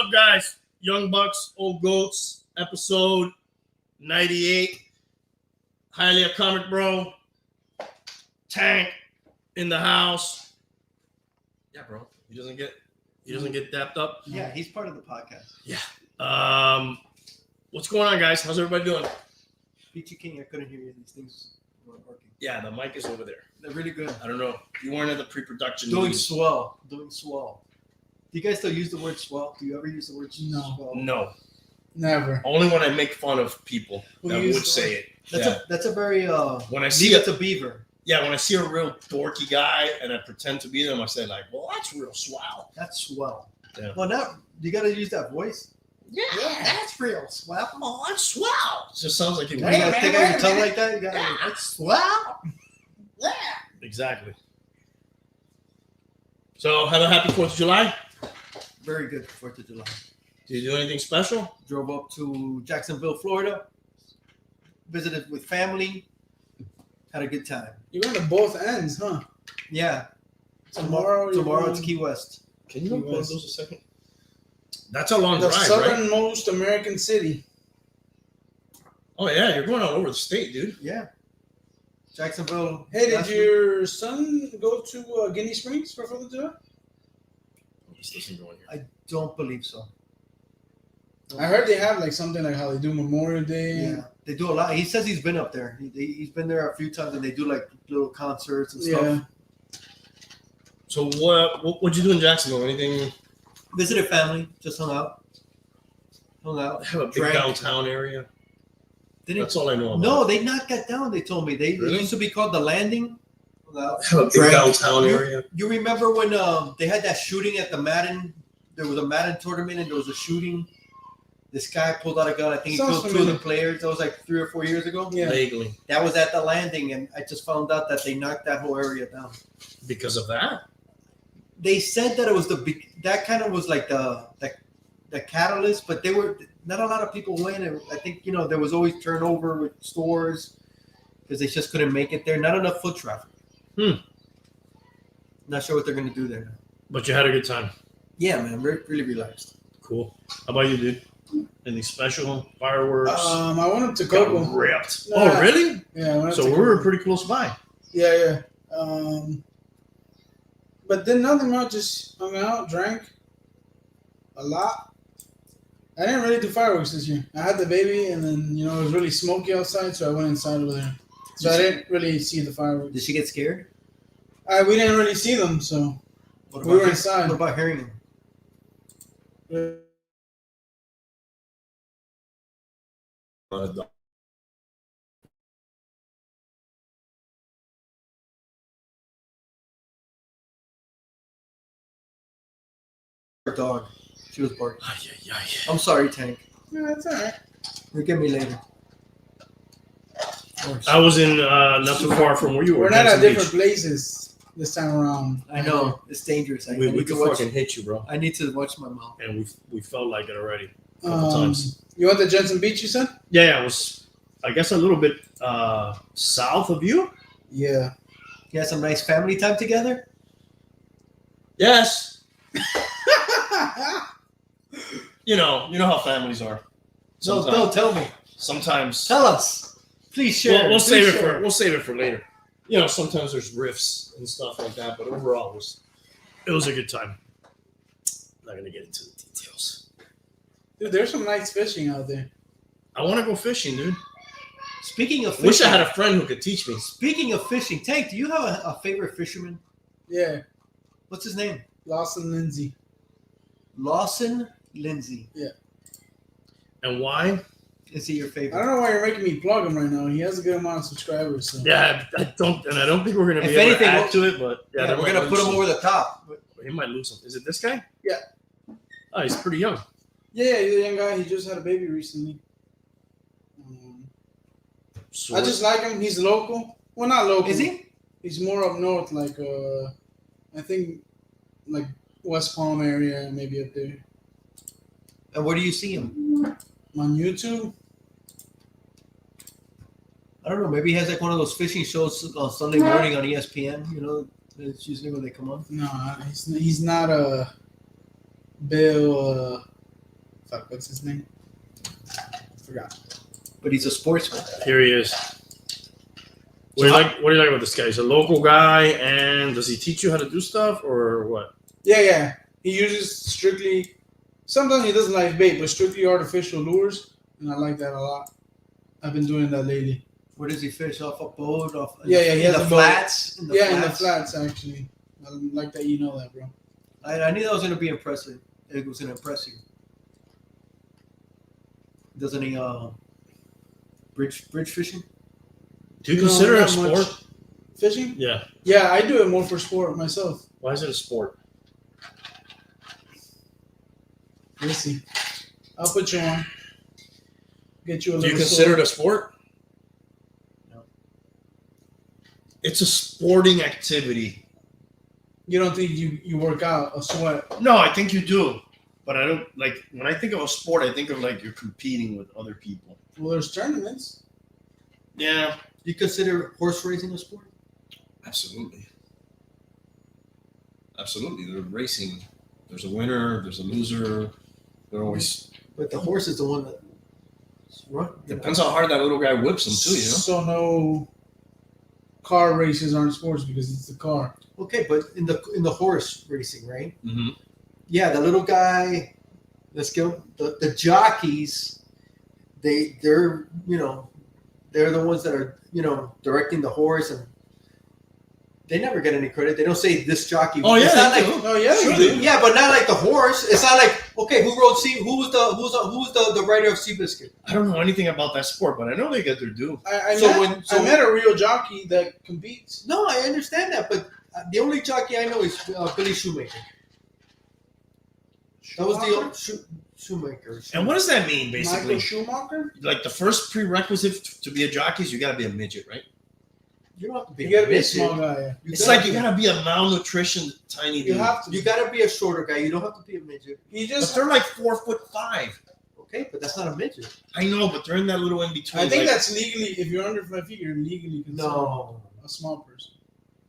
up, guys? Young Bucks, Old Goats, episode 98. Highly a comic bro. Tank in the house. Yeah, bro. He doesn't get dapped up. Yeah, he's part of the podcast. Yeah. What's going on, guys? How's everybody doing? Peachy King, I couldn't hear you. These things weren't working. Yeah, the mic is over there. They're really good. I don't know. You weren't at the pre-production. Doing meeting. swell. Doing swell. Do you guys still use the word swell? Do you ever use the word swell? No. Never. Only when I make fun of people that would say it. That's a very when I see it's a beaver. Yeah, when I see a real dorky guy and I pretend to be them, I say like, "Well, that's real swell." That's swell. Yeah. Well, now you got to use that voice. Yeah, That's real swell. oh, that's swell. It just sounds like you. You got to take out your tongue like that. You got that's swell. Yeah, exactly. So, have a happy 4th of July. Very good 4th of July. Did you do anything special? Drove up to Jacksonville, Florida. Visited with family. Had a good time. You went to both ends, huh? Yeah. Tomorrow it's Key West. Can you unplug those a second? That's a long the drive, southernmost American city. Oh yeah, you're going all over the state, dude. Yeah. Jacksonville. Hey, did your son go to Guinea Springs for 4th of July? This doesn't go in here. I don't believe so. I heard they have like something like how they do Memorial Day. Yeah, they do a lot. He says he's been up there. He's been there a few times, and they do like little concerts and stuff. Yeah. So what'd you do in Jacksonville? Anything? Visited family, just hung out. They have a big drank. downtown area. That's all I know about. No, they knocked that down. They told me it Really? used to be called the Landing. They have a big Drank. downtown area. You remember when they had that shooting at the Madden? There was a Madden tournament, and there was a shooting. This guy pulled out a gun. I think he Sounds killed 2 of familiar. the players. That was like 3 or 4 years ago. Yeah. Vaguely. That was at the Landing, and I just found out that they knocked that whole area down. Because of that? They said that it was that kind of was like the catalyst, but they were not a lot of people went. And I think there was always turnover with stores because they just couldn't make it there. Not enough foot traffic. Not sure what they're gonna do there. But you had a good time. Yeah, man, really relaxed. Cool. How about you, dude? Anything special? Fireworks? I went to Got Coco. ripped. Nah. Oh, really? Yeah, I went So to we were Coco. pretty close by. Yeah. But then nothing much. Just hung out, drank a lot. I didn't really do fireworks this year. I had the baby, and then it was really smoky outside, so I went inside over there. So I didn't really see the fireworks. Did she get scared? We didn't really see them, so What we were inside. What about hearing them? Her dog. She was barking. I'm sorry, Tank. Yeah, that's all right. Forgive me later. I was in not too far from where you were. We're not at Jackson different Beach. places this time around. I know it's dangerous. I We need could to watch. fucking hit you, bro. I need to watch my mouth. And we felt like it already a couple times. You went to Jensen Beach, you said? Yeah, it was, I guess, a little bit south of you. Yeah. You had some nice family time together. Yes. You know how families are. No, don't tell me. Sometimes. Tell us, please share. We'll save Please share. we'll save it for later. Sometimes there's riffs and stuff like that, but overall it was a good time. Not gonna get into the details. Dude, there's some nice fishing out there. I want to go fishing, dude. Speaking of fishing, Wish I had a friend who could teach me. Speaking of fishing, Tank, do you have a favorite fisherman? Yeah. What's his name? Lawson Lindsay. Lawson Lindsay. Yeah. And why? Is he your I favorite? don't know why you're making me plug him right now. He has a good amount of subscribers. So. Yeah, I don't think we're gonna be If able anything, to add we'll- to it, but Yeah, there we're might gonna put lose him some. over the top. He might lose some. Is it this guy? Yeah. Oh, he's pretty young. Yeah, he's a young guy. He just had a baby recently. I just like him. He's local. Well, not local. Is he? He's more up north, like I think, like West Palm area, maybe up there. And where do you see him? On YouTube. I don't know. Maybe he has like one of those fishing shows on Sunday morning on ESPN. It's usually when they come on. No, he's not a Bill Fuck, what's his name? Forgot. But he's a sportsman. Here he is. What do you like about this guy? He's a local guy, and does he teach you how to do stuff or what? Yeah. He uses strictly. Sometimes he doesn't like bait, but strictly artificial lures, and I like that a lot. I've been doing that lately. Where does he fish? Off a boat? He has the a flats. in the flats actually. I like that you know that, bro. I knew that was gonna be impressive. It was gonna impress you. Doesn't he? Bridge fishing. Do you consider it a not sport? much. Fishing? Yeah. Yeah, I do it more for sport myself. Why is it a sport? Let's see. I'll put you on. Get you a Do little. you consider sword. it a sport? No. It's a sporting activity. You don't think you work out a sweat? No, I think you do. But I don't like when I think of a sport, I think of like you're competing with other people. Well, there's tournaments. Yeah. Do you consider horse racing a sport? Absolutely. Absolutely. They're racing. There's a winner, there's a loser. They're always But the horse is the one that run. depends how hard that little guy whips them too, you know? So no car races aren't sports because it's the car. Okay, but in the horse racing, right? Mm-hmm. Yeah, the little guy. Let's go. The jockeys. They're they're the ones that are directing the horse, and they never get any credit. They don't say this jockey. Oh, yeah, It's not they like, do. Oh yeah, Sure you they do. yeah, but not like the horse. It's not like, okay, who was the writer of Seabiscuit? I don't know anything about that sport, but I know they get their due. I So met a real jockey that competes. No, I understand that, but the only jockey I know is Billy Shoemaker. That was the old Shoemaker. And what does that mean, basically? Michael Schumacher. Like the first prerequisite to be a jockey is you got to be a midget, right? You don't have to be. You gotta be a midget. small guy. Yeah. It's like you got to be a malnutrition tiny dude. You have to. You gotta be a shorter guy. You don't have to be a midget. You But just. they're like 4'5". Okay, but that's not a midget. I know, but they're in that little in between. I think like, that's legally. If you're under 5 feet, you're legally considered No. a small person.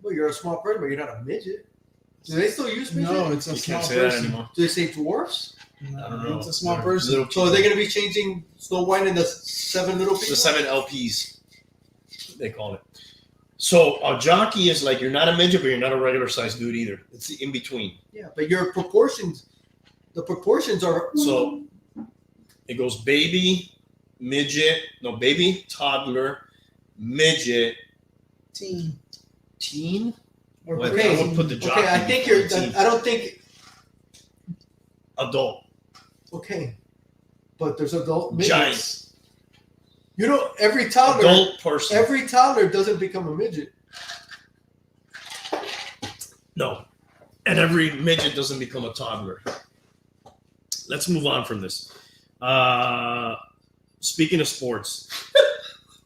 Well, you're a small person, but you're not a midget. Do they still use midget? No, it's a you small can't say that person. anymore. Do they say dwarfs? No, I don't know. It's a small They're person. little So are they going to be changing Snow White into 7 little people? the 7 LPs, they call it. So a jockey is like you're not a midget, but you're not a regular sized dude either. It's the in between. Yeah, but your proportions, the proportions are. So it goes baby, midget, baby, toddler, midget, Team. teen. Or Well, Okay. I would put the jockey. Okay, I think before you're. teen. I don't think. Adult, Okay, but there's adult midgets. giant, You know, every toddler. adult person. Every toddler doesn't become a midget. No. And every midget doesn't become a toddler. Let's move on from this. Speaking of sports,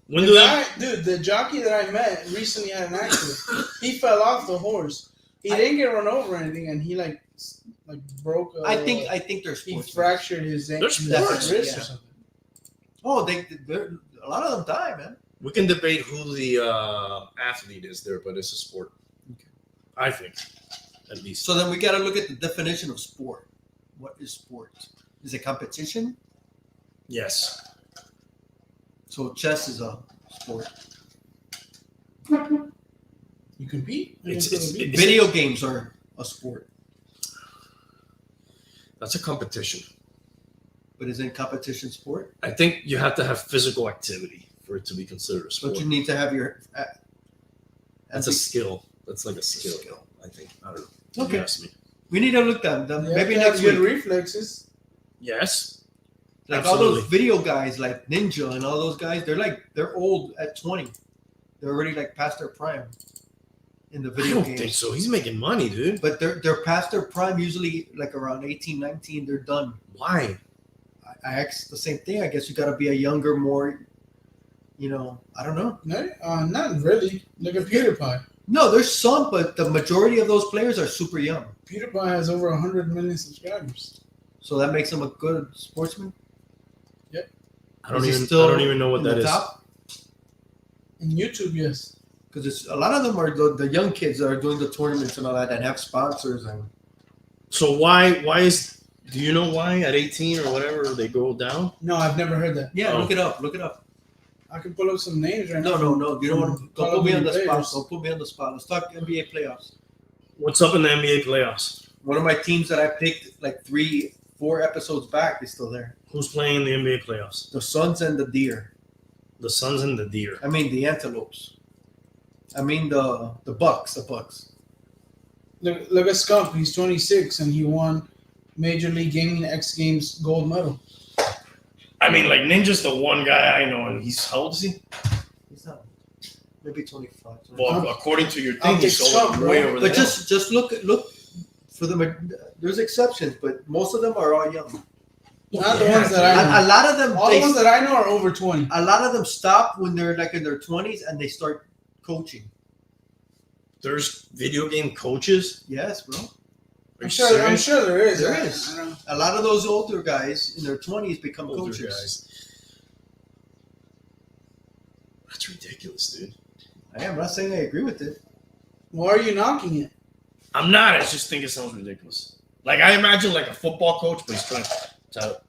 when do that? Dude, the jockey that I met recently had an accident. He fell off the horse. He didn't get run over or anything, and he like broke. I think they're he sports. fractured his There's wrist sports, or yeah. something. Oh, a lot of them die, man. We can debate who the athlete is there, but it's a sport. Okay. I think, at least. So then we got to look at the definition of sport. What is sport? Is it competition? Yes. So chess is a sport. You compete. It's- Video games are a sport, That's a competition. but isn't competition sport? I think you have to have physical activity for it to be considered a sport. But you need to have your. That's a skill. That's like a skill. I think. I don't know. If Okay. you ask me. We need to look at them. You Maybe have to have next good week. reflexes. Yes. Like all those Absolutely. video guys, like Ninja and all those guys, they're old at 20. They're already like past their prime in the I video don't games. think so. He's making money, dude. But they're past their prime. Usually, like around 18, 19, they're done. Why? I asked the same thing. I guess you got to be a younger, more. I don't know. No, not really. Look at PewDiePie. No, there's some, but the majority of those players are super young. PewDiePie has over 100 million subscribers. So that makes him a good sportsman. I don't Is he even. still I don't even know what in that the is. top? In YouTube, yes. Because it's a lot of them are the young kids that are doing the tournaments and all that have sponsors and. So why is Do you know why at 18 or whatever they go down? No, I've never heard that. Yeah, Oh. look it up. Look it up. I can pull up some names right No, now. no, no. You don't want to. Call Don't of put me on Duty the spot. players. Don't put me on the spot. Let's talk NBA playoffs. What's up in the NBA playoffs? One of my teams that I picked like 3-4 episodes back is still there. Who's playing in the NBA playoffs? The Suns and the Deer. The Suns and the Deer. I mean the Antelopes. I mean the Bucks. The Bucks. Look at Skunk. He's 26 and he won Major League Gaming X Games gold medal. I mean, like Ninja's the one guy I know, and he's how old is he? He's not. Maybe 25. Well, according to your I'll thing, he's take over, some, way bro. over But there. just look for them. There's exceptions, but most of them are all young. Not the ones that I know. A lot of them. All the ones that I know are over 20. A lot of them stop when they're like in their 20s and they start coaching. There's video game coaches. Yes, bro. Are I'm you sure serious? there is. There I- is. I don't know. A lot of those older guys in their 20s become Older coaches. guys. That's ridiculous, dude. I'm not saying I agree with it. Why are you knocking it? I'm not. I just think it sounds ridiculous. Like I imagine like a football coach, but he's trying to.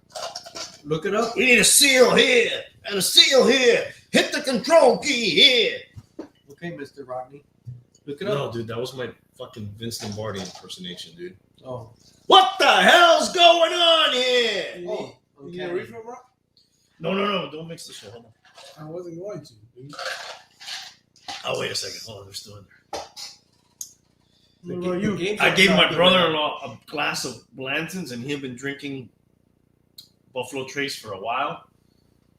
Look it up. We need a seal here and a seal here. Hit the control key here. Okay, Mr. Rodney. Look it No, up. dude, that was my fucking Vince Lombardi impersonation, dude. Oh. What the hell's going on here? Oh. You get a Okay. refill, bro? No, don't mix the shit. Hold on. I wasn't going to, dude. Oh, wait a second. Hold on, they're still in there. The What about ga- you? the games I are gave not my good brother-in-law a glass of Blanton's, and he had been drinking Buffalo Trace for a while.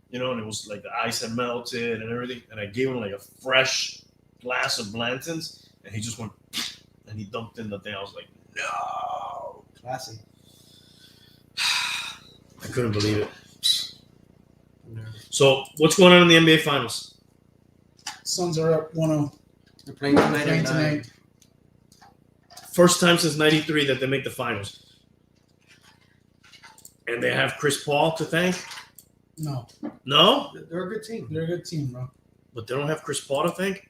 You know, and it was like the ice had melted and everything. And I gave him like a fresh glass of Blanton's, and he just went and he dumped in the thing. I was like, no. Classy. I couldn't believe it. So, what's going on in the NBA Finals? Suns are up 1-0. They're playing tonight Playing at 9. tonight. First time since '93 that they make the finals. And they have Chris Paul to thank? No, No? They're a good team. they're a good team, bro. But they don't have Chris Paul to thank?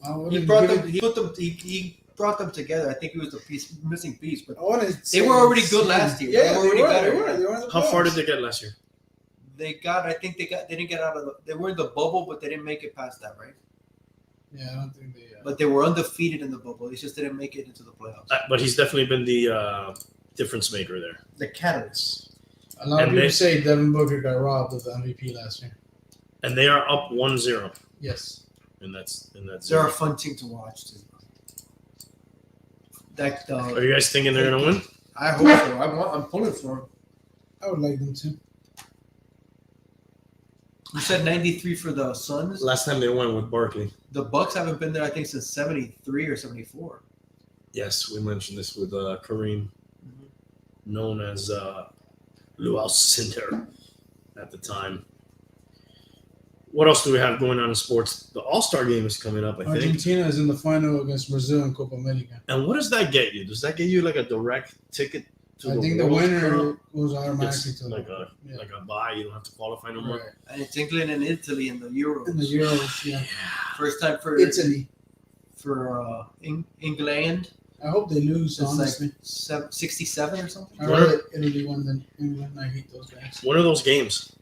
I He wouldn't brought give them. it- He put them. He brought them together. I think he was the missing piece. But I wouldn't they say were already good insane. last year. Yeah, They were already better. They were in the How far playoffs. did they get last year? they got. I think they didn't get out of. They were in the bubble, but they didn't make it past that, right? Yeah, I don't think they. But they were undefeated in the bubble. They just didn't make it into the playoffs. But he's definitely been the difference maker there. The catalyst. A lot of And people they- say Devin Booker got robbed of the MVP last year. And they are up 1-0. Yes. And that's They're a fun team to watch too. That Are you guys thinking they're gonna win? I hope so. I'm pulling for them. I would like them to. You said 93 for the Suns. Last time they won with Barkley. The Bucks haven't been there, I think, since 73 or 74. Yes, we mentioned this with Kareem, known as Lou Alcindor at the time. What else do we have going on in sports? The All-Star game is coming up, I think. Argentina is in the final against Brazil in Copa America. And what does that get you? Does that get you like a direct ticket to I the think the World winner Cup? goes automatically It's to like yeah. a bye. You don't have to qualify no more. Right. And it's England and Italy in the Euros. In the Euros, yeah. First time for Italy. England. I hope they lose, It's honestly. like 67 or something. I'd rather Italy win than England. I hate those guys. When are those games?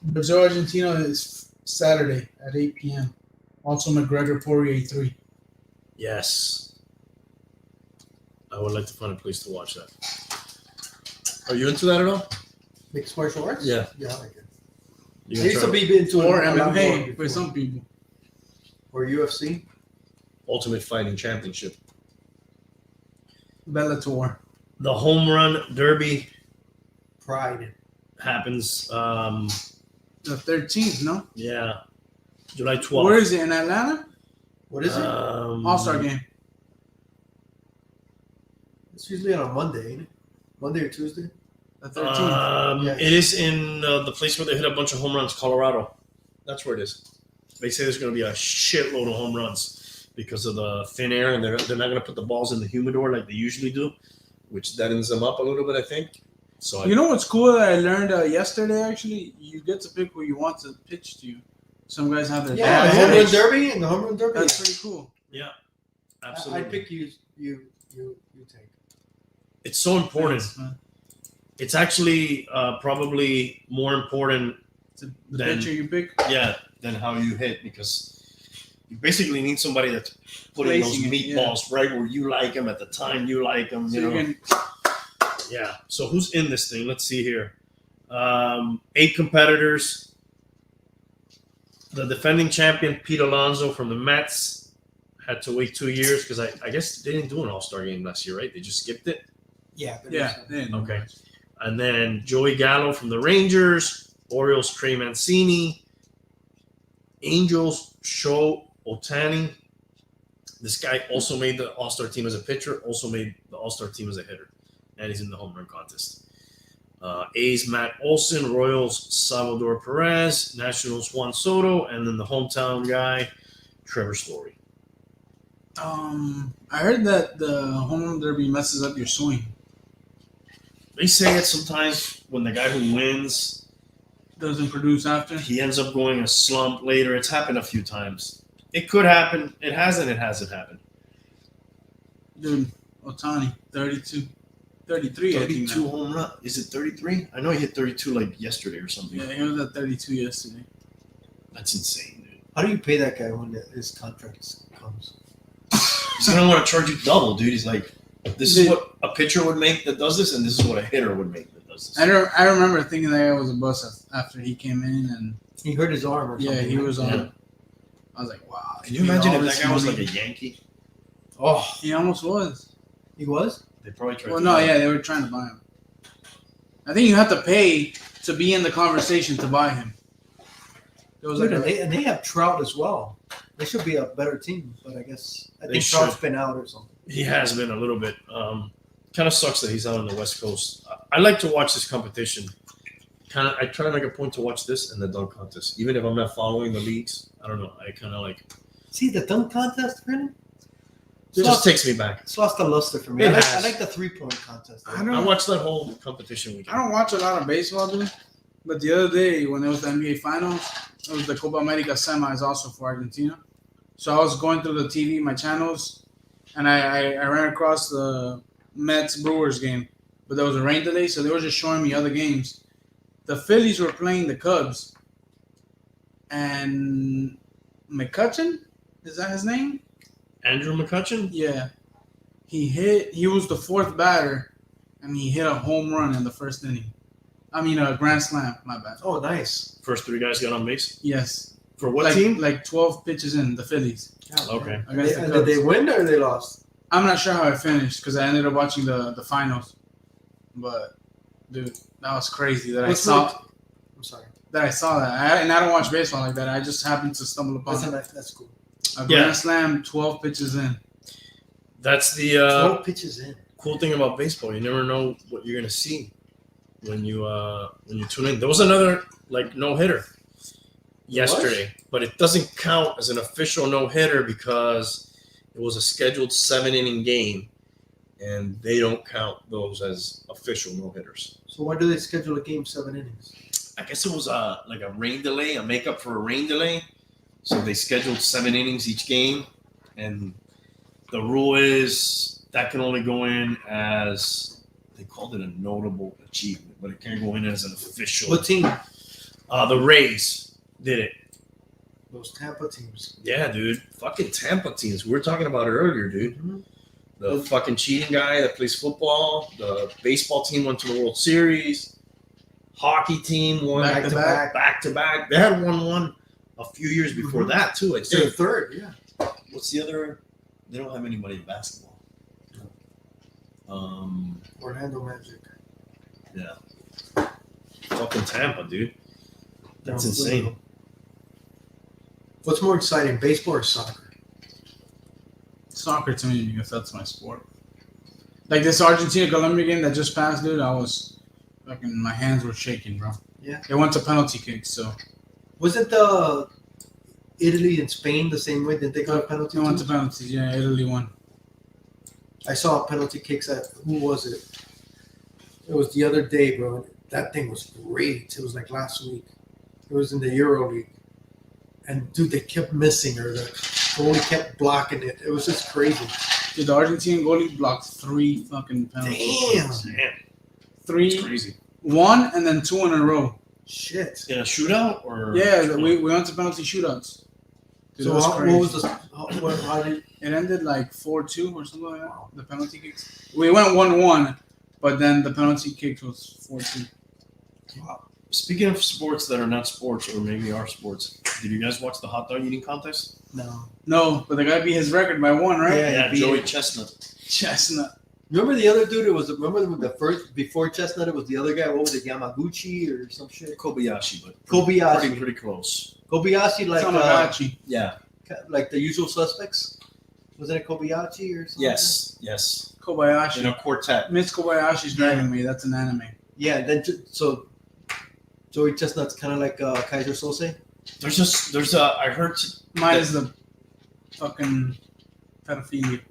Brazil Argentina is Saturday at 8 p.m. Also McGregor Poirier 3. Yes. I would like to find a place to watch that. Are you into that at all? Mixed martial arts? Yeah. Yeah, I like it. You I gonna used try to be into it Or a lot more MMA before. for some people. Or UFC. Ultimate Fighting Championship. Bellator. The home run derby Pride. happens. The 13th, no? Yeah, July 12th. Where is it? In Atlanta? What is it? All-Star game. It's usually on a Monday, ain't it? Monday or Tuesday? The 13th. Yeah. It is in the place where they hit a bunch of home runs, Colorado. That's where it is. They say there's going to be a shitload of home runs because of the thin air, and they're not going to put the balls in the humidor like they usually do, which deadens them up a little bit, I think. So You know what's cool that I learned yesterday, actually? You get to pick who you want to pitch to you. Some guys have their Yeah, the yeah. home run derby and the home run derby. That's pretty cool. yeah, I absolutely. pick you take. It's so important. It's actually probably more important The than pitcher you pick. than how you hit, because you basically need somebody that's putting those Placing it, meatballs right where you like them at the time you like them. So You know. you can, Yeah. So who's in this thing? Let's see here. 8 competitors. The defending champion, Pete Alonso from the Mets, had to wait 2 years because I guess they didn't do an All-Star game last year, right? They just skipped it. Yeah. Okay. And then Joey Gallo from the Rangers, Orioles Trey Mancini, Angels Sho Otani. This guy also made the All-Star team as a pitcher, also made the All-Star team as a hitter, and he's in the home run contest. A's Matt Olson, Royals Salvador Perez, Nationals Juan Soto, and then the hometown guy Trevor Story. I heard that the home run derby messes up your swing. They say it sometimes when the guy who wins, Doesn't produce after. he ends up going a slump later. It's happened a few times. It could happen. It hasn't happened. Dude, Otani, 32. 33, I think. 32 Now. home run. Is it 33? I know he hit 32 like yesterday or something. Yeah, he was at 32 yesterday. That's insane, dude. How do you pay that guy when his contract comes? He's gonna want to charge you double, dude. He's like, this is what a pitcher would make that does this, and this is what a hitter would make that does this. I remember thinking that guy was a bust after he came in, and He hurt his arm or something. yeah, he was on. Yeah. I was like, wow. Can you imagine if that guy was like a Yankee? Oh, He almost was. He was? they probably tried. Well, to no, do yeah, they were trying to buy him. I think you have to pay to be in the conversation to buy him. It was Dude, like and they have Trout as well. They should be a better team, but I guess I They think should. Trout's been out or something. He has been a little bit. Kind of sucks that he's out on the West Coast. I like to watch this competition. I try to make a point to watch this and the dunk contest, even if I'm not following the leagues. I don't know. I kind of like. See the dunk contest, really? It just takes me back. It's lost the luster for me. It I has. like the 3-point contest. I I don't. watched that whole competition weekend. I don't watch a lot of baseball, dude. But the other day, when it was the NBA Finals, it was the Copa America semis also for Argentina. So I was going through the TV, my channels, and I ran across the Mets Brewers game. But there was a rain delay, so they were just showing me other games. The Phillies were playing the Cubs. And McCutcheon? Is that his name? Andrew McCutcheon? Yeah. He was the 4th batter, and he hit a home run in the first inning. I mean, a grand slam, my bad. Oh, nice. First 3 guys got on base. Yes. For what like, team? Like 12 pitches in, the Phillies. Okay. Against the Did Cubs. they win or they lost? I'm not sure how it finished because I ended up watching the finals. But, dude, that was crazy that I'm sorry. I saw that. And I don't watch baseball like that. I just happened to stumble upon That's cool. a grand slam, 12 pitches in. That's the 12 pitches in. cool thing about baseball. You never know what you're gonna see when you tune in. There was another no hitter yesterday, but it doesn't count as an official no hitter because it was a scheduled 7-inning game, and they don't count those as official no hitters. So why do they schedule a game 7 innings? I guess it was a rain delay, a makeup for a rain delay. So they scheduled 7 innings each game, and the rule is that can only go in as, they called it a notable achievement, but it can't go in as an official. What team? The Rays did it. Those Tampa teams. Yeah, dude. Fucking Tampa teams. We were talking about it earlier, dude. Mm-hmm. The fucking cheating guy that plays football. The baseball team went to the World Series. Hockey team won Back to back. They had won a few years before that, too. I'd They're say. third, yeah. What's the other? They don't have anybody in basketball. Orlando Magic. Yeah. Fucking Tampa, dude. That's insane. What's more exciting, baseball or soccer? Soccer to me because that's my sport. Like this Argentina-Colombia game that just passed, dude, my hands were shaking, bro. Yeah. It went to penalty kicks, so. Wasn't the Italy and Spain the same way? Didn't they go to penalty It went to kicks? penalties, yeah, Italy won. I saw penalty kicks at, who was it? It was the other day, bro. That thing was great. It was like last week. It was in the Euro League. And dude, they kept missing, or the goalie kept blocking it. It was just crazy. Dude, the Argentine goalie blocked 3 fucking penalties. Damn. Damn, 3, it's crazy. 1, and then 2 in a row. Shit. In a shootout or? Yeah, we went to penalty shootouts. Dude, So it was what crazy. was the? How did? It ended like 4-2 or something like that. The penalty kicks. We went 1-1, but then the penalty kick was 4-2. Speaking of sports that are not sports or maybe are sports, did you guys watch the hot dog eating contest? No. No, but the guy beat his record by 1, right? Yeah. he beat Joey it. Chestnut. Chestnut. Remember the other dude? It was the first before Chestnut. It was the other guy. What was it? Yamaguchi or some shit. Kobayashi, but Kobayashi. pretty close. Kobayashi, like Tamagotchi. Yeah. like the usual suspects. Wasn't it Kobayashi or something? Yes. Kobayashi. In a quartet. Miss Kobayashi's driving me. That's an anime. Yeah. Then so Joey Chestnut's kind of like Kaiser Sose. There's a I heard Mine is the fucking pedophilia.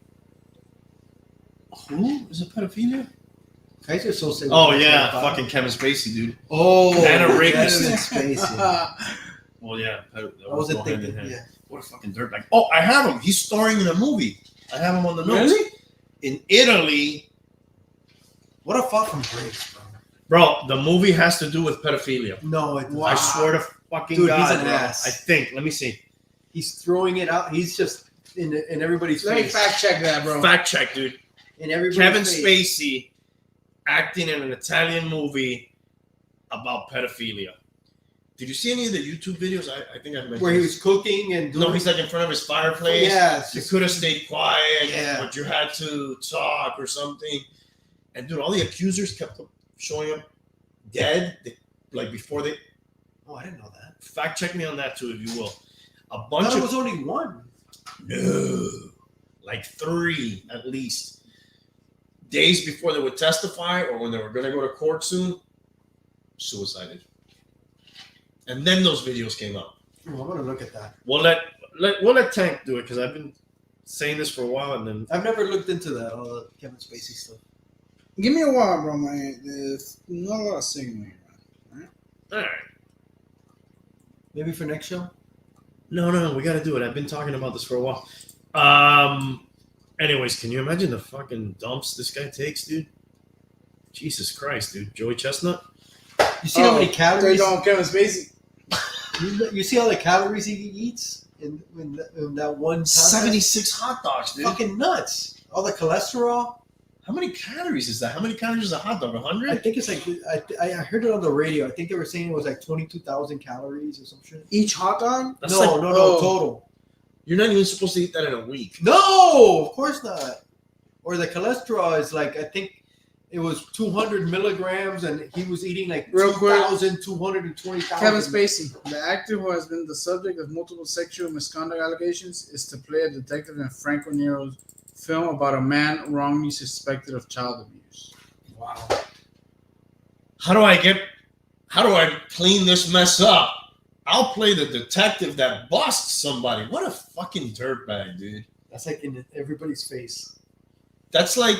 who is a pedophilia? Kaiser Sose. Oh yeah, fucking Kevin Spacey, dude. Oh, And a Kevin rapist. Spacey. Well, yeah. That I wasn't go hand in thinking. hand. Yeah. What a fucking dirtbag. Oh, I have him. He's starring in a movie. I have him on the notes. Really? In Italy, What a fucking breaks, bro. bro. The movie has to do with pedophilia. No, it, Wow. I swear to fucking Dude, God, he's an bro. ass. I think. Let me see. he's throwing it out. He's just in everybody's Let me face. fact check that, bro. Fact check, dude. In everybody's Kevin face. Spacey acting in an Italian movie about pedophilia. Did you see any of the YouTube videos? I think I mentioned Where he this. was cooking and doing. No, he's like in front of his fireplace. Yeah, it's You just- could have stayed quiet, Yeah. but you had to talk or something. And dude, all the accusers kept showing up dead, like before they. Oh, I didn't know that. Fact check me on that too, if you will. A I bunch thought it of was only one. no, like 3 at least. Days before they would testify or when they were going to go to court soon, suicided. And then those videos came out. Oh, I'm gonna look at that. We'll let Tank do it because I've been saying this for a while, and then I've never looked into that. All the Kevin Spacey stuff. Give me a while, bro, man. There's not a lot of signal here, man. all right. Maybe for next show. No, we got to do it. I've been talking about this for a while. Anyways, can you imagine the fucking dumps this guy takes, dude? Jesus Christ, dude. Joey Chestnut? You see how many There calories? you go, Kevin Spacey. You see how the calories he eats in that one contest? 76 hot dogs, dude. Fucking nuts. All the cholesterol. How many calories is that? How many calories is a hot dog? I 100? think it's like I heard it on the radio. I think they were saying it was like 22,000 calories or some shit. Each hot dog? That's No, like, no, total. you're not even supposed to eat that in a week. No, of course not. Or the cholesterol is like I think it was 200 milligrams, and he was eating like Real quick. 2,220,000. Kevin Spacey, the actor who has been the subject of multiple sexual misconduct allegations, is to play a detective in Franco Nero's film about a man wrongly suspected of child abuse. Wow. How do I clean this mess up? I'll play the detective that busts somebody. What a fucking dirtbag, dude. That's like in everybody's face. That's like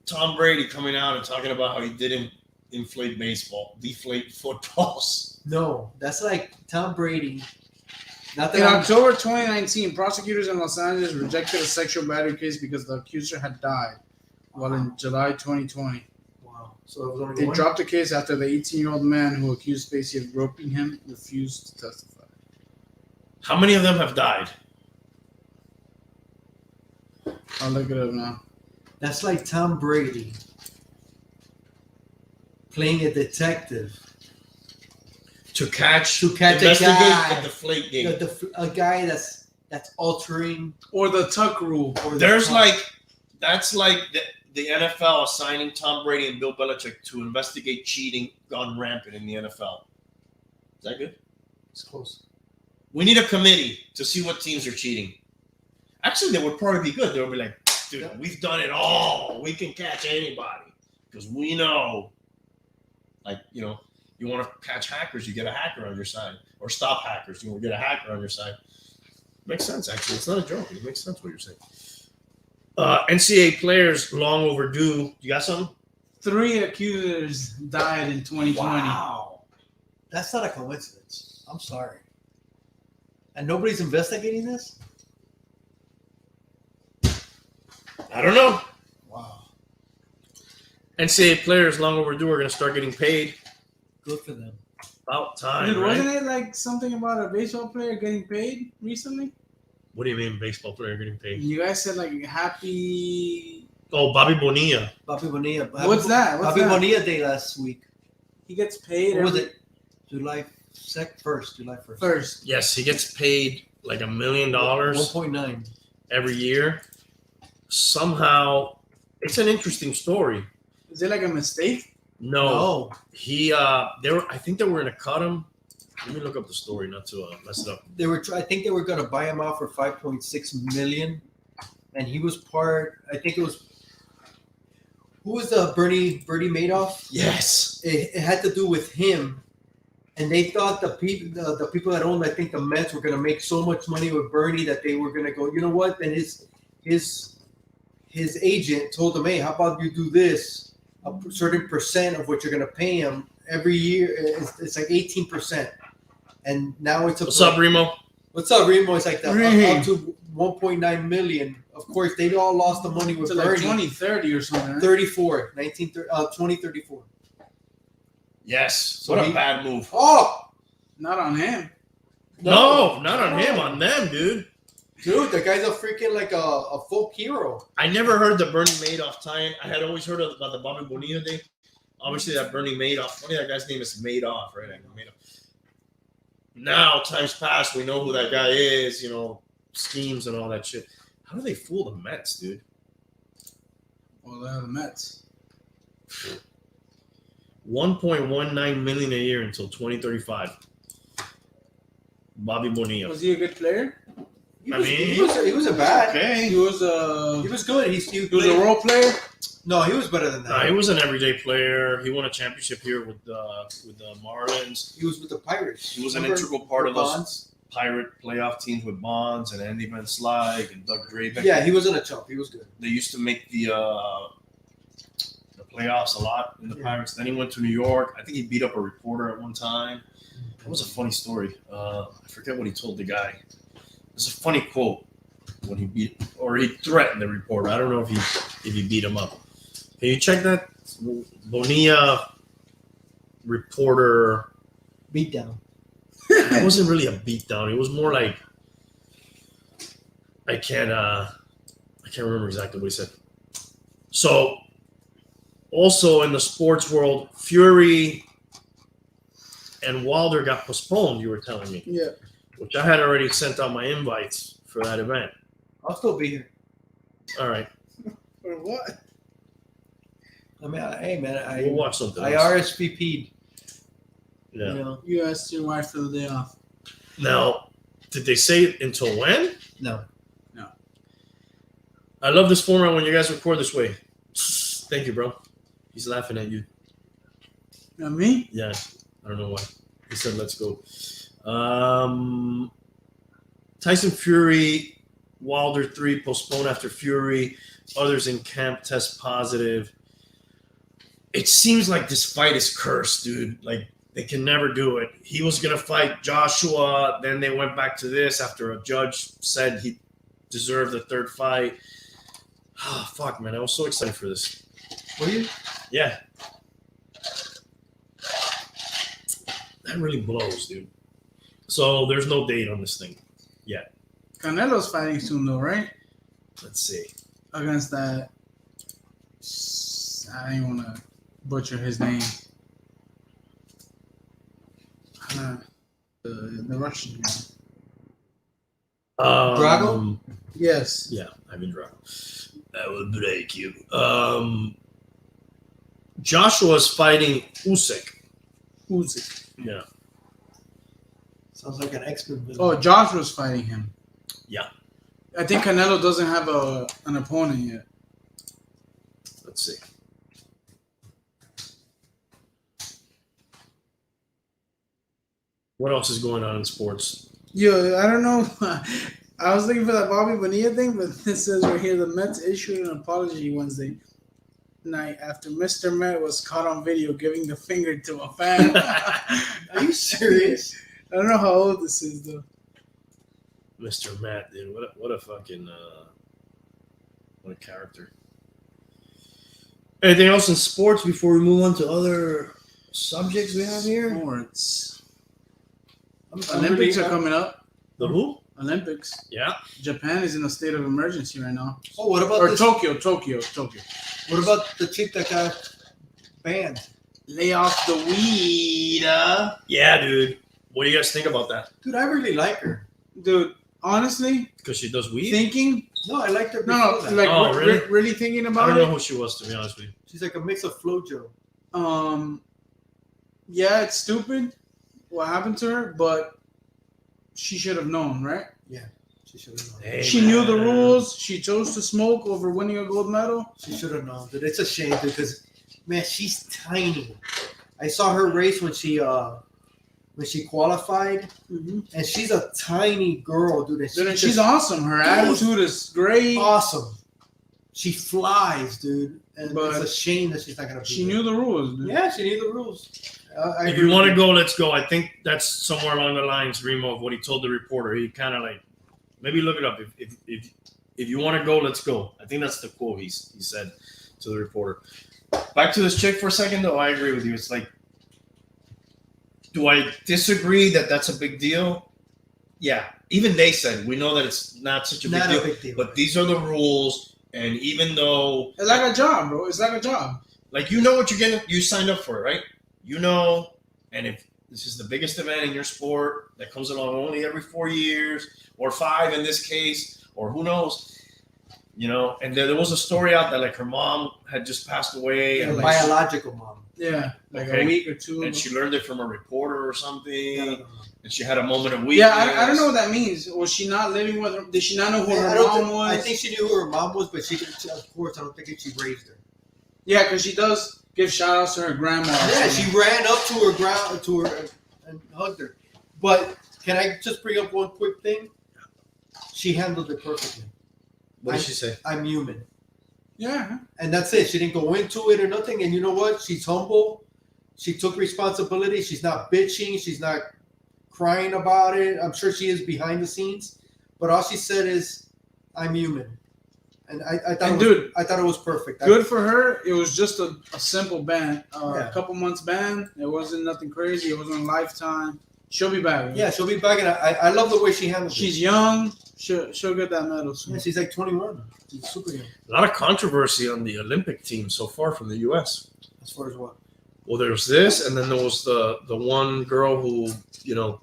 Tom Brady coming out and talking about how he didn't deflate footballs. No, that's like Tom Brady. Not that In I'm- October 2019, prosecutors in Los Angeles rejected a sexual battery case because the accuser had died, while in July 2020, Wow. So it was only they one. dropped the case after the 18-year-old man who accused Spacey of groping him refused to testify. How many of them have died? I'll look it up now. That's like Tom Brady playing a detective To catch to catch a investigate guy, the deflate game. a guy that's altering. Or the tuck rule. Or the There's time. that's like the NFL assigning Tom Brady and Bill Belichick to investigate cheating gone rampant in the NFL. Is that good? It's close. We need a committee to see what teams are cheating. Actually, they would probably be good. They would be like, dude, Yeah. we've done it all. We can catch anybody because we know. Like, you know, you want to catch hackers, you get a hacker on your side. Or stop hackers, you want to get a hacker on your side. Makes sense, actually. It's not a joke. It makes sense what you're saying. NCAA players long overdue. You got something? 3 accusers died in 2020. Wow. That's not a coincidence. I'm sorry. And nobody's investigating this? I don't know. Wow. NCAA players, long overdue, are going to start getting paid. Good for them. About time, Dude, right? wasn't it like something about a baseball player getting paid recently? What do you mean, baseball player getting paid? You guys said like happy. Oh, Bobby Bonilla. Bobby Bonilla. What's that? What's Bobby that? Bonilla Day last week. He gets paid. What was every it? July 1st. July 1st. First. Yes, he gets paid like $1 million 1.9. every year. Somehow, it's an interesting story. Is it like a mistake? No, he I think they were going to cut him. Let me look up the story, not to mess it up. I think they were going to buy him out for 5.6 million, and he was part. I think it was. Who was the Bernie Madoff? Yes, It had to do with him, and they thought the people that owned, I think, the Mets were going to make so much money with Bernie that they were going to go. You know what? Then his agent told him, "Hey, how about you do this? A certain percent of what you're going to pay him every year. It's like 18%." And now it's what's up, Remo? What's up, Remo? It's like Remo. up to 1.9 million. Of course, they all lost the money with To like Bernie. 2030 or something. Right? 2034. Yes. So What a he- bad move. Oh, Not on him. No, not on him, on them, dude. dude, the guy's a freaking like a folk hero. I never heard the Bernie Madoff tie-in. I had always heard about the Bobby Bonilla thing. Obviously, that Bernie Madoff. Funny, that guy's name is Madoff, right? Madoff. Now, times past, we know who that guy is, schemes and all that shit. How do they fool the Mets, dude? Well, they're the Mets. 1.19 million a year until 2035. Bobby Bonilla. Was he a good player? He I was, mean, he wasn't bad. Okay. He was He was good. He he was a role player. No, he was better than that. No, he was an everyday player. He won a championship here with the Marlins. He was with the Pirates. He was an Remember? integral part of those Bonds? Pirate playoff teams with Bonds and Andy Van Slyke and Doug Drabeck. Yeah, he wasn't a chump. He was good. They used to make the playoffs a lot in the Yeah. Pirates. Then he went to New York. I think he beat up a reporter at one time. That was a funny story. I forget what he told the guy. It's a funny quote when he threatened the reporter. I don't know if he beat him up. Can you check that? Bonilla reporter. Beat down. It wasn't really a beatdown. It was more like I can't remember exactly what he said. So, also in the sports world, Fury and Wilder got postponed. You were telling me, Yeah. which I had already sent out my invites for that event. I'll still be here. All right, For what? I mean, hey man, we'll watch something. I else. RSVP'd. Yeah. You know? You asked your wife for the day off. Now, did they say until when? No. I love this format when you guys record this way. Thank you, bro. He's laughing at you. Not me? Yeah, I don't know why. He said, let's go. Tyson Fury, Wilder 3, postponed after Fury. Others in camp test positive. It seems like this fight is cursed, dude. Like, they can never do it. He was going to fight Joshua. Then they went back to this after a judge said he deserved the third fight. Oh, fuck, man. I was so excited for this. Were you? Yeah. That really blows, dude. So there's no date on this thing yet. Canelo's fighting soon, though, right? Let's see. Against that. I don't want to butcher his name. The Russian guy. Drago? Yes. Yeah, Ivan Drago. That would break you. Joshua's fighting Usyk. Usyk. Yeah. Sounds like an X-Men villain. Oh, Joshua's fighting him. Yeah. I think Canelo doesn't have an opponent yet. Let's see. What else is going on in sports? Yo, I don't know. I was looking for that Bobby Bonilla thing, but this says right here the Mets issued an apology Wednesday night after Mr. Met was caught on video giving the finger to a fan. Are you serious? I don't know how old this is, though. Mr. Matt, dude. What a fucking What a character. Anything else in sports before we move on to other subjects we have here? Sports. I'm Olympics really- are coming up. The who? Olympics. Yeah. Japan is in a state of emergency right now. Oh, what about Or this? Tokyo. What about the chick that got banned? Lay off the weed. Yeah, dude. What do you guys think about that? Dude, I really like her. Dude, honestly, Because she does weed? thinking. No, I liked her. No, before that. like Oh, really? really thinking I about don't know it. who she was, to be honest with you. She's like a mix of Flojo. Yeah, it's stupid what happened to her, but she should have known, right? She should have known. Hey, She knew the man. rules. She chose to smoke over winning a gold medal. She should have known. Dude, it's a shame because, man, she's tiny. I saw her race when she qualified, and she's a tiny girl, dude. And Dude, and she's she's awesome. Her attitude is great. awesome. She flies, dude. And But it's a shame that she's not gonna be. She there. knew the rules, dude. Yeah, she knew the rules. I If agree you want to with go, let's go. I think that's somewhere along the lines, Remo, of what he told the reporter. He kind of like, maybe look it up. If you want to go, let's go. I think that's the quote he said to the reporter. Back to this chick for a second, though. I agree with you. It's like, do I disagree that that's a big deal? Yeah. Even they said, we know that it's not such a big Not deal. a big deal. But these are the rules. And even though, It's like a job, bro. It's like a job. like, you know what you're getting, you signed up for it, right? You know, and if this is the biggest event in your sport that comes along only every 4 years or 5 in this case, or who knows, you know, and there was a story out that like her mom had just passed away her and, like, biological mom. Yeah, like Okay. a week or two. and she learned it from a reporter or something, No. and she had a moment of weakness. Yeah, I don't know what that means. Was she not living with her? Did she not know who her mom was? I think she knew who her mom was, but of course, I don't think she raised her. Yeah, because she does give shout outs to her grandma. Yeah, she ran up to her and hugged her. But can I just bring up one quick thing? She handled it perfectly. What did she say? I'm human. Yeah. And that's it. She didn't go into it or nothing. And you know what? She's humble. She took responsibility. She's not bitching. She's not crying about it. I'm sure she is behind the scenes. But all she said is, I'm human. And I thought, I thought it was perfect. Good for her. It was just a simple ban. Yeah. A couple months ban. It wasn't nothing crazy. It wasn't a lifetime. She'll be back. Yeah, she'll be back. And I love the way she handles it. She's young. She'll get that medal soon. Yeah, she's like 21. She's super young. A lot of controversy on the Olympic team so far from the U.S. As far as what? Well, there's this, and then there was the one girl who, you know,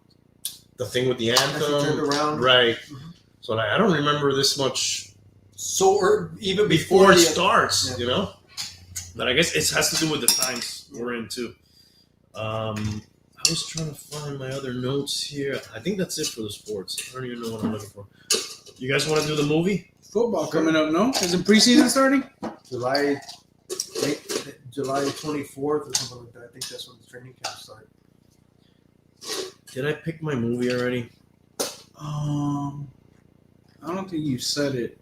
the thing with the As she turned anthem. around. Right. Mhm. So like, I don't remember this much So even before it the- starts, Yeah. you know? But I guess it has to do with the times we're in, too. I was trying to find my other notes here. I think that's it for the sports. I don't even know what I'm looking for. You guys want to do the movie? Football coming up, no? Isn't preseason starting? July 24th or something like that. I think that's when the training camp started. Did I pick my movie already? I don't think you said it.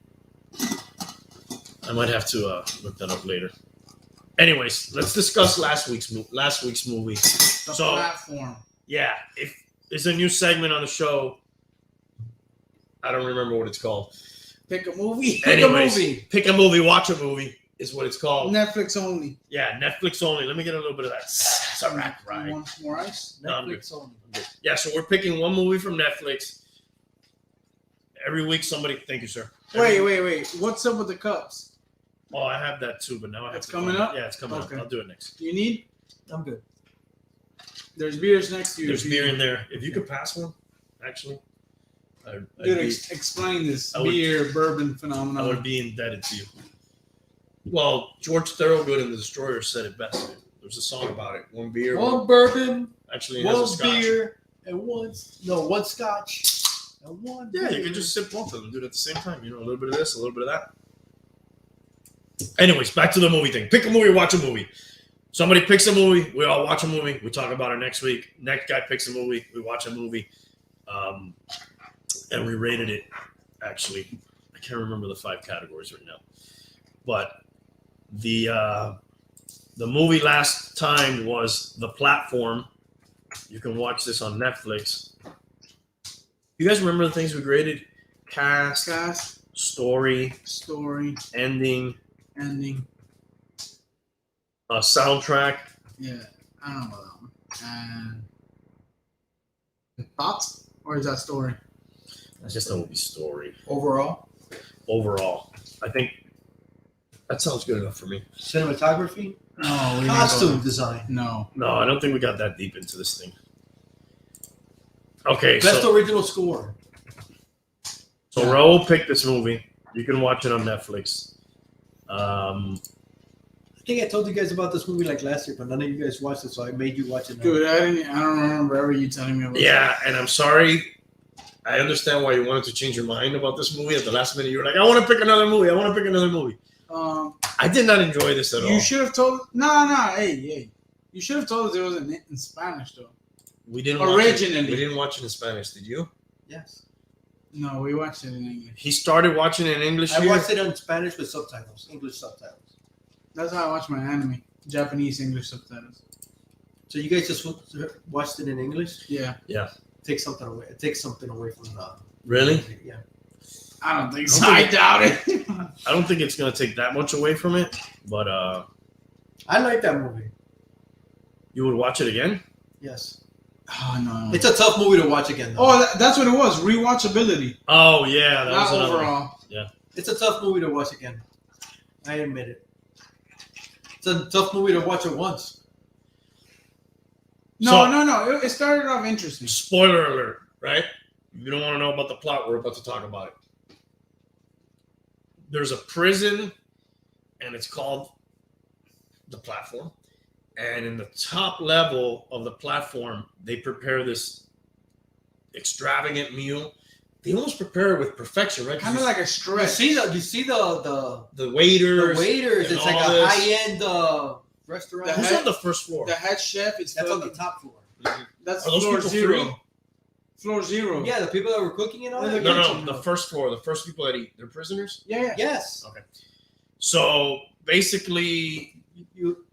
I might have to look that up later. Anyways, let's discuss last week's movie. The So- platform. Yeah, if there's a new segment on the show, I don't remember what it's called. Pick a movie. Anyways, Pick a movie. Pick a movie, watch a movie is what it's called. Netflix only. Yeah, Netflix only. Let me get a little bit of that. It's a rack ride. Want more ice? No, I'm good. Netflix only. Yeah, so we're picking one movie from Netflix. Every week, somebody. Thank you, sir. Wait. What's up with the cups? Oh, I have that too, but now I have It's to coming find up? it. Yeah, it's coming Okay. up. I'll do it next. You need? I'm good. There's beers next to you. There's beer in there. If you could pass one, actually, I'd Dude, be- explain this I would- beer bourbon I would phenomenon. be indebted to you. Well, George Thorogood and the Destroyers said it best. There's a song about it. One beer, One bourbon, actually it has a one scotch. beer, and one scotch, and one Yeah, beer. you can just sip both of them, do it at the same time. You know, a little bit of this, a little bit of that. Anyways, back to the movie thing. Pick a movie, watch a movie. Somebody picks a movie, we all watch a movie. We talk about it next week. Next guy picks a movie, we watch a movie, and we rated it. Actually, I can't remember the 5 categories right now, but the movie last time was The Platform. You can watch this on Netflix. You guys remember the things we graded? Cast, story, ending, soundtrack. Yeah, I don't know about that one. And thoughts, or is that story? That's just a movie story. Overall, I think that sounds good enough for me. cinematography, No, we costume design, No. No, I don't think we got that deep into this thing. Okay, best so original score. Raul picked this movie. You can watch it on Netflix. I think I told you guys about this movie like last year, but none of you guys watched it, so I made you watch it now. Dude, I don't remember ever you telling me about Yeah, and I'm sorry. I understand why you wanted to change your mind about this movie. At the last minute, you were like, I want to pick another movie. I did not enjoy this at all. You should have told. Hey. You should have told us it was in Spanish, though. We didn't Originally. Watch it. We didn't watch it in Spanish. Did you? Yes. No, we watched it in English. He started watching it in English. I watched it in Spanish with subtitles, English subtitles. That's how I watch my anime. Japanese, English subtitles. So you guys just watched it in English? Yeah. Take something away. It takes something away from the. Really? Yeah. I don't think so. I doubt it. I don't think it's gonna take that much away from it, but I like that movie. you would watch it again? Yes. Oh, no. It's a tough movie to watch again, though. Oh, that's what it was. Rewatchability. Oh yeah, that Not was another one. overall. It's a tough movie to watch again. I admit it. It's a tough movie to watch it once. No. It started off interesting. Spoiler alert, right? If you don't want to know about the plot, we're about to talk about it. There's a prison, and it's called the platform. And in the top level of the platform, they prepare this extravagant meal. They almost prepare it with perfection, right? Kind of like a You stretch. see the waiters. waiters. and It's like all a this. high-end restaurant. The Who's head- on the first floor? The head chef is That's on the top floor. That's Are those floor people 0. free? Floor 0. Yeah, the people that were cooking and all that. No, the first floor. The first people that eat. They're prisoners. Yeah. Yes. So basically, You.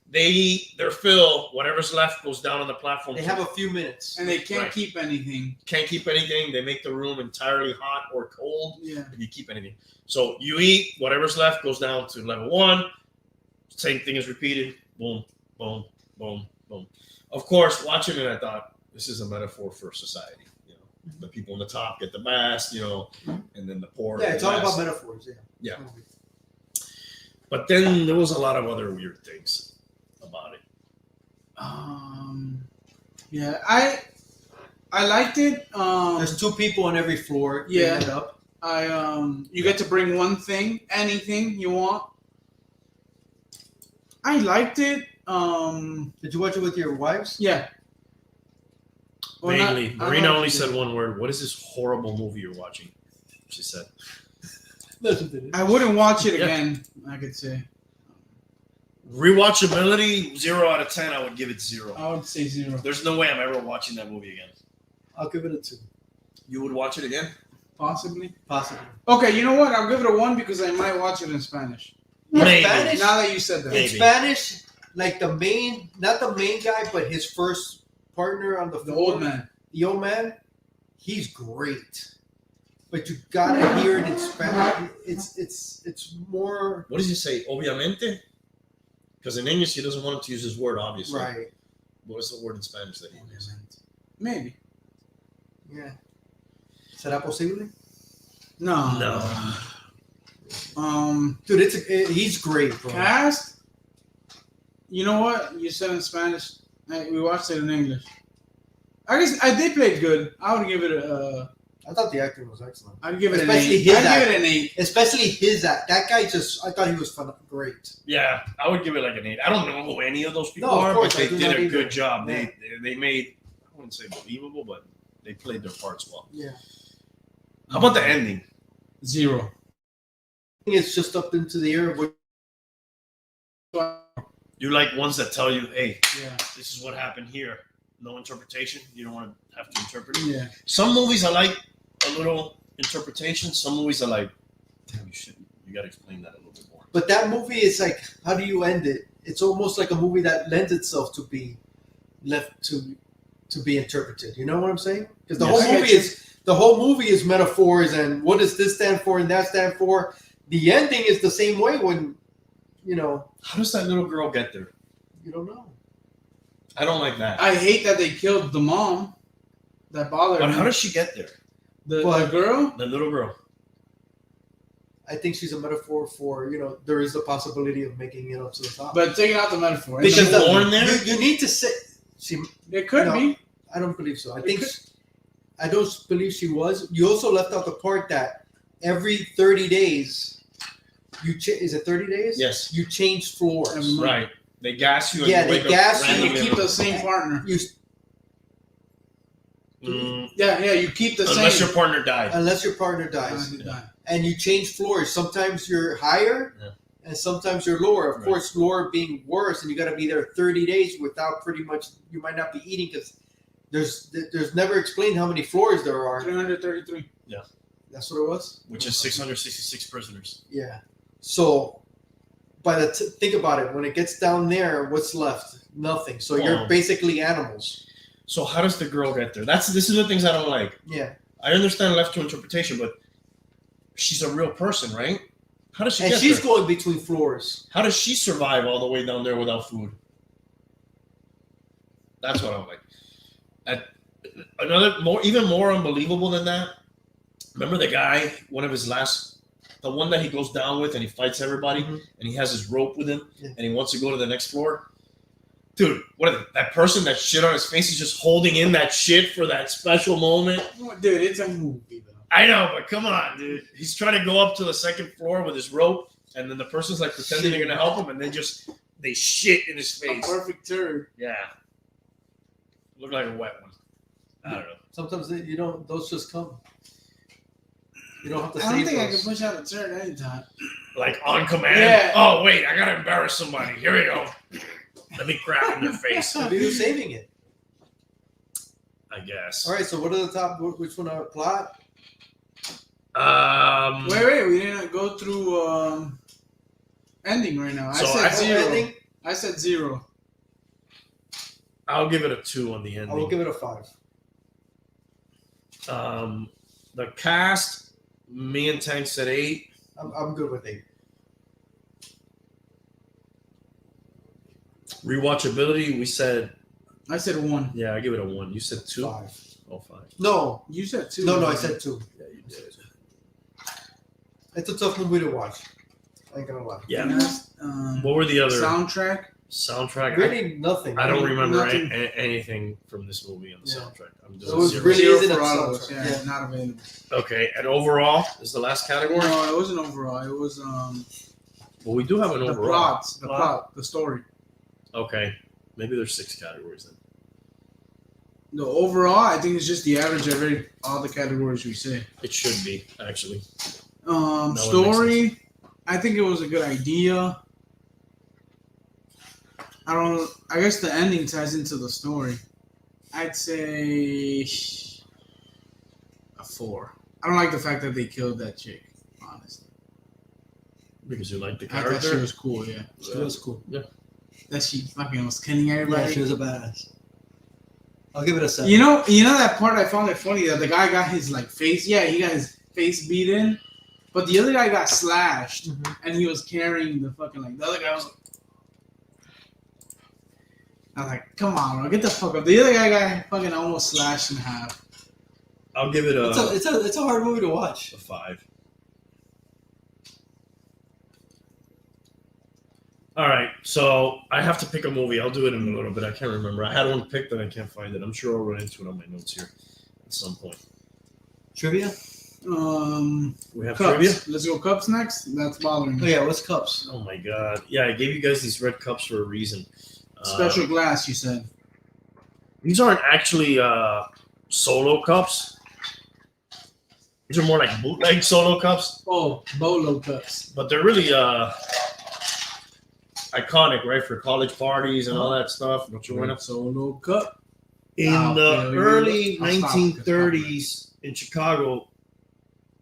they eat their fill. Whatever's left goes down on the platform. They have a few minutes. And they can't Right. keep anything. Can't keep anything. They make the room entirely hot or cold Yeah. if you keep anything. So you eat, whatever's left goes down to level 1. Same thing is repeated. Boom, boom, boom, boom. Of course, watching it, I thought this is a metaphor for society. You know, the people on the top get the best, and then the poor. Yeah, get it's the all about less. metaphors. Yeah. Yeah. But then there was a lot of other weird things about it. Yeah, I liked it. There's 2 people on every floor. They Yeah. end up. You get to bring one thing, anything you want. I liked it. Did you watch it with your wives? Yeah. Well, Vaguely, not- Marina not- only said one word. What is this horrible movie you're watching? She said. I wouldn't watch it Yeah. again, I could say. Rewatchability, 0 out of 10. I would give it 0. I would say 0. There's no way I'm ever watching that movie again. I'll give it a 2. You would watch it again? Possibly. Possibly. Okay, you know what? I'll give it a 1 because I might watch it in Spanish. Maybe. Spanish? Now that you said that. Maybe. In Spanish, like not the main guy, but his first partner on the The floor, old man. the old man, he's great. But you gotta hear it in Spanish. It's more What does he say? Obviamente? Because in English, he doesn't want him to use his word, obviously. right. What is the word in Spanish that he uses? Maybe. Yeah. ¿Será posible? No. Dude, he's great, bro. Cast? You know what? You said in Spanish. We watched it in English. I guess they played good. I would give it a. I thought the acting was excellent. I'd give it Especially an 8. his I'd give acting. it an 8. Especially his act. That guy I thought he was great. Yeah, I would give it like an 8. I don't know who any of those people No, of are, course, but I they do did not a either. good job. Yeah. They made, I wouldn't say believable, but they played their parts well. Yeah. How about the ending? 0. It's just up into the air. You like ones that tell you, hey, Yeah. this is what happened here. No interpretation. You don't want to have to interpret it. Yeah. Some movies I like a little interpretation. Some movies I like, damn, you got to explain that a little bit more. But that movie is like, how do you end it? It's almost like a movie that lends itself to be left to be interpreted. You know what I'm saying? Because the Yes. whole I movie get you. is the whole movie is metaphors and what does this stand for and that stand for. The ending is the same way when, How does that little girl get there? you don't know. I don't like that. I hate that they killed the mom. That bothered But me. how does she get there? The Well, girl? The little girl. I think she's a metaphor for, there is the possibility of making it up to the top. But taking out the metaphor. Because It's- the- born there? You need to say, it could No. be. I don't believe so. It I don't believe she was. You also left out the part that every 30 days, is it 30 days? Yes. You change floors. Every month. Right. They gas you. And Yeah, you they wake up gas you, And you randomly. keep the same partner. You, Yeah, you keep the Unless same. your partner died. unless your partner dies. And you change floors. Sometimes you're higher Yeah. and sometimes you're lower. Of Right. course, lower being worse, and you got to be there 30 days without pretty much, you might not be eating because there's never explained how many floors there are. 333. That's what it was? Which is 666 prisoners. Yeah. So, think about it. When it gets down there, what's left? Nothing. So Oh. you're basically animals. So how does the girl get there? This is the things I don't like. Yeah. I understand left to interpretation, but she's a real person, right? How does she And get she's there? going between floors. How does she survive all the way down there without food? That's what I'm like. Even more unbelievable than that. Remember the guy, the one that he goes down with and he fights everybody, Mhm. and he has his rope with him, Yeah. and he wants to go to the next floor. Dude, that person that shit on his face is just holding in that shit for that special moment. Dude, it's a movie, though. I know, but come on, dude. He's trying to go up to the second floor with his rope, and then the person's like pretending they're gonna help him, and they shit in his A face. perfect turd. Yeah, look like a wet one. I don't know. Sometimes those just come. You don't have to I don't save think I those. can push out a turd anytime. Like on command. Yeah. Oh wait, I gotta embarrass somebody. Here we go. Let me crap in their face. Maybe you're saving it. I guess. All right, so what are the top? Which one are plot? Wait, we didn't go through ending right now. So I said zero. Ending? I said 0. I'll give it a 2 on the I will ending. give it a 5. The cast, me and Tank said 8. I'm good with 8. Rewatchability, we said, I said 1. yeah, I give it a 1. You said 2? 5. Oh, 5. No, You said 2. no, I said 2. Yeah, you did. It's a tough movie to watch. I ain't gonna lie. Yeah. Um, What were the other soundtrack. soundtrack? Really, nothing. I don't remember Nothing. anything from this movie on the Yeah. soundtrack. I'm It doing was 0. really- Zero isn't for a all of us. soundtrack. Yeah, Yeah. not available. Okay, and overall is the last category. No, it wasn't overall. It was Well, we do have an the overall. plots, the plot, the story. Okay, maybe there's 6 categories then. The overall, I think it's just the average of all the categories we say. It should be actually. No, Story, I think it was a good idea. I guess the ending ties into the story. I'd say a 4. I don't like the fact that they killed that chick, honestly. Because you like the I thought she character. was cool, yeah. She was cool. That she fucking was killing Yeah, everybody. she was a badass. I'll give it a 7. You know that part I found it funny that the guy got his face. Yeah, he got his face beat in, but the other guy got slashed, and he was carrying the fucking the other guy was. I was like, come on, bro, get the fuck up. The other guy got fucking almost slashed in half. I'll give it It's a hard movie to watch. a 5. All right, so I have to pick a movie. I'll do it in a little bit. I can't remember. I had one picked and I can't find it. I'm sure I'll run into it on my notes here at some point. Trivia? We have Cups. trivia. Let's go cups next. That's bothering Oh me. yeah, what's cups? Oh my god! Yeah, I gave you guys these red cups for a reason. Special glass, you said. These aren't actually solo cups. These are more like bootleg solo cups, Oh, bolo cups. but they're really iconic, right, for college parties and all that stuff. Don't you want to? Solo cup. In Oh, the okay, early I'll stop. 1930s in Chicago,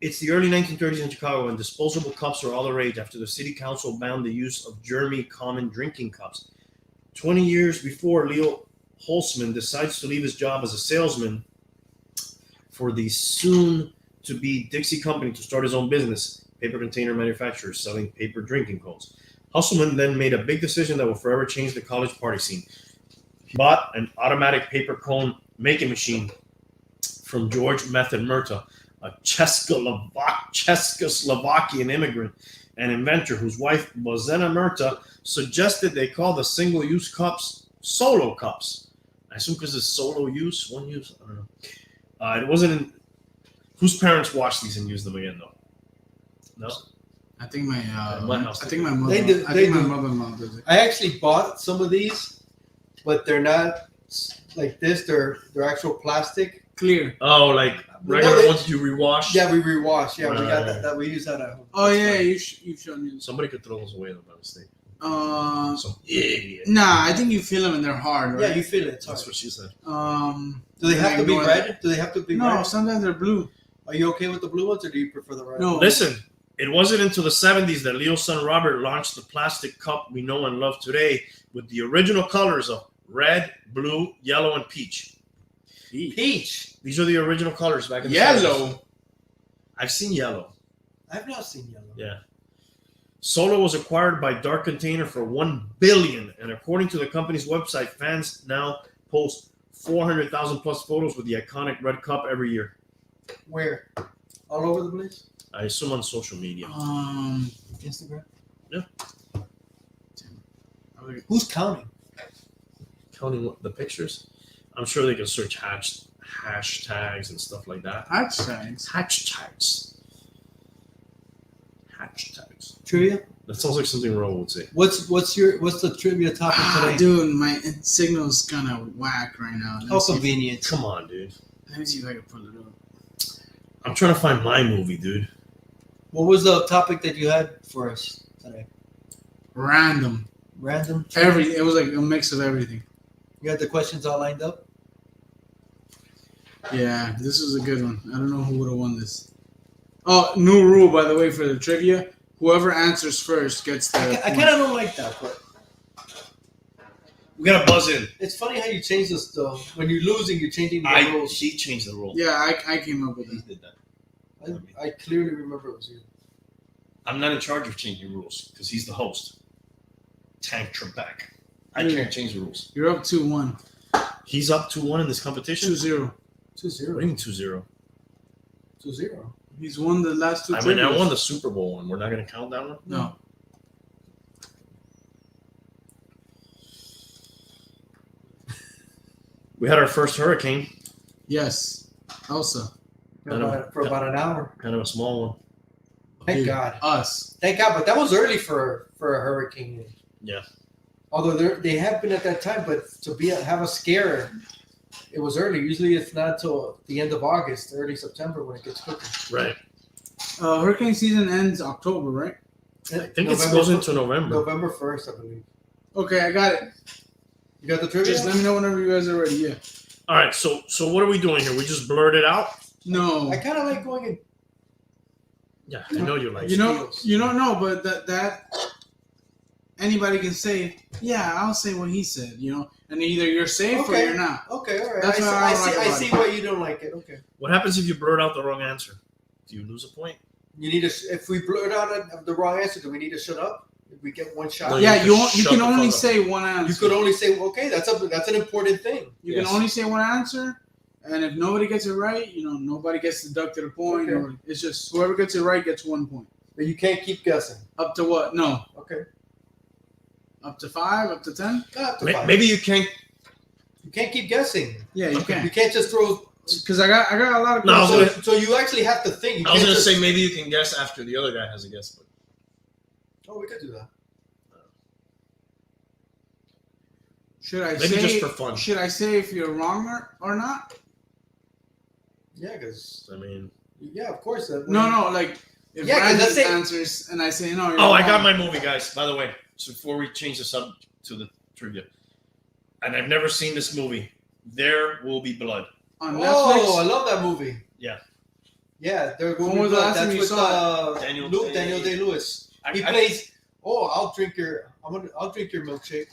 it's the early 1930s in Chicago, and disposable cups are all the rage after the city council banned the use of germy common drinking cups. 20 years before, Leo Holtzman decides to leave his job as a salesman for the soon-to-be Dixie Company to start his own business, paper container manufacturer selling paper drinking cones. Hustleman then made a big decision that will forever change the college party scene. He bought an automatic paper cone making machine from George Method Murta, a Czechoslovakian immigrant and inventor whose wife, Bozena Murta, suggested they call the single-use cups solo cups. I assume because it's solo use, one use. I don't know. It wasn't. Whose parents washed these and used them again, though? No. I think my house I think my mother. They do- I they think my do. mother-in-law does it. I actually bought some of these, but they're not like this. They're actual plastic. Clear. Oh, like regular No, they- ones you rewash. Yeah, we rewash. Yeah, we got Right. that. We use that at home. Oh That's yeah, fine. you've shown me. Somebody could throw those away though by mistake. This. Some idiot. Nah, I think you feel them and they're hard, right? Yeah, you feel it. It's That's hard. what she said. Do they have to be ignore red? Do they have to be No, red? sometimes they're blue. Are you okay with the blue ones, or do you prefer the red? No. Listen, it wasn't until the 70s that Leo's son Robert launched the plastic cup we know and love today with the original colors of red, blue, yellow, and peach. Peach. These are the original colors back in the 70s. Yellow. I've seen yellow. I've not seen yellow. Yeah. Solo was acquired by Dark Container for $1 billion, and according to the company's website, fans now post 400,000 plus photos with the iconic red cup every year. Where? All over the place. I assume on social media. Instagram. Yeah. Who's counting? Counting the pictures, I'm sure they can search hashtags and stuff like that. Hashtags. Hashtags. Trivia. That sounds like something Ro would say. What's the trivia topic today? Dude, my signal's kind of whack right now. Let me How see if- convenient. Come on, dude. Let me see if I can pull it up. I'm trying to find my movie, dude. What was the topic that you had for us today? Random. Random. It was like a mix of everything. You had the questions all lined up. Yeah, this was a good one. I don't know who would have won this. Oh, new rule, by the way, for the trivia. Whoever answers first gets the I point. kind of don't like that, but We gotta buzz in. it's funny how you change this though. When you're losing, you're changing the rules. She changed the rule. Yeah, I came up with He it. did that. I clearly remember it was you. I'm not in charge of changing rules because he's the host. Tank Trebek. I Yeah. can't change the rules. You're up 2-1. He's up 2-1 in this competition. 2-0. 2-0. What do you mean 2-0? 2-0. He's won the last two I mean, I trivias. won the Super Bowl one. We're not gonna count that one. No. We had our first hurricane. Yes. Elsa. For about an hour. Kind of a small one. Thank Dude, God. Us. Thank God. But that was early for a hurricane. Yeah. Although they have been at that time, but to have a scare, it was early. Usually it's not till the end of August, early September when it gets cooking. Right. Hurricane season ends October, right? I think it goes into November. November 1st, I believe. Okay, I got it. You got the trivia? Just let me know whenever you guys are ready. Yeah. All right. So what are we doing here? We just blurred it out. No. I kind of like going in. Yeah, I know you like. You don't know, but that anybody can say, yeah, I'll say what he said, and either you're safe or Okay. you're not. Okay, all right. That's what I don't like I about see it. why you don't like it. Okay. What happens if you blurt out the wrong answer? Do you lose a point? You need to. If we blurt out the wrong answer, do we need to shut up? If we get one shot. No, Yeah, you you can shut can the only fuck up. say one answer. You could only say, okay, that's an important thing. You Yes. can only say one answer, and if nobody gets it right, nobody gets deducted a point. Okay. Or it's just whoever gets it right gets 1 point. But you can't keep guessing. Up to what? No. Okay. Up to 5? Up to 10? Up to five. Maybe you can't. You can't keep guessing. Yeah, you You can. can't just throw. Because I got a lot of No, I was questions. So you actually have to think. You I was can't gonna just- say maybe you can guess after the other guy has a guess, but Oh, we could do that. Should I maybe say just for fun. Should I say if you're wrong or not? Yeah, because I mean, of course. No, like if Yeah, 'cause Brandon let's say- answers and I say no, you're I wrong. got my movie, guys. By the way, so before we change the subject to the trivia, and I've never seen this movie. There Will Be Blood. on Oh, Netflix. I love that movie. Yeah. Yeah, there When was the last time That's you with saw Daniel Daniel Day-Lewis. He plays. Oh, I'll drink your milkshake.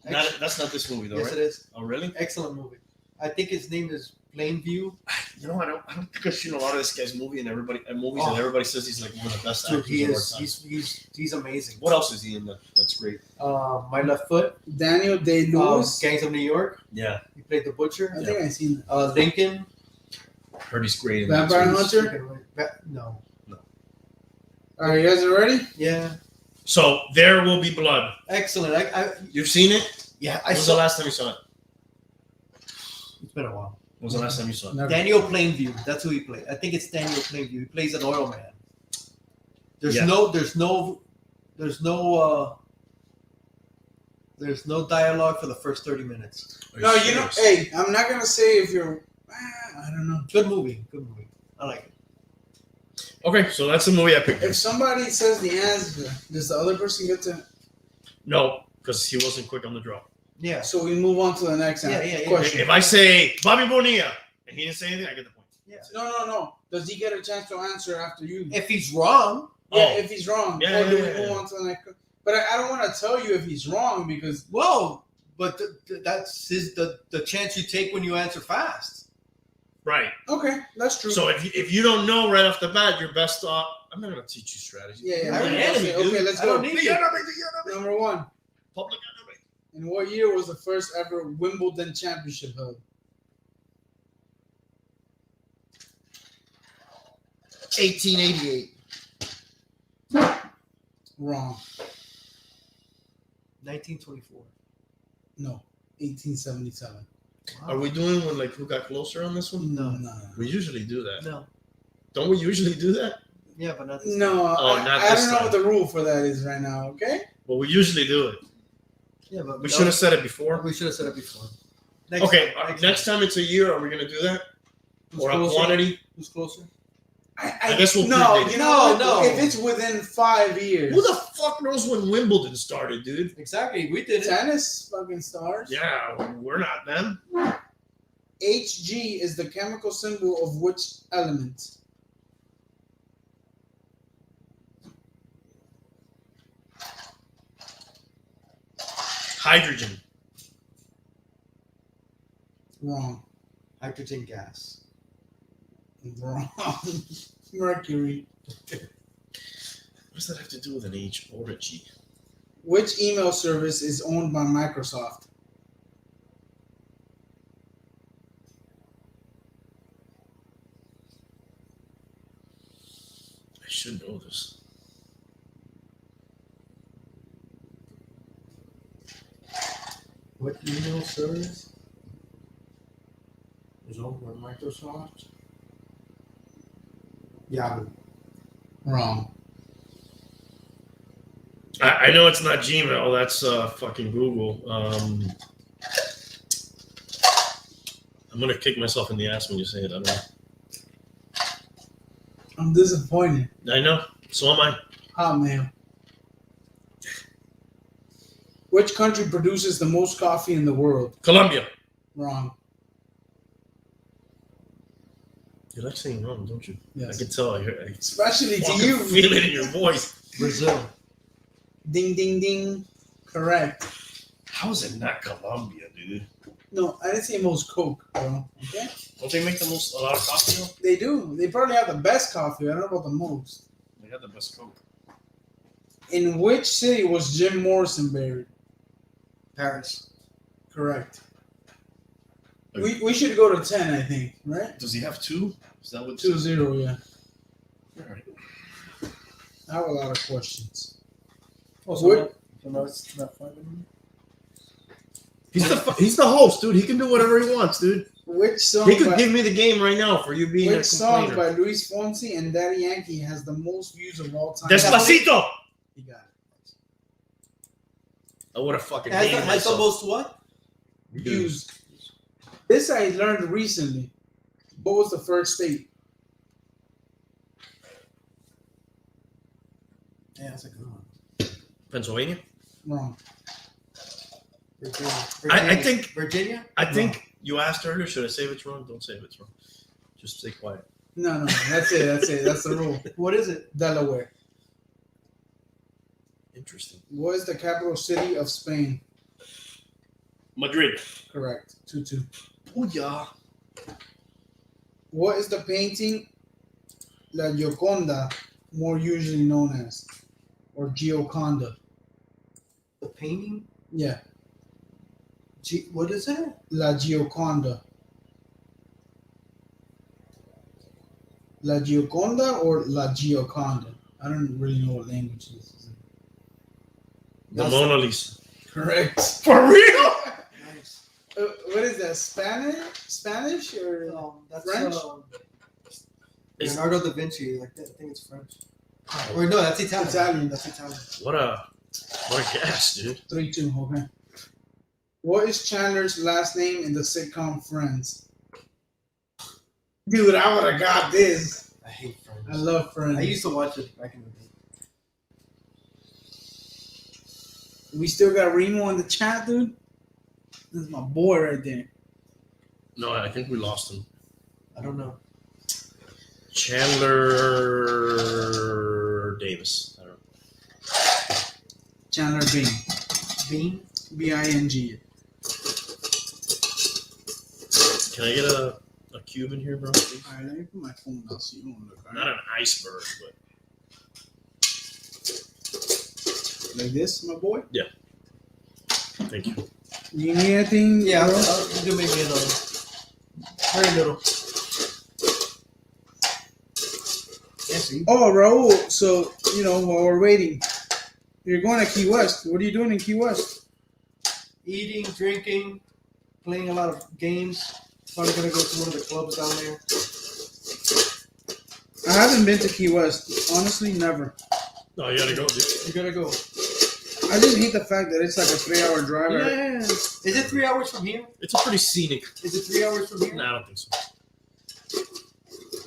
That's not this movie, though, Yes, right? it is. Oh, really? Excellent movie. I think his name is Plainview. You know, I don't think I've seen a lot of this guy's movies, and everybody says he's like one of the best Dude, actors he of our is. time. He's amazing. What else is he in? That's great. My Left Foot. Daniel Day-Lewis. Gangs of New York. Yeah, He played the butcher. I think I seen that. Lincoln. heard he's great. In that Vampire too. Hunter. No. All right, you guys are ready? Yeah. So there will be blood. Excellent. You've seen it? Yeah. When was the last time you saw it? It's been a while. When was the last time you saw it? Never. Daniel Plainview. That's who he played. I think it's Daniel Plainview. He plays an oil man. There's Yeah. no dialogue for the first 30 minutes. Are No, serious? hey, I'm not gonna say if you're. I don't know. Good movie. I like it. Okay, so that's the movie I picked. If somebody says the answer, does the other person get to? No, because he wasn't quick on the draw. Yeah. So we move on to the next Yeah. question. If I say Bobby Bonilla and he didn't say anything, I get the point. Yeah. No. Does he get a chance to answer after you? If he's wrong, Yeah, Oh. if he's wrong. Yeah, Or do yeah, we yeah, move on to the next? But I don't want to tell you if he's wrong because whoa. But that's the chance you take when you answer fast. Right. okay, that's true. So if you don't know right off the bat, your best thought. I'm not gonna teach you strategy. yeah. I already had it, Okay, dude. let's I go. don't need it. Number one. Public enemy. In what year was the first ever Wimbledon championship held? 1888. Wrong. 1924. No. 1877. Are we doing one like who got closer on this one? No. No. We usually do that. No. Don't we usually do that? Yeah, but not this No, Oh, I not don't this know time. what the rule for that is right now. Okay. Well, we usually do it. Yeah, but We should have said it before. We should have said it before. Okay, next time it's a year, are we gonna do that? Who's Or a closer? quantity? Who's closer? I guess we'll no. predate it. You know, No. If it's within 5 years, Who the fuck knows when Wimbledon started, dude? Exactly. We did it. tennis fucking stars. Yeah, we're not them. Hg is the chemical symbol of which element? Hydrogen. Wrong. Hydrogen gas. Wrong. Mercury. What does that have to do with an H or a G? Which email service is owned by Microsoft? I should know this. What email service is owned by Microsoft? Yahoo. Wrong. I know it's not Gmail. That's fucking Google. I'm gonna kick myself in the ass when you say it. I don't know. I'm disappointed. I know. So am I. Hotmail. Which country produces the most coffee in the world? Colombia. Wrong. You like saying wrong, don't you? Yes. I can tell. I Especially to fucking you. feel it in your voice. Brazil. Ding, ding, ding. Correct. How is it not Colombia, dude? No, I didn't say most Coke, bro. Okay? Don't they make a lot of coffee though? They do. They probably have the best coffee. I don't know about the most. They got the best Coke. In which city was Jim Morrison buried? Paris. Correct. We should go to 10, I think, right? Does he have two? Is that what? 2-0, yeah. All right. I have a lot of questions. Oh, What- so now it's not 5 anymore? He's the host, dude. He can do whatever he wants, dude. Which song He could by, give me the game right now for you being which a song complainer. by Luis Fonsi and Daddy Yankee has the most views of all time? Despacito. You got it. I would have fucking hated Has the myself. most what? Views. This I learned recently. What was the first state? Yeah, that's a good one. Pennsylvania. Wrong. Virginia. I think- Virginia. I think you asked earlier. Should I say if it's wrong? Don't say if it's wrong. Just stay quiet. No, that's it. That's the rule. What is it? Delaware. Interesting. What is the capital city of Spain? Madrid. Correct. 2-2. Oh yeah. What is the painting La Gioconda more usually known as? Or Gioconda? The painting. Yeah, What is it? La Gioconda. La Gioconda or La Gioconda? I don't really know what language this is. The Mona Lisa. Correct. For real? Nice. What is that? Spanish or That's French? It's- Leonardo da Vinci. Like that. I think it's French. Or no, that's Italian. Italian. That's Italian. What a gas, dude. 3-2. Okay. What is Chandler's last name in the sitcom Friends? Dude, I would have got this. I hate Friends. I love Friends. I used to watch it back in the day. We still got Remo in the chat, dude. This is my boy right there. No, I think we lost him. I don't know. Chandler Davis. I don't know. Chandler Bing. Bean. Bing. Can I get a cube in here, bro? Please? All right, let me put my phone down so you don't look. All Not right? an iceberg, but Like this, my boy. thank you. You need anything? Yeah, bro? I'll do maybe another. Very little. Yeah, see? Oh, Raul. So while we're waiting, you're going to Key West. What are you doing in Key West? Eating, drinking, playing a lot of games. Probably gonna go to one of the clubs down there. I haven't been to Key West. Honestly, never. No, you gotta go, dude. You gotta go. I just hate the fact that it's like a 3-hour drive. Yeah. Is it 3 hours from here? It's a pretty scenic. Is it 3 hours from here? Nah, I don't think so.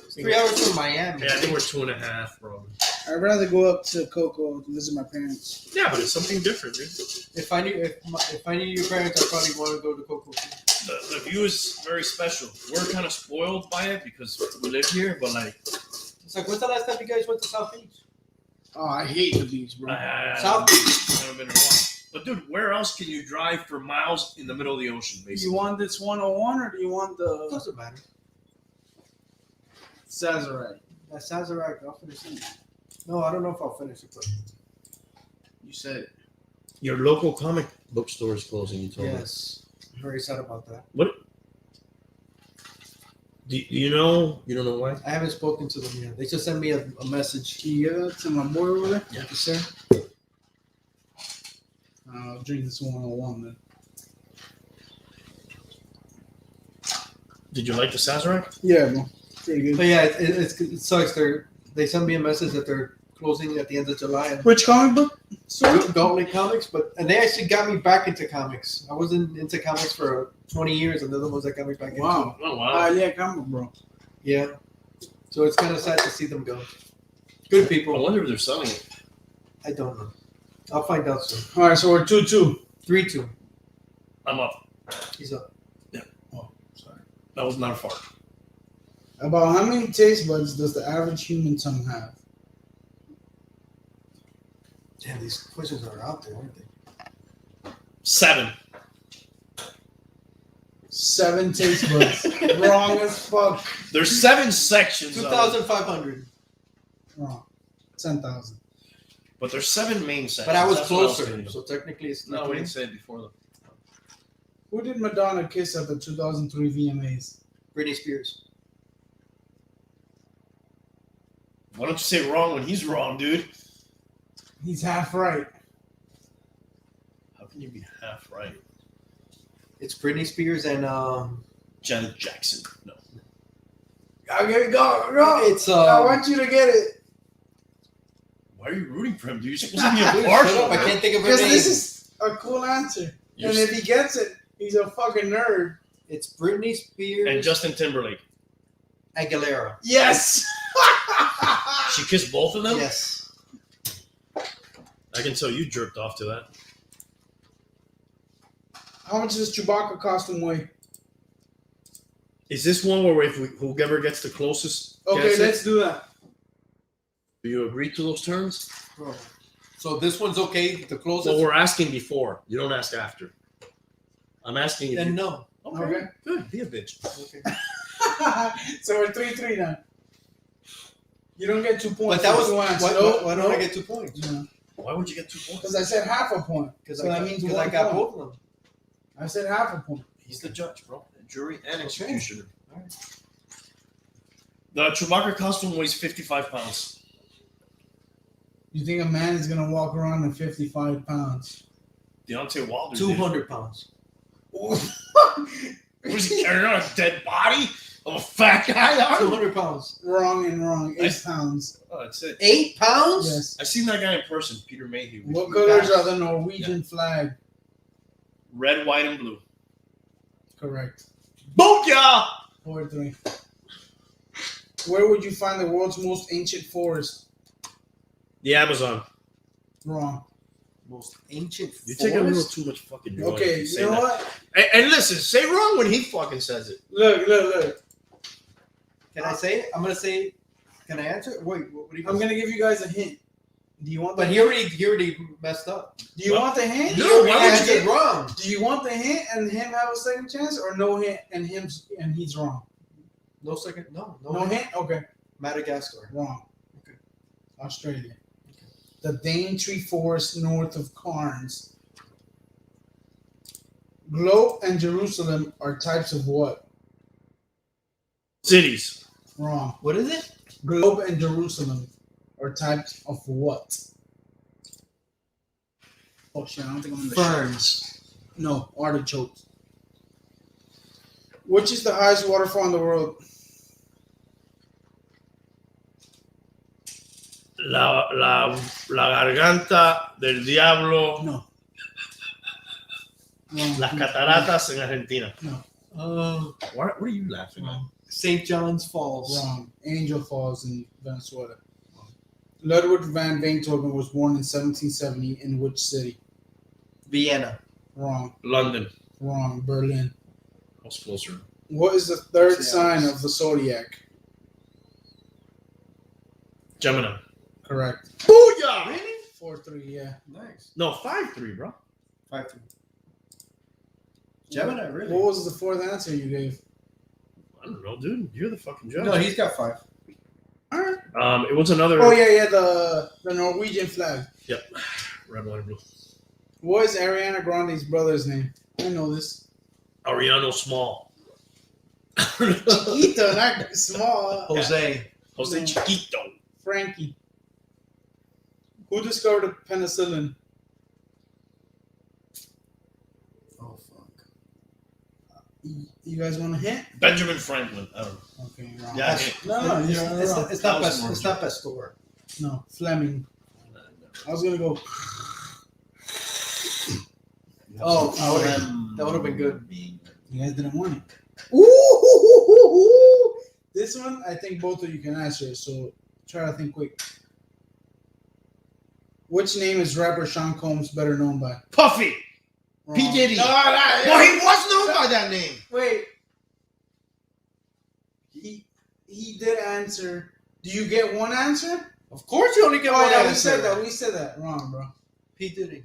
It's 3 hours from Miami. Yeah, I think we're 2.5, probably. I'd rather go up to Cocoa to visit my parents. Yeah, but it's something different, dude. If I knew your parents, I'd probably want to go to Coco. The view is very special. We're kind of spoiled by it because we live here, but like, It's like, when's the last time you guys went to South Beach? Oh, I hate the beach, bro. I South Beach. haven't been in a while. But dude, where else can you drive for miles in the middle of the ocean, Do basically? you want this 101 or do you want the Doesn't matter. Sazerac? That Sazerac, I'll finish it. No, I don't know if I'll finish it, but You said it. Your local comic book store is closing, you told me. yes. I'm very sad about that. Do you know? You don't know why? I haven't spoken to them yet. They just sent me a message. Can you give that to my boy over there? Yeah. Thank you, sir. I'll drink this 101 then. Did you like the Sazerac? Yeah, bro. Pretty good. But yeah, it sucks. They sent me a message that they're closing at the end of July. And Which comic book? Gauntlet Comics, and they actually got me back into comics. I wasn't into comics for 20 years, and they're the ones that got me back into it. Wow. Oh wow! Yeah, comic book, bro. Yeah. So it's kind of sad to see them go. Good I people. wonder if they're selling it. I don't know. I'll find out soon. All right, so we're 2-2. 3-2. I'm up. He's up. Oh, sorry. That was not a fart. About how many taste buds does the average human tongue have? Damn, these questions are out there, aren't they? 7. 7 taste buds. Wrong as fuck. There's 7 sections. Of it, 2,500. Wrong. 10,000. but there's 7 main sections. But I was That's what closer, thinking. so technically it's No, not we me. didn't say it before though. Who did Madonna kiss at the 2003 VMAs? Britney Spears. Why don't you say wrong when he's wrong, dude? He's half right. How can you be half right? It's Britney Spears and Janet Jackson. No. Okay, go. it's I want you to get it. Why are you rooting for him, dude? You're supposed to be Dude, shut impartial. up, I can't think of her Because name. this is a cool answer. You're And if he gets it, he's a fucking nerd. It's Britney Spears and Justin Timberlake. Aguilera. Yes. She kissed both of them? Yes. I can tell you jerked off to that. How much does Chewbacca costume weigh? Is this one where if whoever gets the closest Okay, gets let's it? do that. Do you agree to those terms? Bro. So this one's okay. The closest. Well, we're asking before. You don't ask after. I'm asking if Then you... no. Okay. Good. Be a bitch. Okay. So we're 3-3 now. You don't get 2 points. But that was two answers. why don't I get 2 points? Why would you get 2 points? Because I said half a point. Because So that means I 1 got point. both of them. I said half a point. He's the judge, bro. The jury and Okay. executioner. All right. The Chewbacca costume weighs 55 pounds. You think a man is gonna walk around in 55 pounds? Deontay Wilder. 200 pounds. Was he carrying on a dead body of a fat guy? 200 pounds. Wrong and wrong. 8 pounds. Oh, that's it. 8 pounds? Yes. I seen that guy in person, Peter Mayhew. What colors are the Norwegian flag? Red, white, and blue. Correct. Booyah! 4-3. Where would you find the world's most ancient forest? The Amazon. Wrong. Most ancient You're forest? taking a little too much fucking joy. Okay, you know what? And listen, say wrong when he fucking says it. Look. Can I say it? I'm going to say, can I answer? Wait, what do you I'm gonna give you guys a hint. Do you want the But he already messed up. Do you want the hint? He No, already why would you answered get- wrong. Do you want the hint and him have a second chance, or no hint and he's wrong? No second. No. No hint. Okay, Madagascar. wrong. Okay. Australia. The Daintree Forest north of Cairns. Globe and Jerusalem are types of what? Cities. Wrong. What is it? Globe and Jerusalem are types of what? Oh shit! I don't think I'm in the Ferns. No, artichokes. Which is the highest waterfall in the world? La garganta del diablo. No. Wrong. Las cataratas en Argentina. What are you laughing at? St. John's Falls. Wrong. Angel Falls in Venezuela. Ludwig van Beethoven was born in 1770 in which city? Vienna. Wrong. London. Wrong. Berlin. I was closer. What is the third Yes. sign of the zodiac? Gemini. Correct. Booyah! Really? 4-3, yeah. Nice. No, 5-3, bro. 5-3. Gemini, really? What was the fourth answer you gave? I don't know, dude. You're the fucking judge. No, he's got 5. All right. It was another Oh yeah, the Norwegian flag. red, white, and blue. What is Ariana Grande's brother's name? I know this. Ariano Small. Chiquito, not small. Jose. Jose Chiquito. Frankie. Who discovered penicillin? Oh, fuck. You guys want a hint? Benjamin Franklin. I don't know. Okay, wrong. Yeah, No, you're wrong. It's not Pasteur. No, Fleming. I was gonna go. Oh, that would have been good. You guys didn't want it. Ooh! This one, I think both of you can answer. So try to think quick. Which name is rapper Sean Combs better known by? Puffy. Wrong. P. Diddy. No, Well, he was known by that name. Wait. He did answer. Do you get one answer? Of course you only get Oh one yeah, answer. we said that. Wrong, bro. P. Diddy.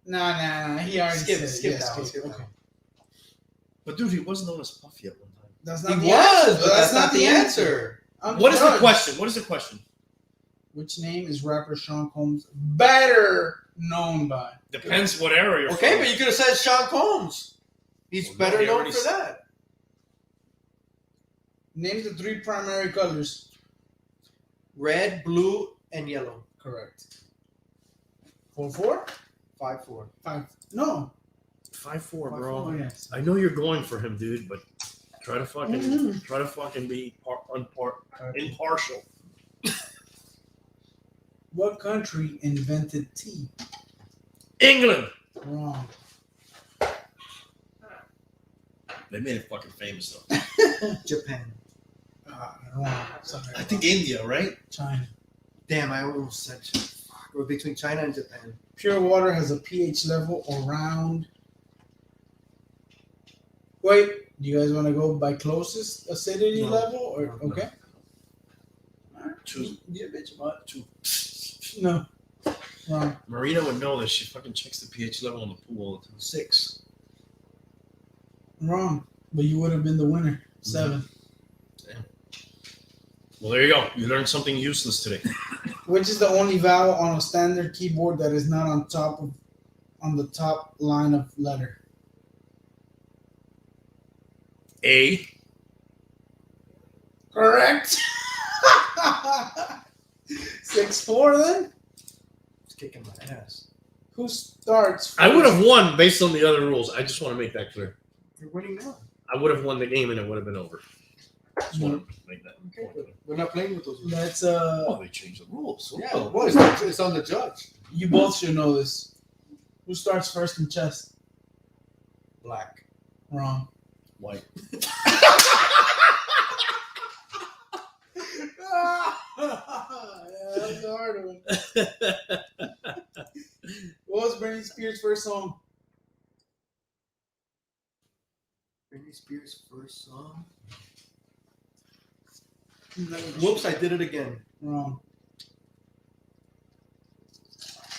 Nah. He already Skip said it. that Yeah, one, skip that okay. one. But dude, he wasn't known as Puffy at one time. That's He not the was, answer. but that's not the answer. I'm What is the judge. question? What is the question? Which name is rapper Sean Combs better known by? Depends what era you're Okay, from. but you could have said Sean Combs. He's Well, better no, he known already for said- that. Name the 3 primary colors. Red, blue, and yellow. Correct. 4-4? 5-4. 5. No. 5-4, 5-4, bro. Oh, yes. I know you're going for him, dude, but try to fucking be impartial. What country invented tea? England. Wrong. They made it fucking famous though. Japan. Wrong. Sorry. I think India, right? China. Damn, I almost said we're between China and Japan. Pure water has a pH level around. Wait, do you guys want to go by closest acidity No. level or No. okay? Two. Yeah, bitch, what? 2. No. Wrong. Marina would know this. She fucking checks the pH level in the pool all the time. 6. Wrong. But you would have been the winner. 7. Well, there you go. You learned something useless today. Which is the only vowel on a standard keyboard that is not on the top line of letter? A. Correct. 6-4 then? It's kicking my ass. Who starts first? I would have won based on the other rules. I just want to make that clear. You're winning now. I would have won the game and it would have been over. Just want to make that Okay, point. we're not playing with those rules. Let's Oh, they changed the rules. Yeah, well, it's on the judge. you both should know this. Who starts first in chess? Black. Wrong. White. Yeah, that's a hard one. What was Britney Spears' first song? Britney Spears' first song. Whoops! I did it again. Wrong.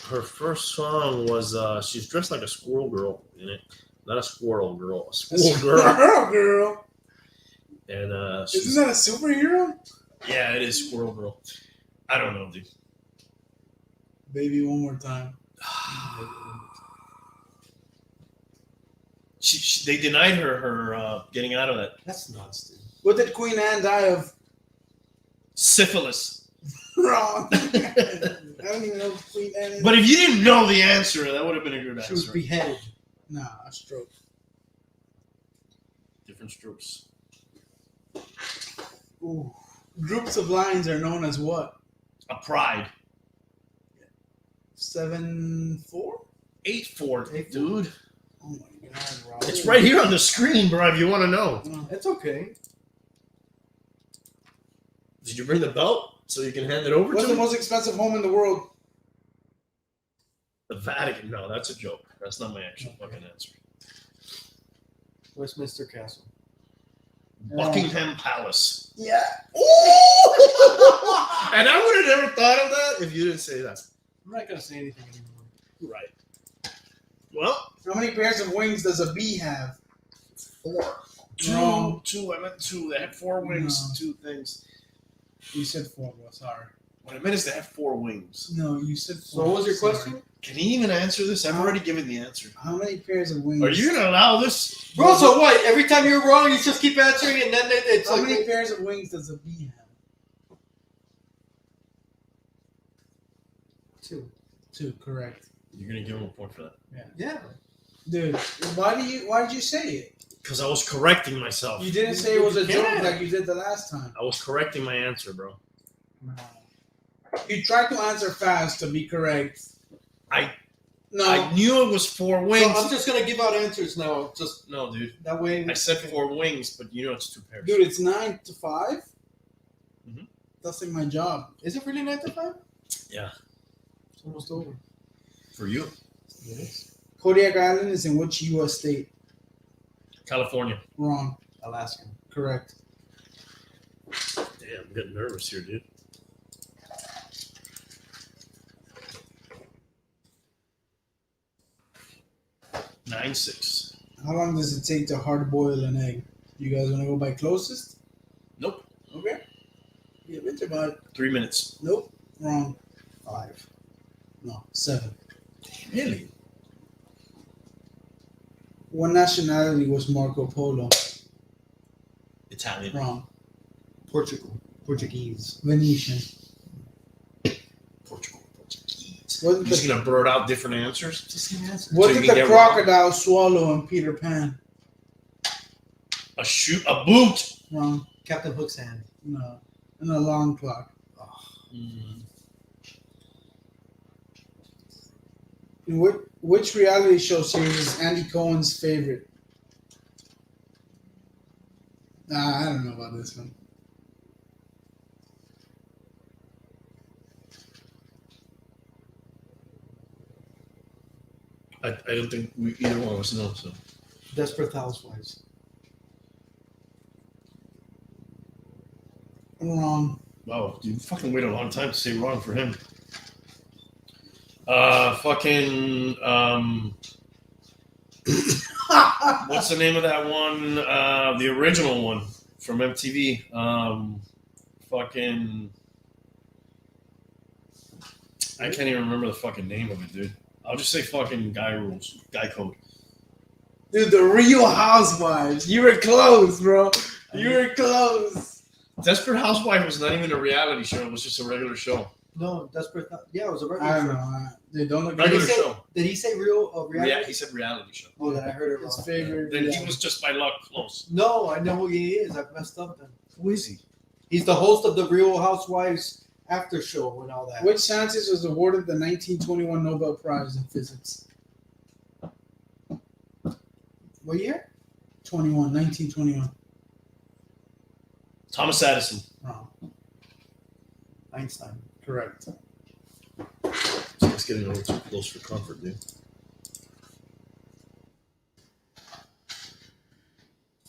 Her first song was she's dressed like a squirrel girl in it. Not a squirrel girl, a squirrel girl. Girl. And Isn't that a superhero? yeah, it is Squirrel Girl. I don't know, dude. Baby, one more time. They denied her getting out of that. That's nuts, dude. What did Queen Anne die of? Syphilis. Wrong. I don't even know if Queen Anne is. But if you didn't know the answer, that would have been a good She was answer. beheaded. Nah, a stroke. Different strokes. Ooh. Groups of lines are known as what? A pride. 7-4? 8-4, dude. Oh my god, Rob. It's right here on the screen, bro, if you want to know. That's okay. Did you bring the belt so you can hand it over What's to the me? most expensive home in the world? The Vatican. No, that's a joke. That's not my actual fucking answer. Westminster Castle. Buckingham Palace. Yeah. And I would have never thought of that if you didn't say that. I'm not gonna say anything anymore. Right. Well, How many pairs of wings does a bee have? 4. Wrong. Two. I meant 2. They had 4 wings. No. 2 things. You said 4, bro. Sorry. What I meant is they had 4 wings. No, you said 4. So what was your Sorry. question? Can he even answer this? I've already given the answer. How many pairs of wings? Are you gonna allow this? Bro, so what? Every time you're wrong, you just keep answering, and then it's How like many pairs of wings does a bee have? 2. 2, correct. You're gonna give him a point for that. Yeah. Dude, why did you say it? Because I was correcting myself. You didn't say it was a Yeah. joke like you did the last time. I was correcting my answer, bro. You tried to answer fast to be correct. I No. knew it was 4 So wings. I'm just gonna give out answers now. Just No, dude. that way. I said 4 wings, but you know it's 2 pairs. Dude, it's 9-5? Mhm. That's like my job. Is it really 9 to 5? Yeah. It's almost over. For you. Yes. Kodiak Island is in which U.S. state? California. Wrong. Alaska. Correct. Damn, I'm getting nervous here, dude. Nine six. How long does it take to hard boil an egg? You guys want to go by closest? Nope. Okay. Yeah, winter bud. 3 minutes. Nope. Wrong. 5. No. 7. Really? What nationality was Marco Polo? Italian. Wrong. Portuguese. Venetian. Portuguese. What You're did just the, gonna blurt out different answers? Just give answers. what So did you can the get wrong. crocodile swallow in Peter Pan? A boot. Wrong. Captain Hook's hand. No. An alarm clock. Mm. In which reality show series is Andy Cohen's favorite? Nah, I don't know about this one. I don't think either one of us know. So Desperate Housewives. Wrong. wow, you fucking wait a long time to say wrong for him. Fucking What's the name of that one? The original one from MTV. Fucking. I can't even remember the fucking name of it, dude. I'll just say fucking Guy Rules. Guy Code. Dude, the Real Housewives. You were close, bro. You were close. Desperate Housewife was not even a reality show. It was just a regular show. No, Desperate. Yeah, it was a regular I don't show. know. Dude, don't look Regular at show. Did he say real reality? He said reality show. Oh, then I heard it his wrong. favorite. Then yeah. he was just by luck close. No, I know who he is. I've messed up then. Who is he? He's the host of the Real Housewives after show and all that. Which scientist was awarded the 1921 Nobel Prize in Physics? What year? 1921. Thomas Edison. Wrong. Einstein. Correct. It's getting a little too close for comfort, dude.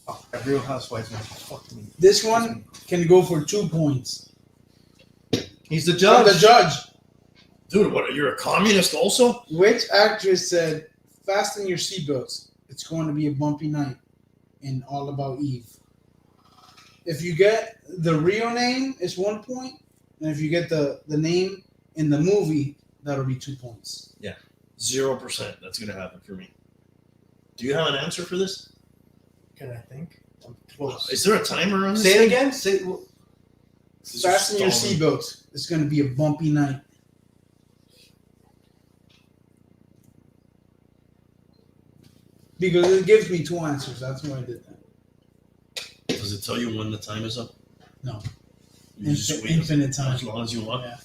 Oh, that Real Housewives man. Fuck me. This one can go for 2 points. He's the From judge. the judge. Dude, what? You're a communist also? Which actress said, "Fasten your seatbelts. It's going to be a bumpy night." In All About Eve. If you get the real name, it's 1 point, and if you get the name in the movie, that'll be 2 points. 0%. That's gonna happen for me. Do you have an answer for this? Can I think? I'm close. Is there a timer on this? Say it thing? again. Say. Well, This is Fasten your stalling. seatbelts. It's going to be a bumpy night. Because it gives me 2 answers. That's why I did that. Does it tell you when the time is up? No. You just wait Infinite time. as long as you want. Yeah.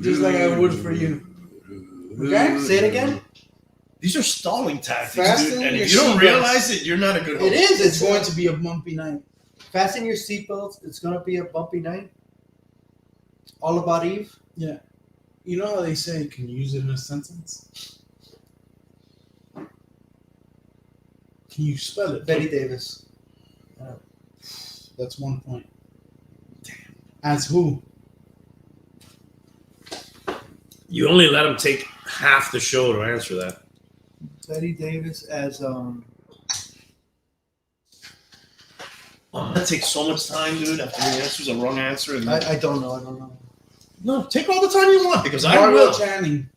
Just like I would for you. Okay? say it again. These are stalling tactics, Fasten dude. And your if you don't seatbelts. realize it, you're not a good host. It is. It's going to be a bumpy night. Fasten your seatbelts. It's gonna be a bumpy night. All About Eve. Yeah. You know how they say, can you use it in a sentence? Can you spell it? Betty Davis. That's 1 point. Damn. As who? You only let them take half the show to answer that. Betty Davis as That takes so much time, dude. After the answer's a wrong answer, and I don't know. I don't know. no, take all the time you want because I Margot will. Channing.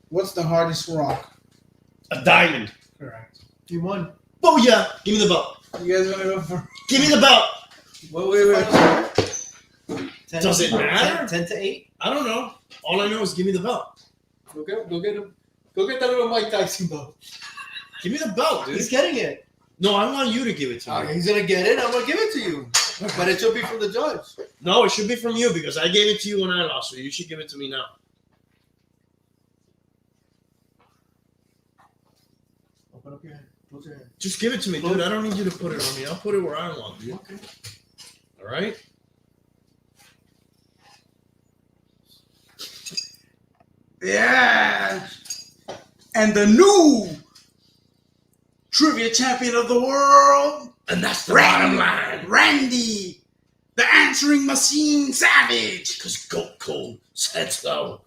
What's the hardest rock? A diamond. Correct. You won. Oh yeah, give me the belt. You guys want to go for? Give me the belt. What was the final score? 10 Does it matter? 10 to 8. I don't know. All I know is give me the belt. Go get him. Go get that little Mike Tyson belt. Give me the belt, dude. He's getting it. No, I want you to give it to me. He's gonna get it. I'm gonna give it to you. But it should be from the judge. No, it should be from you because I gave it to you when I lost, so you should give it to me now. Open up your hand. Close your hand. Just give it to me, dude. I don't need you to put it on me. I'll put it where I want, dude. Okay. All right? Yeah. And the new trivia champion of the world, And that's the bottom line. Randy, the answering machine savage. Because Goat Cold said so.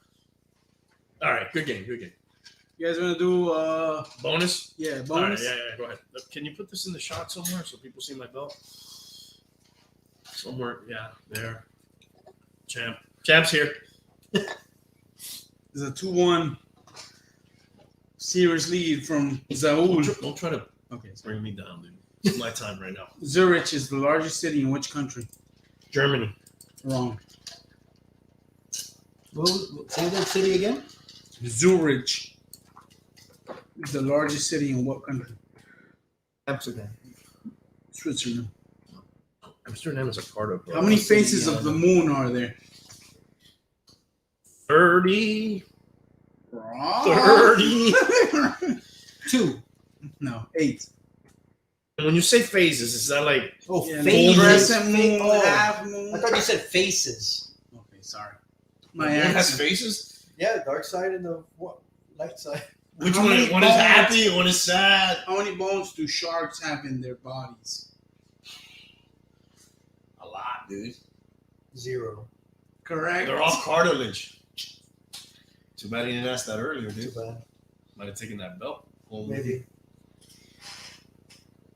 All right, good game, good game. You guys want to do Bonus? yeah, All right, bonus? yeah, go ahead. Can you put this in the shot somewhere so people see my belt? Somewhere, yeah, there. Champ's here. There's a 2-1 series lead from Zaul. Don't try to Okay, bring me down, dude. It's my time right now. Zurich is the largest city in which country? Germany. Wrong. Say that city again. Zurich is the largest city in what country? Amsterdam. Switzerland. Amsterdam is a part of. How many faces of the moon are there? 30. Wrong. 30. 2. No, 8. And when you say phases, is that like Oh, Yeah, phases. crescent moon, Oh, half moon. I thought you said faces. Okay, sorry. my My moon has accent. faces? Yeah, dark side and the light side. Which How one? many One is bones? happy, one is sad. How many bones do sharks have in their bodies? A lot, dude. 0. Correct. They're all cartilage. Too bad he didn't ask that earlier, Too dude. bad. Might have taken that belt home. Maybe.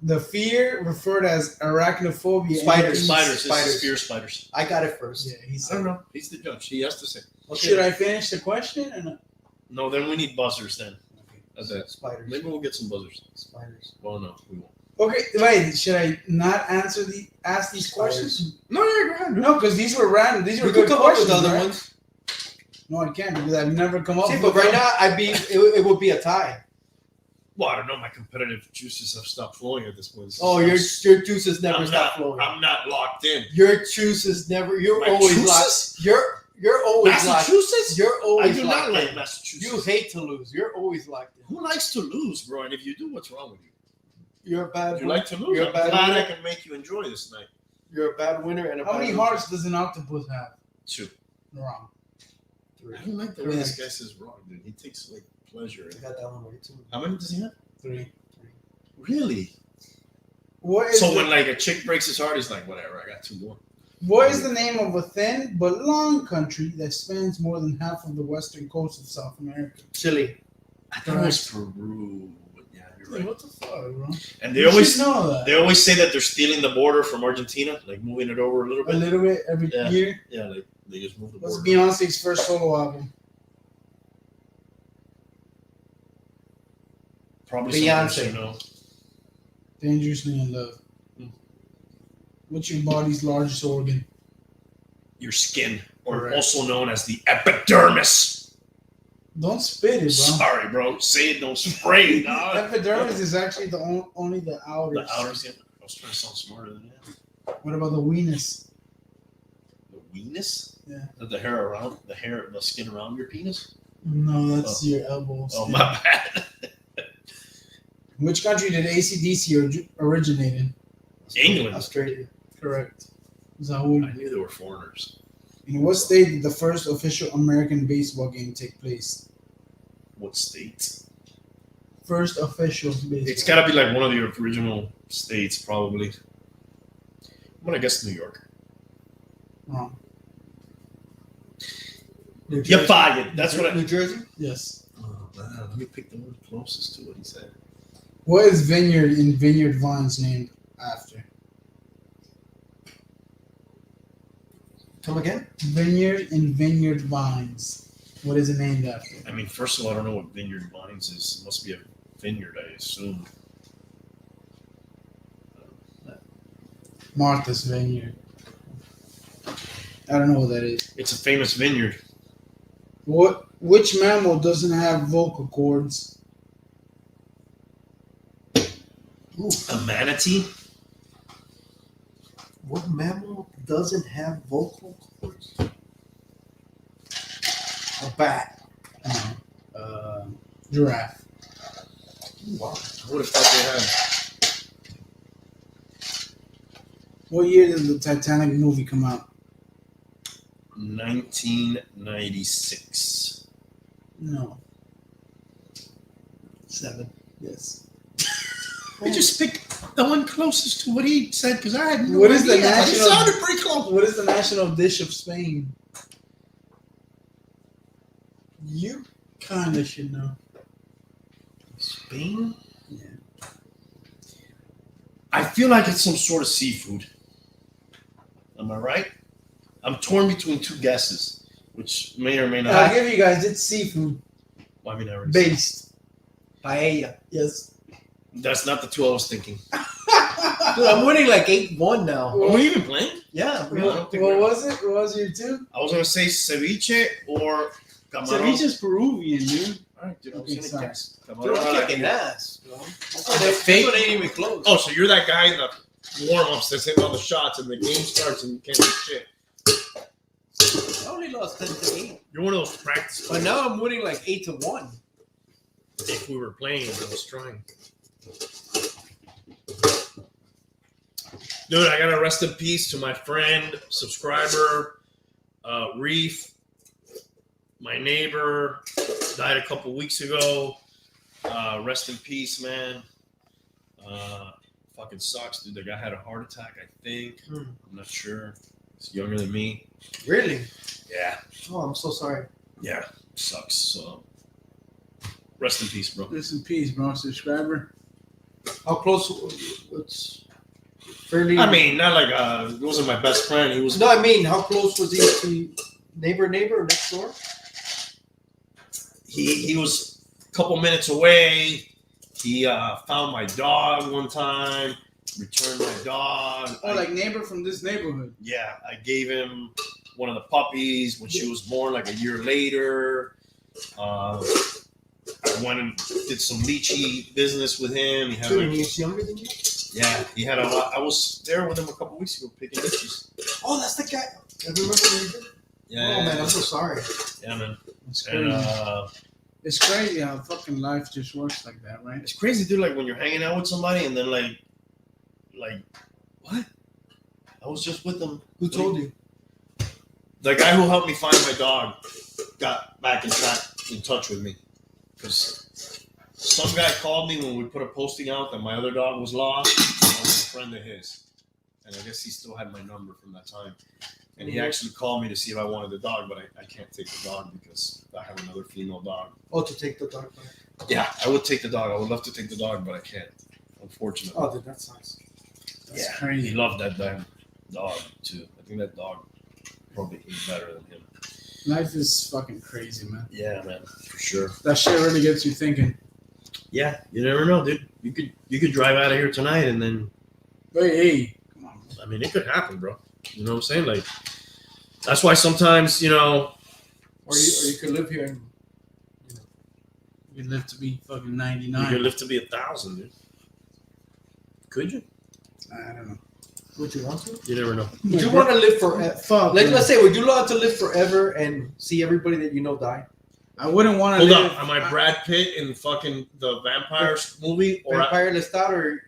The fear referred as arachnophobia. Spiders. Spiders. Spiders. It's fear spiders. I got it first. Yeah, he I said. don't know. He's the judge. He has to say. Okay. Should I finish the question or not? No, then we need buzzers then. That's it. Spiders. Maybe we'll get some buzzers. Spiders. Well, no, we won't. Okay, wait. Should I not ask these Spiders. questions? No, yeah, go ahead. No, because these were random. These were We good could come up questions. with other right? ones. No, I can't because I've never come up See, with but right them. now, it would be a tie. Well, I don't know. My competitive juices have stopped flowing at this point. Oh, your juices never I'm stop not, flowing. I'm not locked in. Your juices never. You're My always juices? locked. You're always locked. Massachusetts? You're I always do locked not like in. Massachusetts. You hate to lose. You're always locked in. Who likes to lose, bro? And if you do, what's wrong with you? You're a bad. You like to lose. You're a I'm bad glad I winner. can make you enjoy this night. You're a bad winner and a How bad many loser. hearts does an octopus have? 2. Wrong. Three. I don't like the way this guy says wrong, dude. He takes like pleasure in I it. got that one right too. How many does he have? 3. Really? What is So the, when like a chick breaks his heart, he's like, whatever, I got 2 more. what is the name of a thin but long country that spans more than half of the western coast of South America? Chile. I thought it was Peru. But yeah, you're right. What the fuck, bro? And You they always should know that. they always say that they're stealing the border from Argentina, like moving it over a little A bit. little bit every Yeah. year. Yeah, like they just move the What's border. Beyonce's first solo album? Probably Beyonce. something, you know. Dangerously in Love. Hmm. What's your body's largest organ? Your skin, or Correct. also known as the epidermis. Don't spit it, bro. Sorry, bro. Say it, don't spray it, dog. Epidermis is actually only the outer. The outer skin. I was trying to sound smarter than that. What about the weenus? The weenus? Yeah. Is that the skin around your penis? No, that's your elbows. Oh, my bad. Which country did AC/DC originate in? England. Australia. Correct. Zaul. I knew they were foreigners. In what state did the first official American baseball game take place? What state? First official baseball. It's got to be like one of the original states, probably. I'm going to guess New York. Wrong. New You're Jersey. fired. That's what I. New Jersey. Yes. Oh, man. Let me pick the one closest to what he said. What is vineyard in Vineyard Vines named after? Come again? Vineyard in Vineyard Vines. What is it named after? I mean, first of all, I don't know what Vineyard Vines is. It must be a vineyard, I assume. Martha's Vineyard. I don't know what that is. It's a famous vineyard. Which mammal doesn't have vocal cords? A manatee? What mammal doesn't have vocal cords? A bat. No. Giraffe. Wow. I would have thought What year did the Titanic movie come out? they had 1996. No. 7. Yes. I just picked the one closest to what he said because I had no What is the idea. He national- sounded pretty close. What is the national dish of Spain? You kind of should know. Spain? Yeah. I feel like it's some sort of seafood. Am I right? I'm torn between 2 guesses, which may or may not. I'll give you guys. It's seafood Well, I mean, I already said- based. Paella. Yes. That's not the 2 I was thinking. Dude, I'm winning like 8-1 now. Are we even playing? Yeah. I don't think What we're- was it? What was your two? I was gonna say ceviche or camarón. Ceviche's Peruvian, dude. All right, dude. I was Okay, gonna sorry. guess. Dude, Camarón I'm a la kicking Cuba. ass. Bro. fake- This one ain't even close. Oh, so you're that guy in the warm-ups that's hitting all the shots and the game starts and you can't do shit. I only lost 10-8. You're one of those practice But players. now I'm winning like 8-1. If we were playing, I was trying. Dude, I gotta rest in peace to my friend, subscriber, Reef. My neighbor died a couple weeks ago. Rest in peace, man. Fucking sucks, dude. The guy had a heart attack, I think. I'm not sure. He's younger than me. Really? Yeah. Oh, I'm so sorry. Yeah. sucks. So rest in peace, bro. Rest in peace, bro. Subscriber. How close? It's fairly. I mean, not like he wasn't my best friend. He was. No, I mean, how close was he to neighbor next door? He was a couple minutes away. He found my dog one time. Returned my dog. Oh, like neighbor from this neighborhood. Yeah, I gave him one of the puppies when she was born, like a year later. I went and did some lychee business with him. He had Dude, like, he's younger than you. yeah, he had a lot. I was there with him a couple weeks ago picking lychees. Oh, that's the guy. I remember when Yeah, Oh man, I'm so sorry. yeah, man. It's crazy. And It's crazy how fucking life just works like that, right? it's crazy, dude. Like when you're hanging out with somebody and then like what? I was just with them. Who told you? The guy who helped me find my dog got back in touch with me because some guy called me when we put a posting out that my other dog was lost. I was a friend of his, and I guess he still had my number from that time. And he actually called me to see if I wanted the dog, but I can't take the dog because I have another female dog. Oh, to take the dog back. Yeah, I would take the dog. I would love to take the dog, but I can't, unfortunately. Oh, dude, that sucks. That's Yeah, crazy. he loved that damn dog too. I think that dog probably ate better than him. Life is fucking crazy, man. Yeah, man, for sure. That shit really gets you thinking. Yeah, you never know, dude. You could drive out of here tonight, and then Hey, come on. I mean, it could happen, bro. You know what I'm saying? Like that's why sometimes Or you could live here and You live to be fucking you 99. could live to be 1,000, dude. Could you? I don't know. would you want to? You never know. Would you want to live forever? Fuck. man. Let's say, would you want to live forever and see everybody that you know die? I wouldn't want to Hold live. up, am I Brad Pitt in fucking the Vampires movie or Vampire Lestat or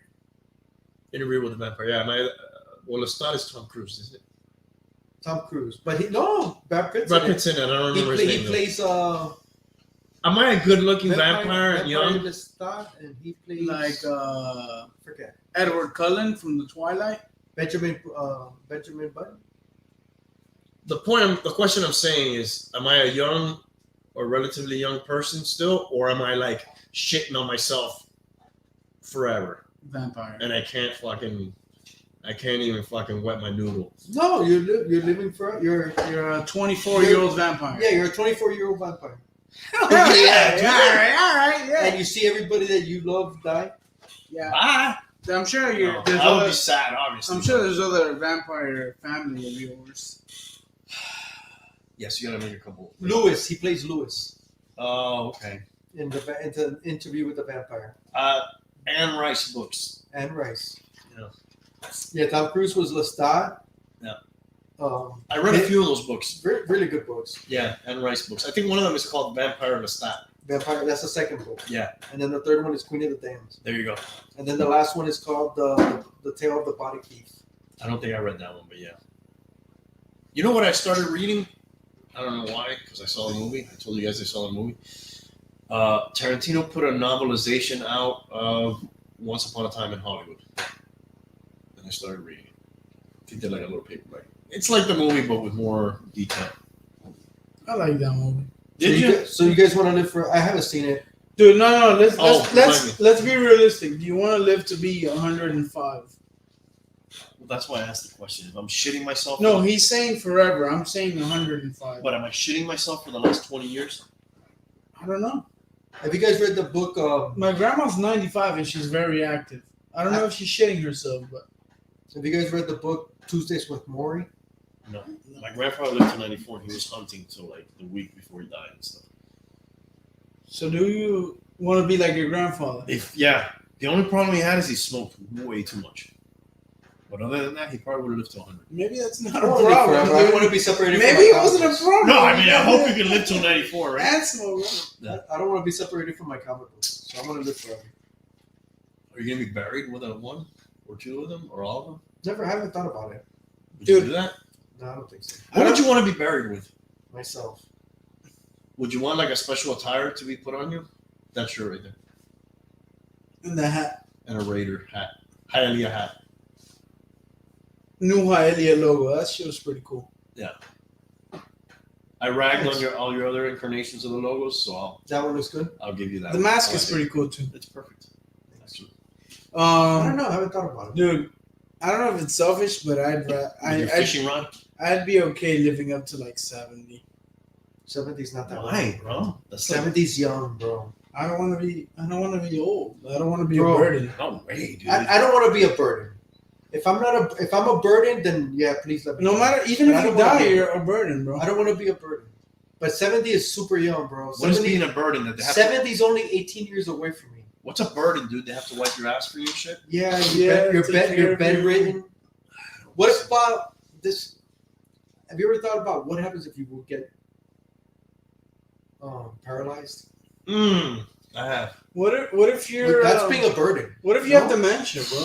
Interview with the Vampire? Yeah, am I? Well, Lestat is Tom Cruise, isn't it? Tom Cruise? But Brad Pitt's Brad in it. Pitt's in it. I don't remember his name. He though. plays Am I a good-looking vampire and young? Lestat, and he plays like forget Edward Cullen from the Twilight. Benjamin Button. The question I'm saying is, am I a young or relatively young person still, or am I like shitting on myself forever Vampire. and I can't even fucking wet my noodle? No, you're living for You're a 24-year-old vampire. Yeah, you're a 24-year-old vampire. yeah, dude. all right, yeah. And you see everybody that you love die. Yeah. Bye. I'm sure No, there's I would other, be sad, obviously. I'm sure there's other vampire family of yours. Yes, you gotta make a couple. Lewis, he plays Lewis Oh, okay. in the Interview with the Vampire. Anne Rice books. Anne Rice. Yeah. Yeah, Tom Cruise was Lestat. Yeah. I I read a few of those books. Really good books. Yeah, Anne Rice books. I think one of them is called Vampire Lestat. Vampire. That's the second book. Yeah. And then the third one is Queen of the Damned. There you go. And then the last one is called the Tale of the Body Thief. I don't think I read that one, but yeah. You know what I started reading? I don't know why, because I saw the movie. I told you guys I saw the movie. Tarantino put a novelization out of Once Upon a Time in Hollywood. And I started reading it. He did like a little paperback. It's like the movie, but with more detail. I like that movie. Did you? So you guys want to live for? I haven't seen it. Dude, no. Let's be realistic. Do you want to live to be 105? Well, that's why I asked the question. If I'm shitting myself. No, he's saying forever. I'm saying 105. But am I shitting myself for the last 20 years? I don't know. Have you guys read the book? My grandma's 95 and she's very active. I don't know if she's shitting herself, but Have you guys read the book Tuesdays with Maury? No. My grandfather lived to 94 and he was hunting till like the week before he died and stuff. so do you want to be like your grandfather? The only problem he had is he smoked way too much. But other than that, he probably would have lived to 100. Maybe that's not I a don't wanna live problem. forever. I want to be separated. Maybe from it my wasn't a comic books. problem. No, I mean, I hope you can live till 94, right? And smoke. I don't want to be separated from my comic books, so I'm going to live forever. Are you going to be buried with one or two of them or all of them? Haven't thought about it. Would you Dude. do that? No, I don't think so. What would you want to be buried with? Myself. Would you want like a special attire to be put on you? That's sure right there. In the hat. And a Raider hat. Hialeah hat. New Hialeah logo. That shit was pretty cool. I ragged Nice. on all your other incarnations of the logos, so That one looks good. I'll give you that. The one. mask I is like it. pretty cool too. It's perfect. Actually. I don't know. I haven't thought about it. Dude, I don't know if it's selfish, but Your fishing rod? I'd be okay living up to like 70. 70's not that Why, old. bro? That's like, 70's young, bro. I don't want to be old. I don't want to be Bro. a burden. no way, dude. I don't want to be a burden. If I'm a burden, then yeah, please let me. No know. matter, even But I if you don't wanna die, be- you're a burden, bro. I don't want to be a burden. But 70 is super young, bro. what is being a burden that they have 70 is only 18 years away from me. What's a burden, dude? They have to wipe your ass for you and shit? Yeah, Yeah, you're take care you're of bedridden. What about this? Have you ever thought about what happens if you would get paralyzed? I have. What if you're? That's being a burden. What if you have No? dementia, bro?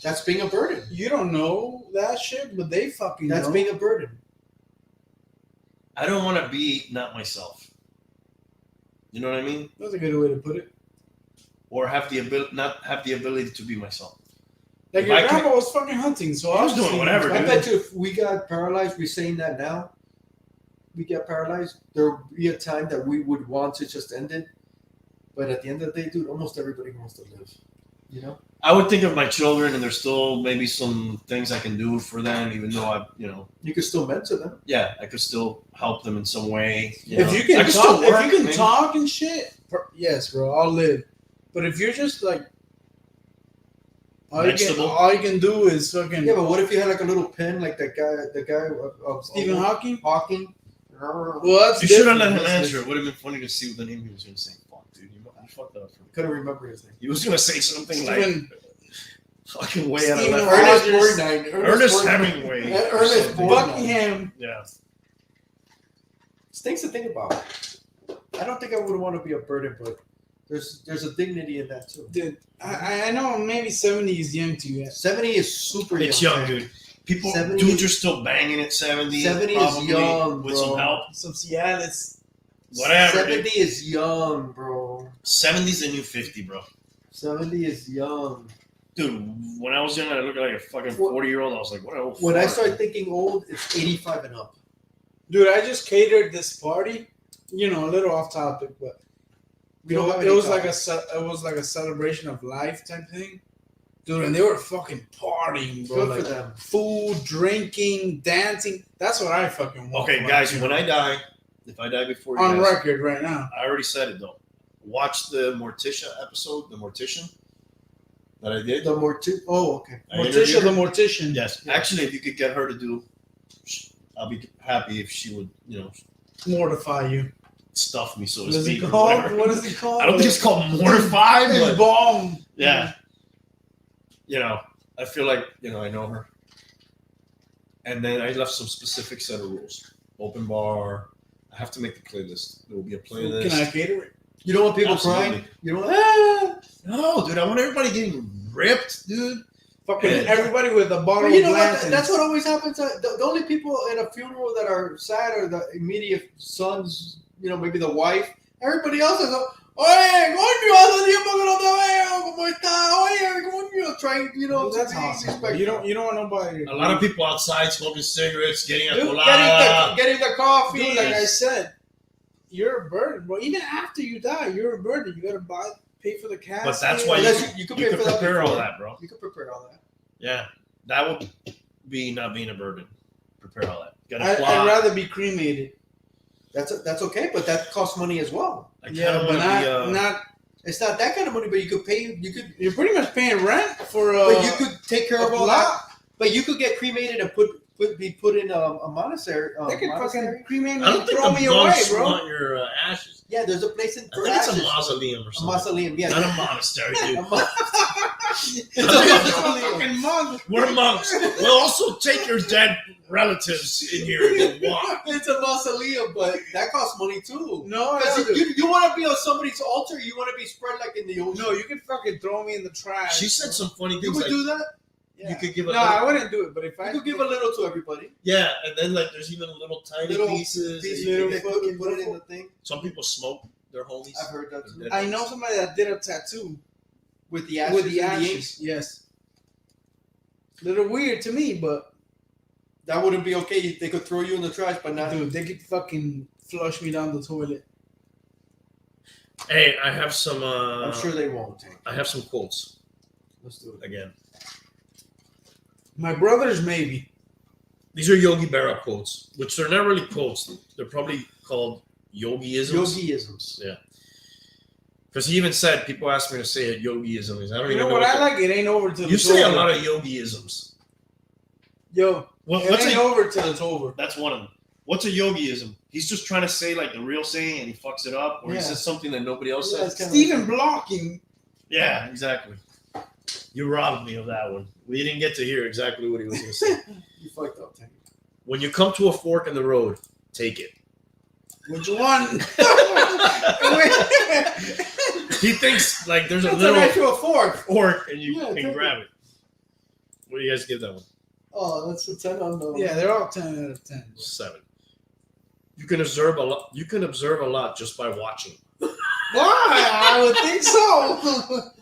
That's being a burden. You don't know that shit, but they fucking That's know. being a burden. I don't want to be not myself. You know what I mean? That's a good way to put it. Or have the ability, not have the ability to be myself. Like If your I grandpa was fucking hunting, so He was doing obviously- whatever, I dude. bet you if we got paralyzed, we're saying that now. We get paralyzed, there will be a time that we would want to just end it. But at the end of the day, dude, almost everybody wants to live. You know? I would think of my children, and there's still maybe some things I can do for them, even though You can still mentor them. yeah, I could still help them in some way. If you I can could talk, still work, if you can maybe. talk and shit, yes, bro, I'll live. But if you're just like, Vegetable. all you can do is fucking Yeah, but what if you had like a little pen, like the guy of Stephen Hawking. Hawking? Well, that's You should have different. let him That's answer. It different. would have been funny to see what the name he was going to say. Fuck, dude, you fucked that up for me. Couldn't remember his name. He was going to say something Stephen- like fucking way out of Stephen left. Rogers. Ernest Borgnine. Ernest Hemingway. or Ernest something. Borgnine. Buckingham. Yeah. It's things to think about. I don't think I would want to be a burden, but there's a dignity in that too. Dude, I know maybe 70 is young to you. 70 is super It's young. young, dude. People, 70 dudes are still banging at 70. 70 is probably, young, with bro. some help. So yeah, it's Whatever. 70 is young, bro. 70's the new 50, bro. 70 is young. Dude, when I was young, I looked like a fucking 40-year-old. I was like, what an old When I fart. start thinking old, it's 85 and up. dude. I just catered this party. You know, a little off topic, but We don't have it any was like topics. a celebration of life type thing, dude. And they were fucking partying, bro. Good Like, for them. food, drinking, dancing. That's what I fucking want. Okay, for guys, my when I funeral. die, if I die before you on guys, record right now. I already said it, though. Watch the Morticia episode, the Mortician that I did. The more too. Oh, okay. I Morticia interviewed the her. Mortician. Yes. Yeah. Actually, if you could get her to do, I'll be happy if she would, Mortify you. stuff me, so What to is it speak. or called? whatever. What is it called? I don't think it's called mortify, It's but bomb. yeah. I feel like, I know her. And then I left some specific set of rules. Open bar. I have to make the playlist. There will be a playlist. Can I cater it? You don't want people Absolutely. crying? You don't want, No, dude, I want everybody getting ripped, dude. Fucking Yeah. everybody with a bottle But you know of what? Blanton's. That's what always happens. The only people at a funeral that are sad are the immediate sons, maybe the wife. Everybody else is, oye, coño, hace tiempo que no te veo, ¿cómo estás? Oye, coño, trying, Dude, that's to be awesome. respectful. You don't want nobody. A lot of people outside smoking cigarettes, getting a Dude, colada. Getting the coffee. Dude, like I said, you're a burden, bro. Even after you die, you're a burden. You gotta pay for the casket. But that's why Unless you could could pay for that prepare all before. that, bro. You could prepare all that. Yeah, that would be not being a burden. Prepare all that. Got to I'd plot. rather be cremated. That's okay, but that costs money as well. I kind Yeah, of but want to be. not. It's not that kind of money, but you could pay. You're pretty much paying rent for. But you could take care of a all that. lot. But you could get cremated and be put in a monastery. They could monastery. fucking cremate me I don't and think throw the me away, monks bro. want your ashes. Yeah, there's a place in I think it's a ashes. mausoleum or A something. mausoleum. Yeah, Not a monastery, dude. A mo- It's a a mausoleum. fucking monk. We're monks. We'll also take your dead relatives in here if you want. It's a mausoleum, but that costs money too. No, Because no, you want to be on somebody's altar, you want to be spread like in the ocean. no, you can fucking throw me in the trash. She said some funny You things would like do that. Yeah. you could give a No, I wouldn't do it. But if I You could give a little to everybody. yeah, and then like there's even little tiny Little pieces. Pieces, little you fucking put it in the thing. Some people smoke their homies. I've heard that too. I know somebody that did a tattoo With the ashes. with the and the ink. ashes. Yes. Little weird to me, but That wouldn't be okay. They could throw you in the trash, but not. Dude, they could fucking flush me down the toilet. Hey, I have some. I'm sure they won't. I have some quotes Let's do it. again. My brothers, maybe. These are Yogi Berra quotes, which they're not really quotes. They're probably called yogiisms. Yogiisms. Yeah. Because he even said, people ask me to say a yogiism. I don't You even know know what I that- like? It ain't over till You it's say a over. lot of yogiisms. Yo, Well, it what's ain't a, over till it's over. That's one of them. What's a yogiism? He's just trying to say like the real saying and he fucks it up, or Yeah. he says something that nobody else Yeah, says. it's kinda Stephen like- blocking. Yeah, exactly. You robbed me of that one. We didn't get to hear exactly what he was going to say. You fucked up, Tank. When you come to a fork in the road, take it. Which one? He thinks like there's a That's little an actual fork. fork and you Yeah, can take grab it. What do you guys give that one? Oh, that's a 10 on the. Yeah, they're all 10 out of 10. 7. You can observe a lot. You can observe a lot just by watching. Why? I would think so.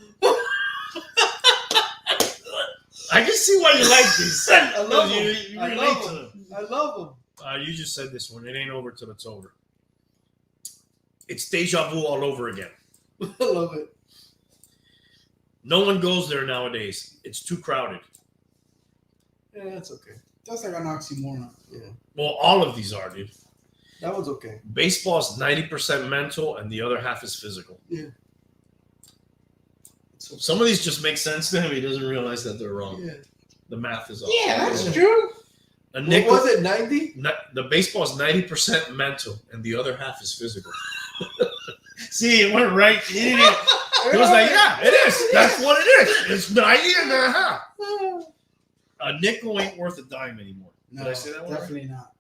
I can see why you like these. I love you, them. you I relate love to them. them. I love them. You just said this one. It ain't over till it's over. It's deja vu all over again. I love it. No one goes there nowadays. It's too crowded. Yeah, that's okay. That's like an oxymoron. Yeah, Well, all of these are, dude. that one's okay. Baseball's 90% mental and the other half is physical. Yeah. So, Some of these just make sense to him. He doesn't realize that they're wrong. yeah. The math is off. Yeah, that's true. A What nickel, was it? 90? The baseball is 90% mental and the other half is physical. See, it went right. He didn't even, he was like, yeah, it is. That's what it is. It's 90 and a half. A nickel ain't worth a dime anymore. No, Did I say that one right? definitely not.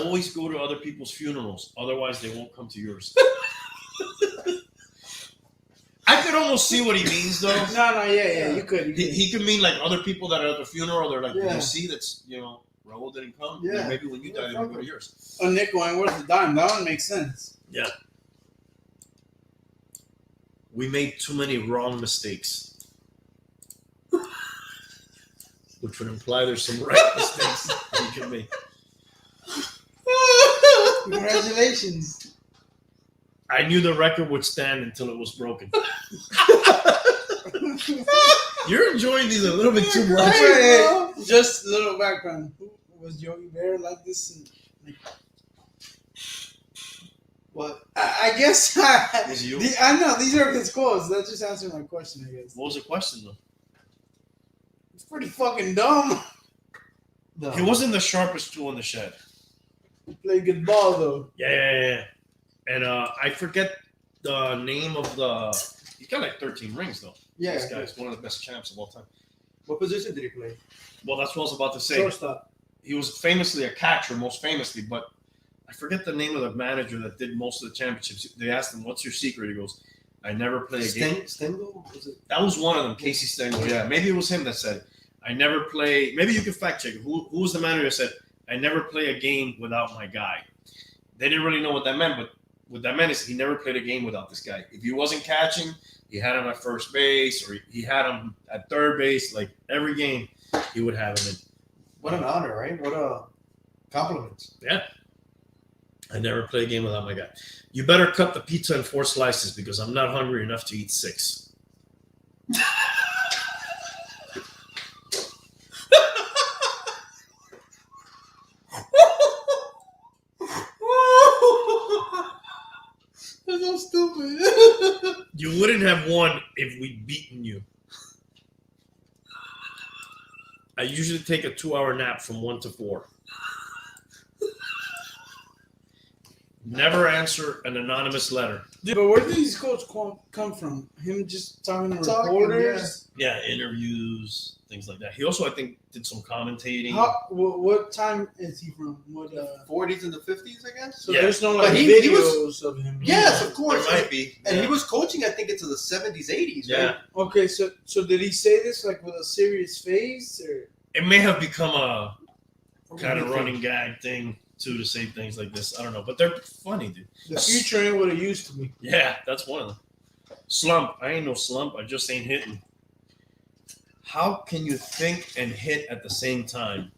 Always go to other people's funerals. Otherwise, they won't come to yours. I could almost see what he means, though. No, yeah, you could. He could mean like other people that are at the funeral. They're like, Yeah. you see, that's, Raul didn't come. Yeah. Maybe when you die, they didn't go to yours. A nickel ain't worth a dime. That one makes sense. Yeah. We made too many wrong mistakes. Which would imply there's some right mistakes that you can make. Congratulations. I knew the record would stand until it was broken. You're enjoying these a little bit too much. Hey, just a little background. Who was Yogi Bear like this? What? I guess Was it you? I know these are his quotes. That just answered my question, I guess. What was the question, though? It's pretty fucking dumb. No. He wasn't the sharpest tool in the shed. He played good ball though. Yeah. And I forget the name of the. He's got like 13 rings, though. Yeah. This guy's one of the best champs of all time. What position did he play? Well, that's what I was about to say. Shortstop. He was famously a catcher, most famously, but I forget the name of the manager that did most of the championships. They asked him, "What's your secret?" He goes, "I never play a game." Stengel? Was it? That was one of them, Casey Stengel. Yeah, maybe it was him that said, "I never play." Maybe you can fact check it. Who was the manager that said, "I never play a game without my guy"? They didn't really know what that meant, but what that meant is he never played a game without this guy. If he wasn't catching, he had him at first base, or he had him at third base. Like every game, he would have him in. What an honor, right? What a compliment. Yeah. I never play a game without my guy. You better cut the pizza in 4 slices because I'm not hungry enough to eat 6. That's so stupid. You wouldn't have won if we'd beaten you. I usually take a 2-hour nap from 1 to 4. Never answer an anonymous letter. Dude, but where do these quotes come from? Him just talking to reporters? Yeah, interviews, things like that. He also, I think, did some commentating. What time is he from? What? 40s and the 50s, I guess? So Yeah. there's no But like he videos was- of him. Yes, of course. There might be. And yeah. he was coaching, I think, into the 70s, 80s, Yeah. right? Okay, so did he say this like with a serious face or? It may have become a What kind do of you running think? gag thing, too, to say things like this. I don't know. But they're funny, dude. The future ain't what it used to be. Yeah, that's one of them. Slump. I ain't no slump. I just ain't hitting. How can you think and hit at the same time?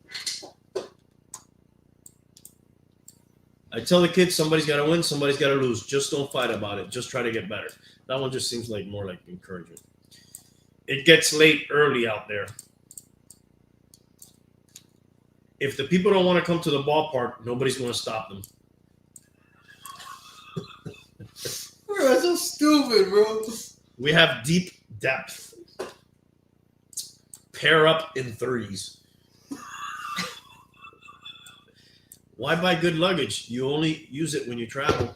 I tell the kids somebody's got to win, somebody's got to lose. Just don't fight about it. Just try to get better. That one just seems like more like encouragement. It gets late early out there. If the people don't want to come to the ballpark, nobody's going to stop them. Bro, that's so stupid, bro. We have deep depth. Pair up in threes. Why buy good luggage? You only use it when you travel.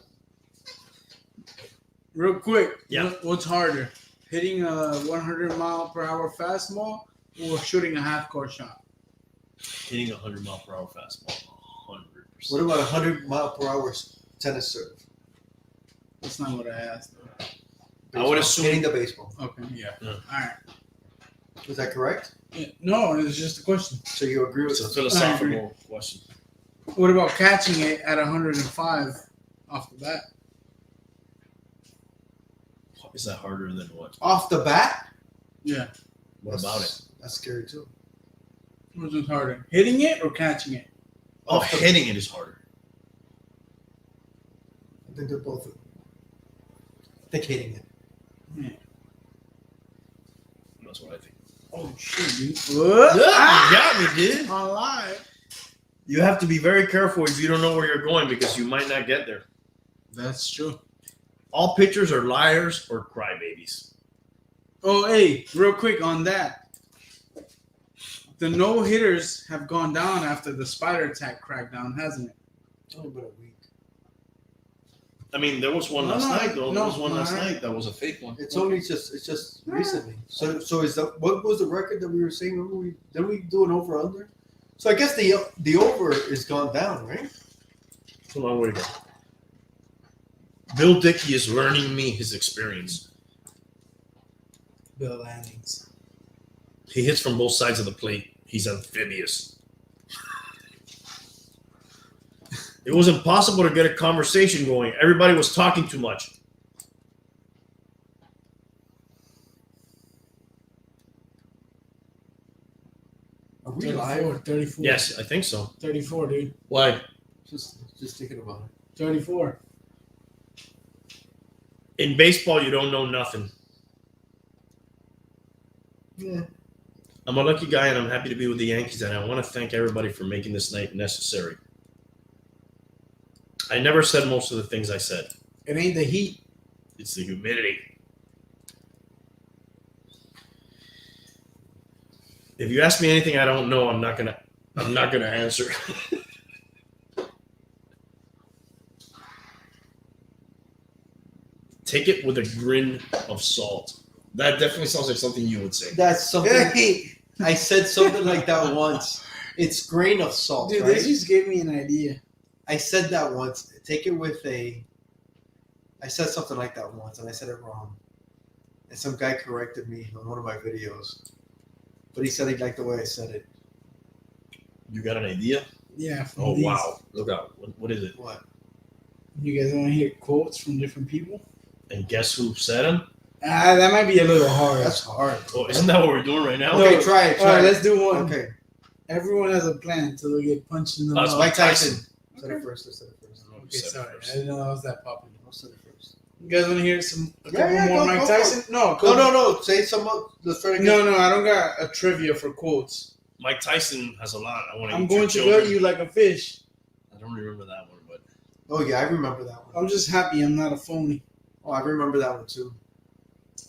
Real quick. Yeah. What's harder? Hitting a 100-mile-per-hour fastball or shooting a half-court shot? Hitting a 100-mile-per-hour fastball. 100%. What about 100-mile-per-hour tennis serve? That's not what I asked. I would assume hitting the baseball. Okay. Yeah. Yeah. All right. Was that correct? Yeah. No, it's just a question. So you agree with it's a us? philosophical question. What about catching it at 105 off the bat? Is that harder than what? Off the bat? Yeah. What about it? That's scary too. Which is harder? Hitting it or catching it? Oh, hitting it is harder. I think they're both. I think hitting it. Yeah. That's what I think. Oh, shit, dude. What? You got me, dude. On live. You have to be very careful if you don't know where you're going because you might not get there. That's true. All pitchers are liars or crybabies. Oh, hey, real quick on that. The no-hitters have gone down after the spider attack crackdown, hasn't it? It's only been a week. I mean, there was one No, last no, night, though. no, There was one last no. night that was a fake one. It's only just recently. So is that what was the record that we were saying? Remember did we do an over under? So I guess the over is gone down, right? It's a long way to go. Bill Dickey is learning me his experience. Bill Landings. He hits from both sides of the plate. He's amphibious. It was impossible to get a conversation going. Everybody was talking too much. Are we live? 34. Yes, I think so. 34, dude. Why? Just thinking about it. 34. In baseball, you don't know nothing. Yeah. I'm a lucky guy, and I'm happy to be with the Yankees, and I want to thank everybody for making this night necessary. I never said most of the things I said. It ain't the heat. It's the humidity. If you ask me anything I don't know, I'm not gonna answer. Take it with a grin of salt. That definitely sounds like something you would say. That's something. I said something like that once. It's grain of salt, Dude, right? this just gave me an idea. I said that once. Take it with a. I said something like that once, and I said it wrong. And some guy corrected me on one of my videos, but he said he liked the way I said it. You got an idea? Yeah. From Oh, these. wow. Look out. What is it? What? You guys want to hear quotes from different people? And guess who said them? That might be a little hard. That's hard. Oh, isn't that what we're doing right now? Okay, try it. All right, Try it. let's do one. Okay. Everyone has a plan until they get punched in the That's mouth. Mike Tyson. Said it first. I said it first. Okay, sorry. I didn't know that was that popular. I said it first. You guys want to hear a couple Yeah, more go, Mike go, Tyson? No, No. Say some. Let's try to get. No, I don't got a trivia for quotes. Mike Tyson has a lot. I want to I'm eat your going to children. gut you like a fish. I don't remember that one, but Oh yeah, I remember that one. I'm just happy I'm not a phony. Oh, I remember that one too.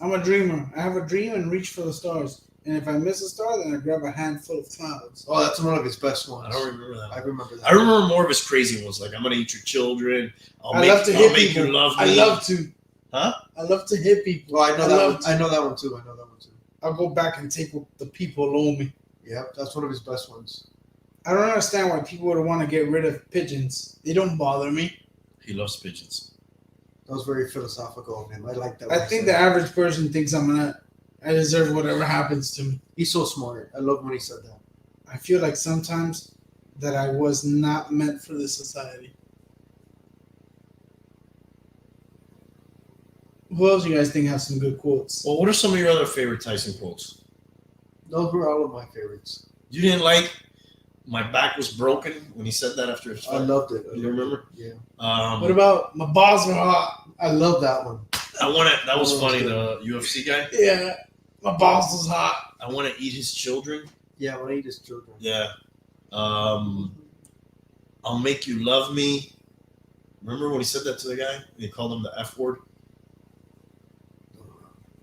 I'm a dreamer. I have a dream and reach for the stars. And if I miss a star, then I grab a handful of clouds. Oh, that's one of his best ones. I don't remember that. I One. remember that. I remember more of his crazy ones, like I'm gonna eat your children. I love to hit make people. you love I me. love to. Huh? I love to hit people. Oh, I know that love one. to. I know that one too. I'll go back and take what the people owe me. Yep, that's one of his best ones. I don't understand why people would want to get rid of pigeons. They don't bother me. He loves pigeons. That was very philosophical of him. I like that. I one. think the average person thinks I deserve whatever happens to me. He's so smart. I love when he said that. I feel like sometimes that I was not meant for this society. Who else you guys think have some good quotes? Well, what are some of your other favorite Tyson quotes? Those were all of my favorites. You didn't like My Back Was Broken when he said that after his I fight? loved it. You remember? Yeah. What about My Balls Were Hot? I love that one. I want to. That was Oh, funny. good. The UFC guy. Yeah, My Balls Was Hot. I want to eat his children. Yeah, when I eat his children. Yeah. I'll make you love me. Remember when he said that to the guy? He called him the F word.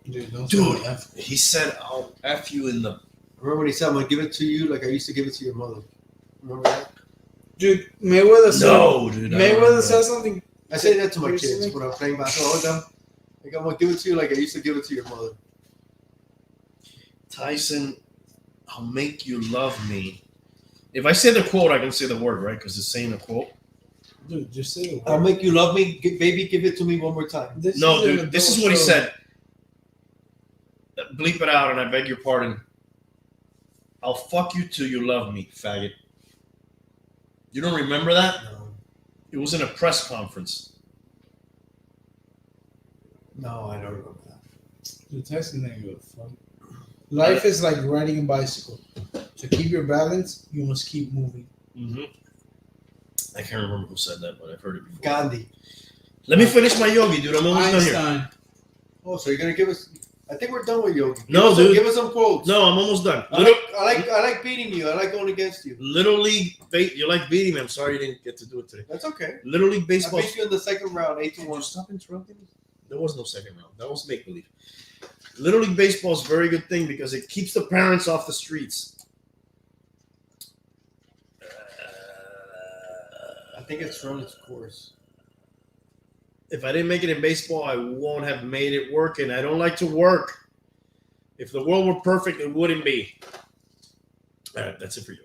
Dude, don't Dude, say F. he said, "I'll F you in the." Remember when he said, "I'm gonna give it to you like I used to give it to your mother." Remember that? Dude, Mayweather said. No, dude. I don't Mayweather remember said that. something. I say that to my Recently? kids when I'm playing basketball with them. Like, I'm gonna give it to you like I used to give it to your mother. Tyson, I'll make you love me. If I say the quote, I can say the word, right? Because it's saying a quote. Dude, just say it. I'll make you love me, baby. Give it to me one more time. This No, is an dude. This adult is what he show. said. Bleep it out, and I beg your pardon. I'll fuck you till you love me, faggot. You don't remember that? No, It was in a press conference. no, I don't remember that. Dude, Tyson didn't give a fuck. Life is like riding a bicycle. To keep your balance, you must keep moving. Mm-hmm. I can't remember who said that, but I've heard it before. Gandhi. Let me finish my yogi, dude. I'm almost done here. Einstein. Oh, so you're gonna give us? I think we're done with yoga. No, Give us dude. Give us some quotes. No, I'm almost done. I like beating you. I like going against you. Little League. You like beating me. I'm sorry you didn't get to do it today. That's okay. Little League I baseball. beat you in the second round, 8-1. Stop interrupting me. There was no second round. That was make believe. Little League baseball is a very good thing because it keeps the parents off the streets. I think it's run its course. If I didn't make it in baseball, I won't have made it work, and I don't like to work. If the world were perfect, it wouldn't be. All right, that's it for Yogi.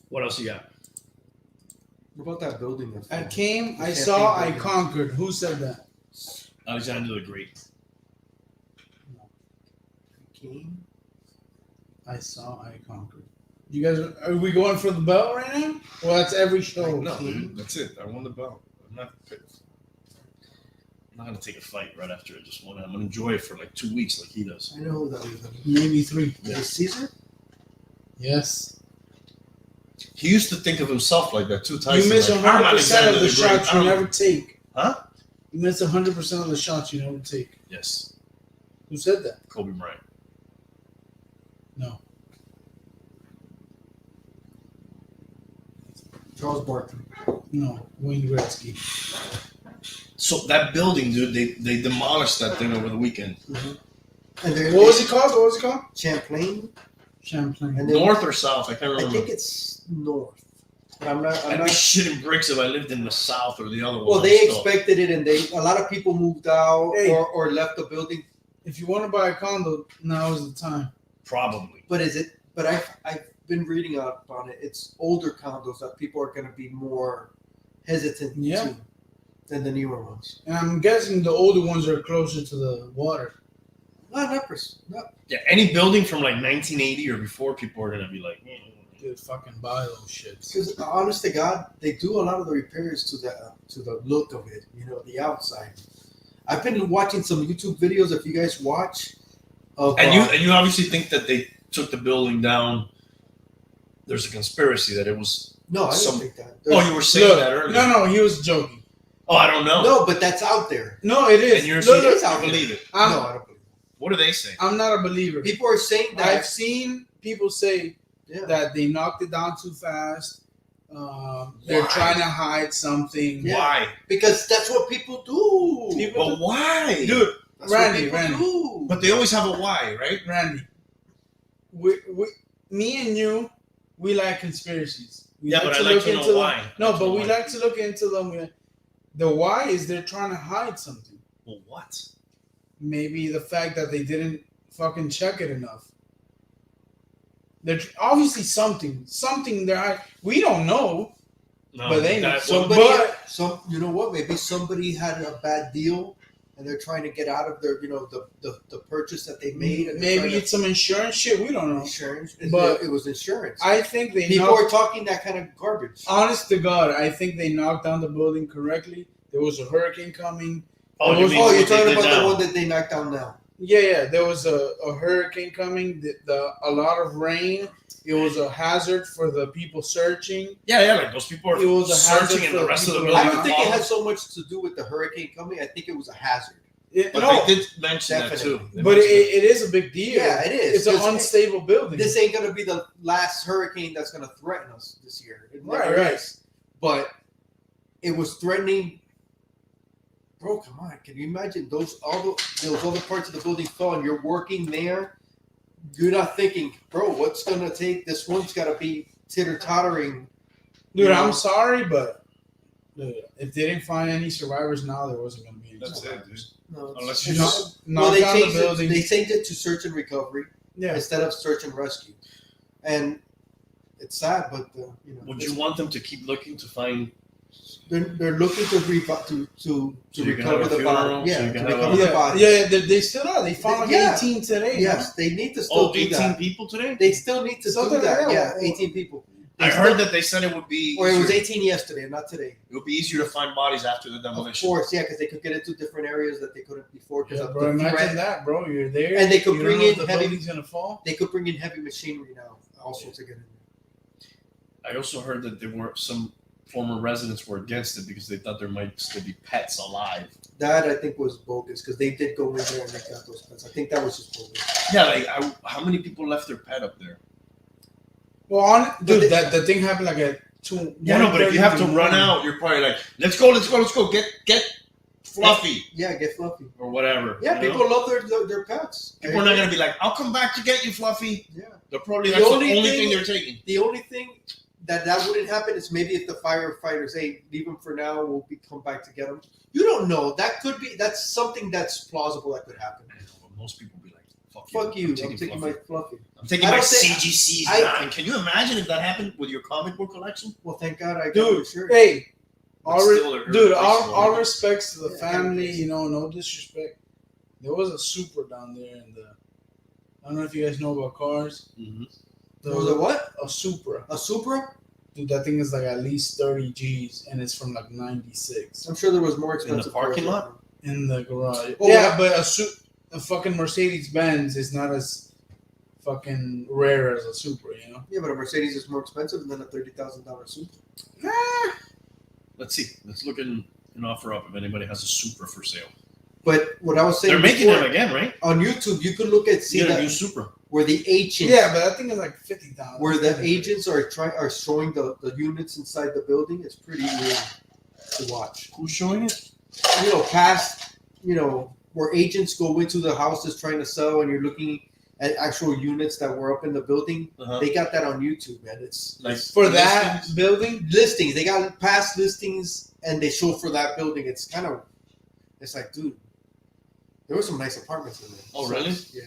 What else you got? What about that building? I came, I Champlain saw, I building. conquered. Who said that? Alexander the Great. King? I saw, I conquered. You guys, are we going for the belt right now? Well, that's every show. No, dude, that's it. I won the belt. I'm not gonna take a fight right after I just won it. I'm gonna enjoy it for like 2 weeks, like he does. I know who that is. Maybe 3. Is it Caesar? Yes. He used to think of himself like that too. You Tyson, miss like, 100% I'm of Alexander the Great. shots you I'm- never take. Huh? You miss 100% of the shots you never take. Yes, Who said that? Kobe Bryant. No. Charles Barkley. No. Wayne Gretzky. So that building, dude, they demolished that thing over the weekend. And there, What was it called? What was it called? Champlain. Champlain. And then, North or south? I can't I remember. think it's north. But I'm not. I'm I'd be not. shitting bricks if I lived in the south or the other one. Well, they expected it, and a lot of people moved out Hey. or left the building. If you want to buy a condo, now is the time. Probably. But is it? But I've been reading up on it. It's older condos that people are going to be more hesitant Yeah. to than the newer ones. And I'm guessing the older ones are closer to the water. Not Yeah, any building from like 1980 or before, people are gonna be like, Dude, fucking buy those shits. because honest to God, they do a lot of the repairs to the look of it. You know, the outside. I've been watching some YouTube videos. If you guys watch, of And you obviously think that they took the building down. There's a conspiracy that it was. no, I don't some- think that. Oh, you were saying Look, that earlier. No, he was joking. Oh, I don't know. No, but that's out there. No, it is. And you're Look, saying look, I believe it. No, I don't believe it. What are they saying? I'm not a believer. People are saying that. I've seen people say Yeah. that they knocked it down too fast. They're Why? trying to hide something. Yeah. Why? Because that's what people do. People- But why? Dude, That's what Randy, people Randy. do. But they always have a why, right? Randy, me and you, we like conspiracies. We Yeah, but I like to know them. why. No, I like to but know we why. like to look into them. The why is they're trying to hide something. Well, what? Maybe the fact that they didn't fucking check it enough. There's obviously something there. We don't know, No, but they know. that- Somebody, But- you know what? Maybe somebody had a bad deal, and they're trying to get out of their, the purchase that they made. And they're maybe trying it's some insurance shit. We don't to- know. insurance. But- It was insurance. I think they People knocked, are talking that kind of garbage. honest to God, I think they knocked down the building correctly. There was a hurricane coming. Oh, It was- you mean Oh, what you're they talking did about the now? one that they knocked down now. Yeah. There was a hurricane coming. A lot of rain. It was a hazard for the people searching. Yeah, like those people It was are a hazard searching and for the rest of the people building. I don't think it followed. had so much to do with the hurricane coming. I think it was a hazard. But No, they did mention that too. Definitely. They but mentioned it is a big deal. Yeah, it is. It's an 'Cause unstable building. This ain't gonna be the last hurricane that's gonna threaten us this year. It Right, never right. is. But it was threatening. Bro, come on! Can you imagine those other parts of the building fell, and you're working there? You're not thinking, bro, what's gonna take? This one's gotta be titter tottering. Dude, You know? I'm sorry, but dude, if they didn't find any survivors now, there wasn't going to be any That's it, survivors. No, it's- Unless You you know, just, well, knock they down the changed it. building. They changed it to search and recovery Yeah. instead of search and rescue, and it's sad, but would you want them to keep looking to find? they're looking to So you can recover have a the funeral, body. so Yeah, you to can have recover a- the Yeah, body. yeah, they still are. They found like Yeah. 18 today. Yes, they need to still Oh, do 18 that. people today? They still need to Something do that. like Yeah, that. 18 people. They I still- heard that they said it would be Or it was easier. 18 yesterday, not today. It would be easier to find bodies after the Of demolition. course, yeah, because they could get into different areas that they couldn't before because Yeah, of bro, the imagine threat. that, bro. You're there. And they could you don't bring know if in the heavy- building's going to fall. They could bring in heavy machinery now, also to get in I also heard that there were some former residents were against it because they thought there might still be pets alive. there. That I think was bogus because they did go in there and they got those pets. I think that was just bogus. Yeah, like how many people left their pet up there? Well, But dude, they- that thing happened like at 2. Yeah, no, but if you have to 1:30 in the run morning. out, you're probably like, let's go, get Fluffy Yeah, get fluffy. or whatever. Yeah, you know? people love their pets. People are not gonna be like, I'll come back to get you, Fluffy. Yeah. They're probably The that's the only only thing- thing they're taking. The only thing that wouldn't happen is maybe if the firefighters, hey, leave them for now, come back to get them. You don't know. That's something that's plausible that could happen. I know, but most people be like, Fuck you. I'm taking Fluffy. my fluffy. I'm taking I my don't think- CGC's I- 9. Can you imagine if that happened with your comic book collection? Well, thank God I got Dude, my shirt. hey, But all still, dude, irreplaceable, all right? respects to the Yeah, family, irreplaceable. no disrespect. There was a Supra down there in the. I don't know if you guys know about cars. Mhm. There was a what? A Supra. A Supra? Dude, that thing is like at least 30 G's and it's from like 96 I'm sure there was more expensive parking cars. lot? in the garage. Oh, yeah, yeah. but a fucking Mercedes Benz is not as fucking rare as a Supra, you know? Yeah, but a Mercedes is more expensive than a $30,000 Supra. Nah. Let's see. Let's look in an offer up if anybody has a Supra for sale. But what I was saying They're making before, them again, right? on YouTube, you could look at See a new that Supra. where the agents, Yeah, but that thing is like 50,000. where the agents are showing the units inside the building. It's pretty weird to watch. Who's showing it? Past, where agents go into the houses trying to sell, and you're looking at actual units that were up in the building. Uh-huh. They got that on YouTube, man. It's Like For that building? listings. They got past listings, and they show for that building. It's like, dude, there were some nice apartments in there. Oh, really? Yeah,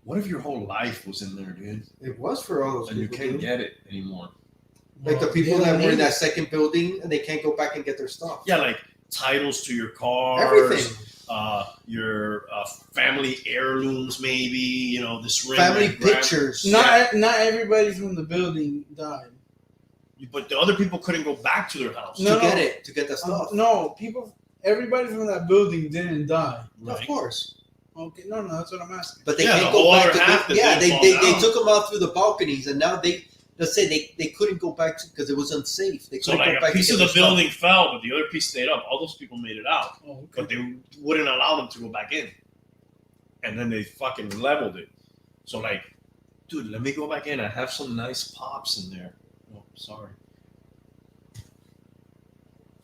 What if your whole life was in there, dude, it was for all those and you people. can't dude. get it anymore? Like the people Yeah, that were in maybe. that second building, and they can't go back and get their stuff. Yeah, like titles to your cars, Everything. Your family heirlooms, maybe. This ring. Family my grand- pictures. Not everybody from the building died. But the other people couldn't go back to their house. No, to get that stuff. No, everybody from that building didn't die. Of course. Okay, no, that's what I'm asking. But they Yeah, can't the go whole back other half to that yeah, didn't they fall down. took them out through the balconies, and now let's say they couldn't go back because it was unsafe. They So couldn't like go a back piece to of get the their stuff. building fell, but the other piece stayed up. All those people made it out, Oh, okay. but they wouldn't allow them to go back in. And then they fucking leveled it. So like, dude, let me go back in. I have some nice pops in there. Oh, sorry.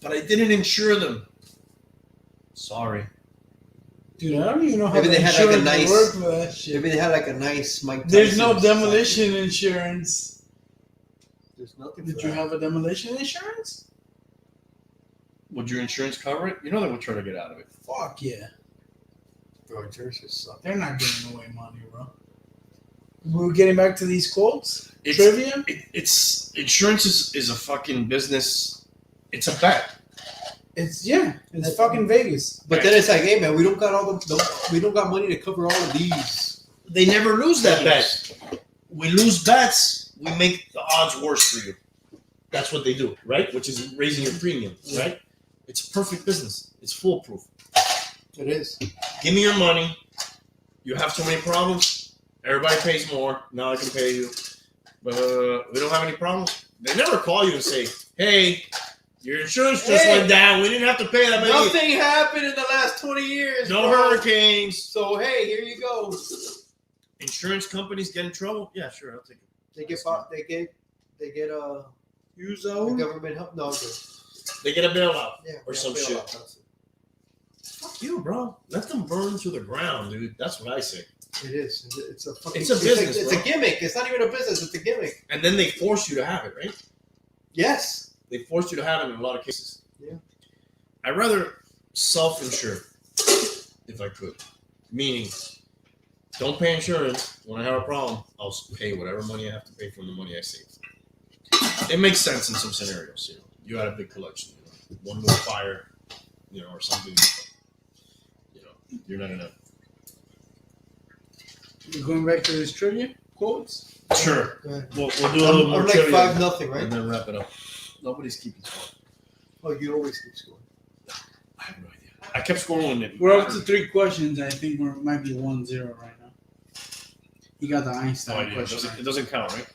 But I didn't insure them. Sorry. Dude, I don't even know how Maybe the they had, like, a insurance nice- worked for that shit. Maybe they had like a nice Mike There's no Tyson demolition insurance. There's nothing. Did for you that. have a demolition insurance? Would your insurance cover it? You know they would try to get out of it. Fuck yeah. Bro, insurance just sucks. They're not giving away money, bro. We're getting back to these quotes. It's- Trivia? It's insurance is a fucking business. It's a bet. It's fucking Vegas. But then it's like, hey man, we don't got we don't got money to cover all of these. They never lose that bet. We lose bets, we make the odds worse for you. That's what they do, right? Which is raising your premium, right? It's perfect business. It's foolproof. It is. Give me your money. You have so many problems. Everybody pays more. Now I can pay you. But we don't have any problems. They never call you and say, hey, your insurance just went down. We didn't have to pay that many. Nothing happened in the last 20 years. No bro. hurricanes. So, hey, here you go. Insurance companies get in trouble? Yeah, sure. I'll take it. They get Use the own. government help. No, good. They get a bailout. Yeah, Or yeah, some bailout, shit. that's it. Fuck you, bro. Let them burn to the ground, dude. That's what I say. It is. It's a fucking. It's a business, It's bro. a gimmick. It's not even a business. It's a gimmick. And then they force you to have it, right? Yes. They force you to have it in a lot of cases. Yeah. I'd rather self-insure if I could. Meaning, don't pay insurance. When I have a problem, I'll pay whatever money I have to pay from the money I saved. It makes sense in some scenarios. You know, you had a big collection. You know, one more fire, you know, or something. You know, you're not gonna. We're going back to this trivia quotes. Sure. Go ahead. We'll do a little more I'm like trivia 5-0, right? and then wrap it up. Nobody's keeping score. Oh, you always keep scoring. I have no idea. I kept scoring when it. We're up to 3 questions. I think we might be 1-0 right now. You got the No Einstein idea. It question. doesn't, right. it doesn't count, right?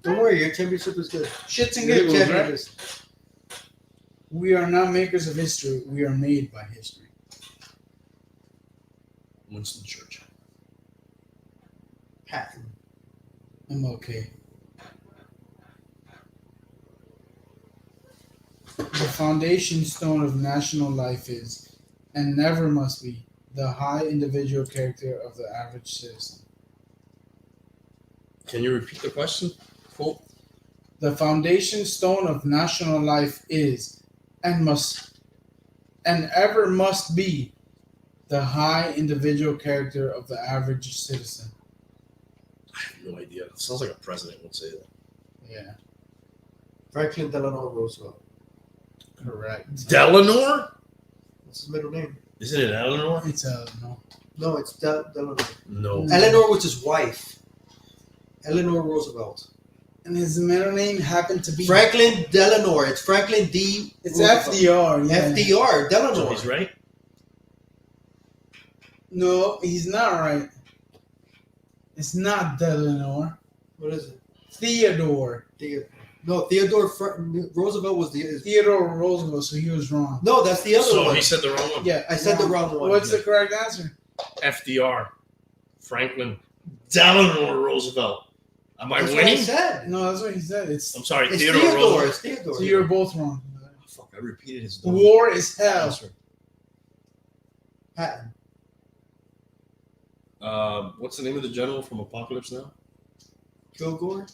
Don't worry, your championship is good. Shits and Your giggles, right? championship. We are not makers of history. We are made by history. Winston Churchill. Patton. I'm okay. The foundation stone of national life is, and never must be, the high individual character of the average citizen. Can you repeat the question? Cool. The foundation stone of national life is, and ever must be, the high individual character of the average citizen. I have no idea. It sounds like a president would say that. Yeah, Franklin Delano Roosevelt. correct. Delano? What's his middle name? Isn't it Eleanor? It's no. No, it's Delano. No. Eleanor was his wife. Eleanor Roosevelt. And his middle name happened to be Franklin Delano. It's Franklin D. It's Roosevelt. FDR. Yeah. FDR. So Delano. he's right? No, he's not right. It's not Delano. What is it? Theodore. Theodore Roosevelt was the. Theodore Roosevelt, so he was wrong. No, that's the other So one. he said the wrong one. Yeah, I said the wrong one. What's the correct answer? FDR. Franklin Delano Roosevelt. Am I That's what I winning? said. No, that's what he said. It's I'm sorry, It's Theodore Theodore. Roosevelt. It's Theodore. so you're both wrong. Oh, fuck, I repeated his War is hell. answer. Patton. What's the name of the general from Apocalypse Now? Kilgore.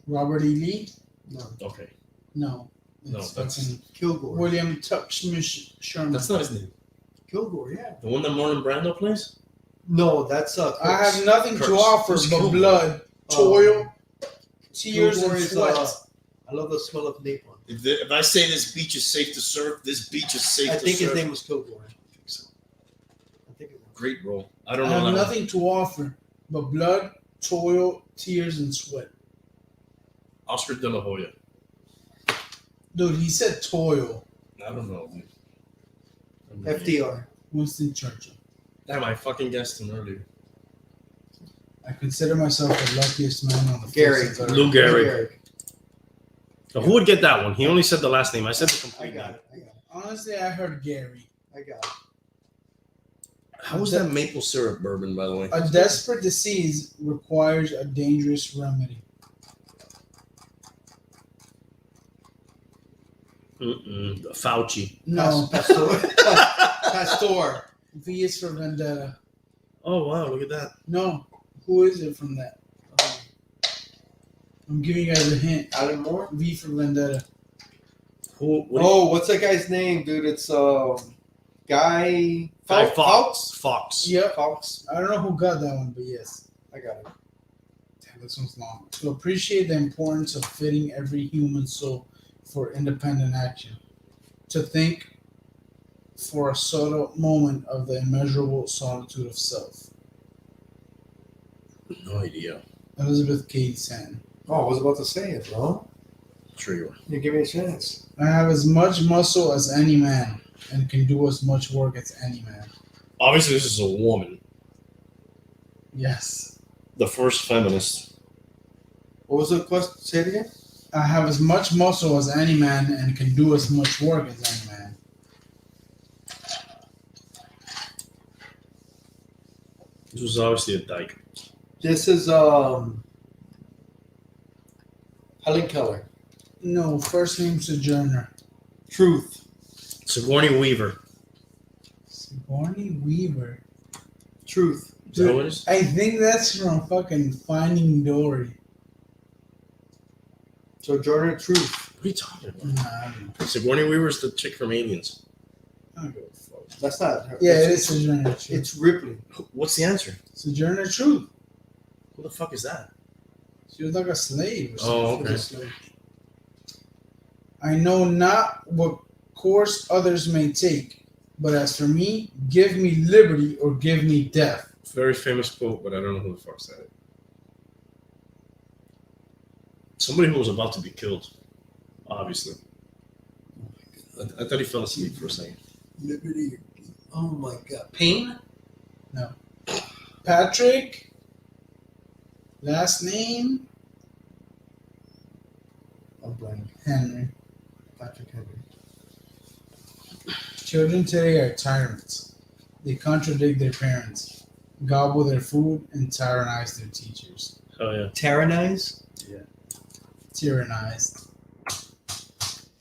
Robert E. Lee? No. Okay. No. No, It's that's- fucking Kilgore. William Tuchman Sherman. That's not his name. Kilgore. Yeah. The one that Marlon Brando plays? No, that's I have nothing Curse. to offer Who's but Kilgore? blood, toil, tears, Kilgore and is, sweat. I love the smell of napalm. If I say this beach is safe to surf, this beach is safe I to think surf. his name was Kilgore. I think so. I think it was. Great role. I I don't know have that one. nothing to offer but blood, toil, tears, and sweat. Oscar De La Hoya. Dude, he said toil. I don't know. Dude. FDR. Winston Churchill. Damn, I fucking guessed him earlier. I consider myself the luckiest man on the Gary. face of the earth. Lou Gehrig. Gehrig. So who would get that one? He only said the last name. I said the I complete got name. it. I got it. Honestly, I heard Gary. I got it. How was that maple syrup bourbon, by the way? A desperate disease requires a dangerous remedy. Fauci. No, Pastor. V is for vendetta. Oh wow! Look at that. No, who is it from that? I'm giving you guys a hint. Alan Moore. V for vendetta. Who? What's that guy's name, dude? It's Guy Guy Fawkes. Fox. Yep. Fawkes. I don't know who got that one, but yes. I got it. Damn, this one's long. To appreciate the importance of fitting every human soul for independent action. To think for a subtle moment of the immeasurable solitude of self. No idea. Elizabeth Cady Stanton. Oh, I was about to say it, bro. Sure you are. You give me a chance. I have as much muscle as any man and can do as much work as any man. Obviously, this is a woman. Yes. The first feminist. What was the question? Say it again. I have as much muscle as any man and can do as much work as any man. This was obviously a dyke. This is Helen Keller. No, first name Sojourner. Truth. Sigourney Weaver. Sigourney Weaver. Truth. Is that what it is? I think that's from fucking Finding Dory. Sojourner Truth. What are you talking about? Nah, I don't know. Sigourney Weaver's the chick from Aliens. I don't give a fuck. That's not her. Yeah, it It's- is Sojourner Truth. It's Ripley. What's the answer? Sojourner Truth. Who the fuck is that? She was like a slave or Oh, something. okay. I know not what course others may take, but as for me, give me liberty or give me death. Very famous quote, but I don't know who the fuck said it. Somebody who was about to be killed, obviously. I thought he fell asleep for a second. Liberty. Oh my God. Pain? Patrick, last name, I'm blank. Henry. Patrick Henry. Children today are tyrants. They contradict their parents, gobble their food, and tyrannize their teachers. Oh yeah. Tyrannize? Tyrannized.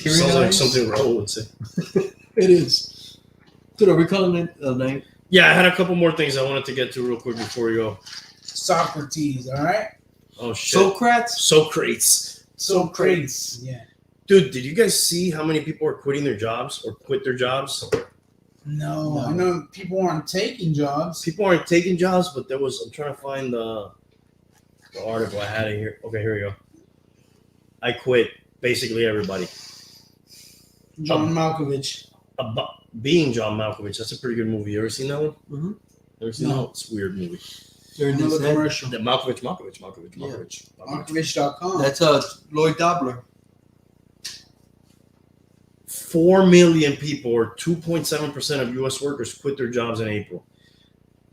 Sounds like something Raul would say. It is. Dude, are we calling it a name? Yeah, I had a couple more things I wanted to get to real quick before we go. Socrates, all right? Oh shit. Socrates? Socrates. Socrates, yeah. Dude, did you guys see how many people are quitting their jobs or quit their jobs? No, No. I know people aren't taking jobs. People aren't taking jobs, but I'm trying to find the article I had it here. Okay, here we go. I quit. Basically everybody. John Malkovich. Being John Malkovich, that's a pretty good movie. You ever seen that one? Mm-hmm. Ever seen No. that one? It's a weird movie. During Another this head. commercial. The Malkovich. Yeah. Malkovich.com. That's Lloyd Dobler. 4 million people, or 2.7% of U.S. workers, quit their jobs in April.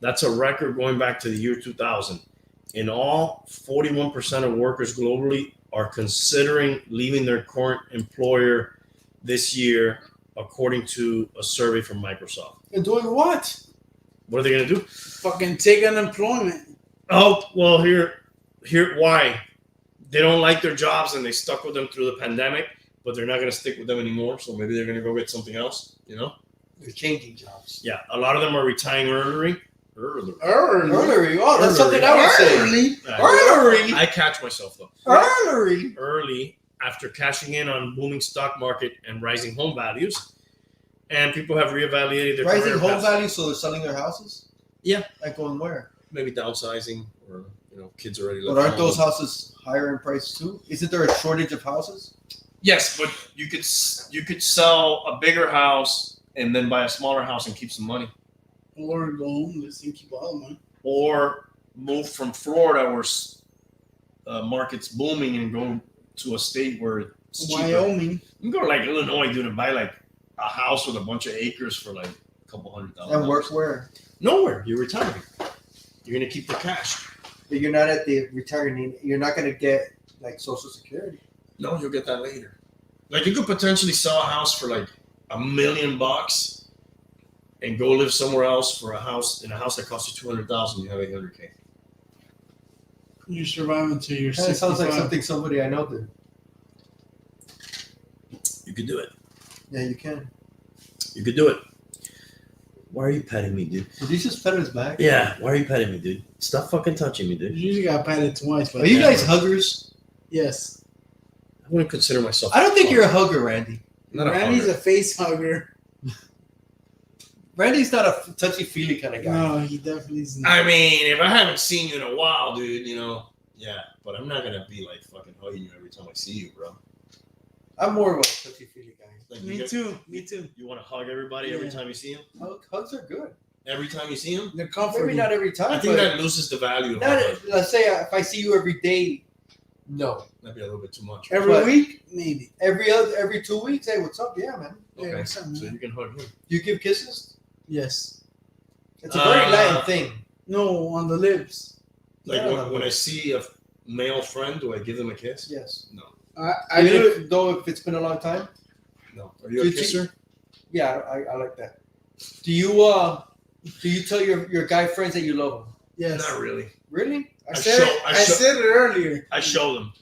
That's a record going back to the year 2000. In all, 41% of workers globally are considering leaving their current employer this year, according to a survey from Microsoft. And doing what? What are they going to do? Fucking take unemployment. Oh, well, here, why? They don't like their jobs and they stuck with them through the pandemic, but they're not going to stick with them anymore. So maybe they're going to go get something else, you know? They're changing jobs. Yeah, a lot of them are retiring early. Early. Oh, that's something I would say. Early. Early. I catch myself though. Early. Early after cashing in on booming stock market and rising home values, and people have reevaluated their Rising career home paths. value, so they're selling their houses? Yeah. Like going where? Maybe downsizing, or kids already. But aren't those houses higher in price too? Isn't there a shortage of houses? Yes, but you could sell a bigger house and then buy a smaller house and keep some money, Or go homeless and keep all the money. or move from Florida where market's booming and go to a state where it's cheaper. Wyoming. You can go to like Illinois, dude, and buy like a house with a bunch of acres for like a couple $100,000. And work where? Nowhere. You're retiring. You're gonna keep the cash. But you're not at the retirement. You're not going to get like Social Security. No, you'll get that later. Like you could potentially sell a house for like $1 million and go live somewhere else for a house that costs you $200,000. You have $800K. You survive until you're Kind of 65. sounds like something somebody I know did. You could do it. Yeah, you can. You could do it. Why are you petting me, dude? Did you just pet his back? Yeah. Why are you petting me, dude? Stop fucking touching me, You dude. usually got patted twice. But Are you guys huggers? Yes. I wouldn't consider myself. I don't think you're a hugger, Randy. not a Randy's hugger. a face hugger. Randy's not a touchy-feely kind of guy. No, he definitely isn't. I mean, if I haven't seen you in a while, dude, yeah. But I'm not gonna be like fucking hugging you every time I see you, bro. I'm more of a touchy-feely guy. Like, Me too. Me too. You want to hug everybody every Yeah. time you see him? Hugs are good. Every time you see him? The comfort. Maybe not every time, I think but that loses the value of not, a hug. let's say if I see you every day, No. That'd be a little bit too much. Every But- week, maybe. Every 2 weeks. Hey, what's up? Yeah, man. Yeah, Okay, what's up, man? so you can hug him. You give kisses? Yes. It's a very Latin thing. No, on the lips. Like Yeah. when I see a male friend, do I give them a kiss? Yes. No, I do it. Though if it's been a long time. no. Are you a Did you- kisser? Yeah, I like that. Do you tell your guy friends that you love them? Yes. Not really. Really? I I said show- it. I I show- said it earlier. I show them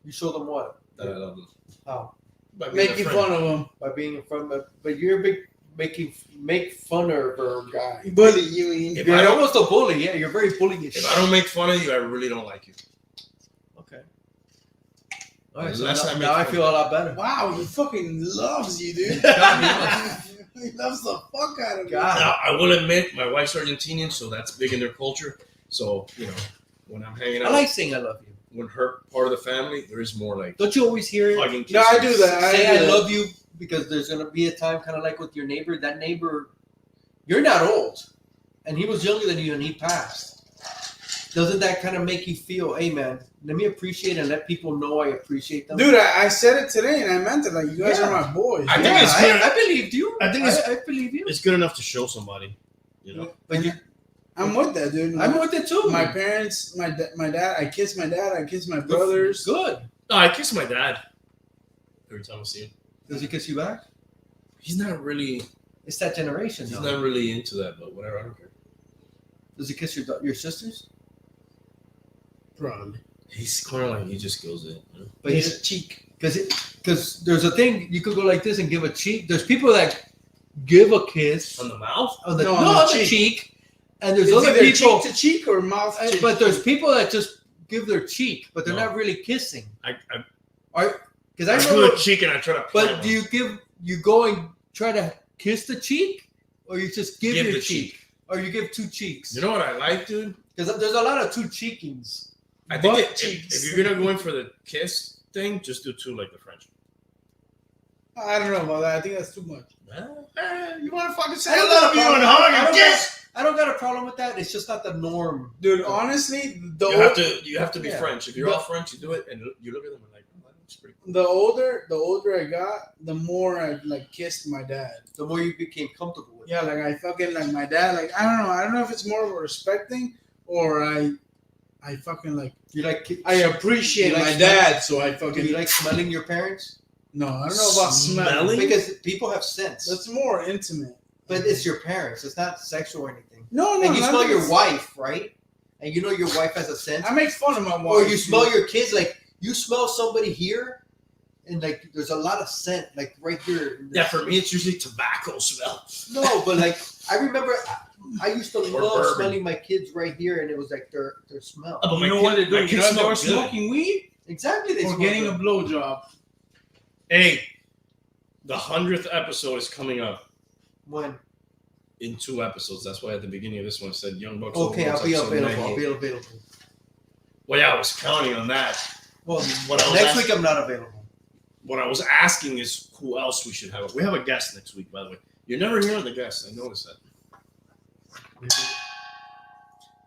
You show them what? that I love them. How? By being a Making friend. fun of him. By being in front of but you're a big make fun of her guy. Bully, you mean? If You're I don't- almost a bully, yeah. You're very bullyish. If I don't make fun of you, I really don't like you. Okay. All right, so Unless I now, make now I fun feel a lot better. Wow, he fucking loves you, dude. God, He loves the fuck out of you. God. Now, I will admit, my wife's Argentinian, so that's big in their culture. So, when I'm hanging I out like saying I love you. with her part of the family, there is more like Don't you always hear it? hugging kisses. No, I do that. Say do I that. love you because there's gonna be a time kind of like with your neighbor. That neighbor, you're not old, and he was younger than you, and he passed. Doesn't that kind of make you feel, hey man, let me appreciate and let people know I appreciate them? Dude, I said it today and I meant it. Like, you guys Yeah. are my boys. I think yeah, it's good. I believed you. I think it's- I believe you. It's good enough to show somebody, But you, I'm with that, dude. I'm with it too. My parents, my dad. I kiss my dad. I kiss my brothers. Good. No, I kiss my dad every time I see him. Does he kiss you back? He's not really. It's that generation. He's though. not really into that, but whatever. I don't care. Does he kiss your sisters? Probably. He's kind of like he just goes in. But His cheek. because there's a thing you could go like this and give a cheek. There's people that give a kiss On the mouth? on the, No, no, on the on the cheek, and there's It's other either people. cheek to cheek or mouth to But there's cheek. people that just give their cheek, but they're No. not really kissing. I Because I I do remember. a cheek and I try to. But do you go and try to kiss the cheek, or you just give your the cheek, or you give two cheeks? You know what I like, dude? Because there's a lot of two cheekings. I think Butt if cheeks. you're gonna go in for the kiss thing, just do two like the French. I don't know about that. I think that's too much. You want to fucking say I I don't love got a you and problem. hug I and don't kiss? I don't got a problem with that. It's just not the norm. Dude, honestly, You have to be Yeah. French. If you're all French, you do it, and you look at them and like, oh, that looks pretty cool. the older I got, the more I like kissed my dad. The more you became comfortable with. Yeah, like I fucking like my dad. Like I don't know if it's more of a respect thing or I fucking like You like. I appreciate You like my smell- dad, so I Do fucking you like smelling your parents? no. I don't know about smelling. Smelling? Because people have sense. That's more intimate. But it's your parents. It's not sexual or anything. No, And you not smell that your it's- wife, right? And you know your wife has a sense. I make fun of my wife. Or you smell dude. your kids, like you smell somebody here, and like there's a lot of scent, like right here. in this- Yeah, for me, it's usually tobacco smell. No, but like I remember, I used to Or love bourbon. smelling my kids right here, and it was like their smell. Oh, but You my know kid- what they're my doing? You kids know if they smell were good. smoking weed Exactly, they or smell getting good. a blowjob. Hey, the 100th episode is coming up When? in 2 episodes. That's why at the beginning of this one I said Young Bucks. Okay, Old I'll be Bucks, episode available. I'll 98. be available. Well, yeah, I was counting on that. Well, What I was next asking- week I'm not available. What I was asking is who else we should have. We have a guest next week, by the way. You're never hearing the guest. I noticed that.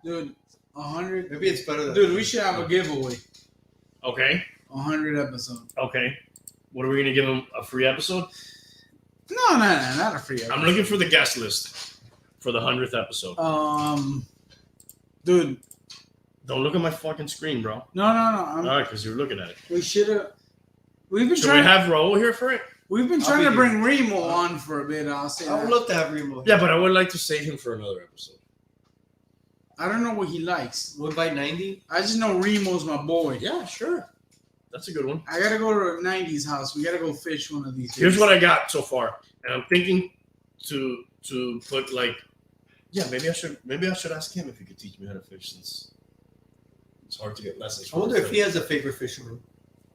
Dude, 100. Maybe it's better than. Dude, we should have a giveaway. Okay. 100 episode. Okay. What are we gonna give him? A free episode? No, not a free episode. I'm looking for the guest list for the 100th episode. Dude, Don't look at my fucking screen, bro. no. All right, because you're looking at it. We should have. We've been Should trying. we have Raul here for it? We've been I'll trying be to here. bring Remo on for a bit. I'll say. I would that. love to have Remo. Yeah, but I would like to save him for another episode. I don't know what he likes. 1 by 90. I just know Remo's my boy. Yeah, sure. That's a good one. I gotta go to 90's house. We gotta go fish one of these days. Here's what I got so far, and I'm thinking to put like, yeah, maybe I should ask him if he could teach me how to fish since it's hard to get lessons. I wonder if he has a favorite fisherman.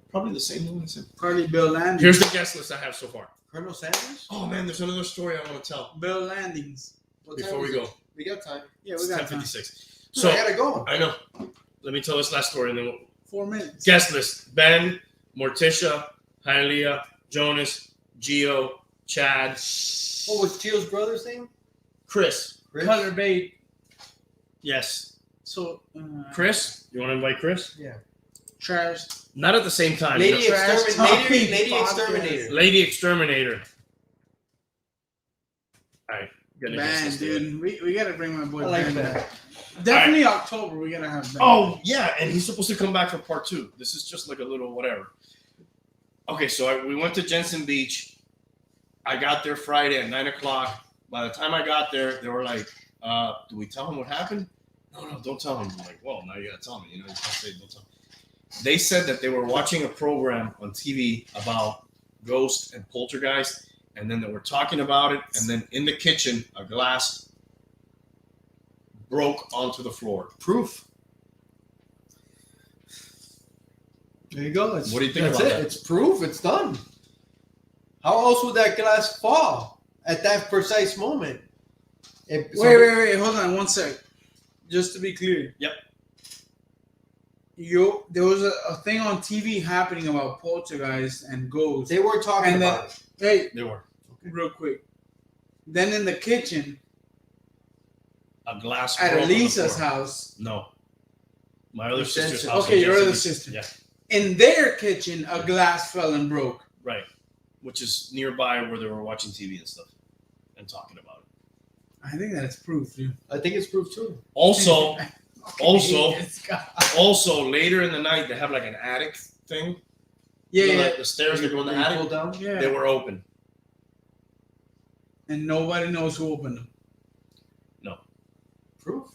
Probably the same one. Probably Bill Landings. Here's the guest list I have so far. Colonel Sanders? Oh man, there's another story I want to tell Bill Landings. What before time we is go. it? We got time. Yeah, we It's got time. 10:56. So So I gotta go. I know. Let me tell this last story and then we'll 4 minutes. guest list: Ben, Morticia, Hialeah, Jonas, Gio, Chad, What was Gio's brother's name? Chris. Chris? Color bait. Yes, So, Chris. You want to invite Chris? Yeah. trash. Not at the same time. Lady Trash talking Lady podcast. Exterminator. Lady Exterminator. All right. Gonna guess Man, this dude, we gotta bring my boy I like Ben that. back. Definitely October. We gotta have Ben. Oh, yeah. And he's supposed to come back for part 2. This is just like a little whatever. Okay, so we went to Jensen Beach. I got there Friday at 9 o'clock. By the time I got there, they were like, do we tell him what happened? No, don't tell him. I'm like, well, now you gotta tell me. You can't say don't tell me. They said that they were watching a program on TV about ghosts and poltergeist, and then they were talking about it, and then in the kitchen, a glass broke onto the floor. Proof. There you go. What do you think That's about it. that? It's proof. It's done. How else would that glass fall at that precise moment? Wait. Hold on 1 sec. Just to be clear. Yep. There was a thing on TV happening about poltergeist and ghosts. They were talking And then- about it. Hey, They were. real quick. Then in the kitchen A glass at broke on the Elisa's floor. house. No. My other Your sister's sister. house. Okay, in your Jensen other Beach. sister. Yeah, In their kitchen, a glass fell and broke. right. Which is nearby where they were watching TV and stuff and talking about it. I think that's proof, dude. I think it's proof too. Also, Also- This guy. also later in the night, they have like an attic thing. Yeah, You know, yeah. like the stairs that go in the When you attic. pull down. Yeah. They were open. And nobody knows who opened them. Proof.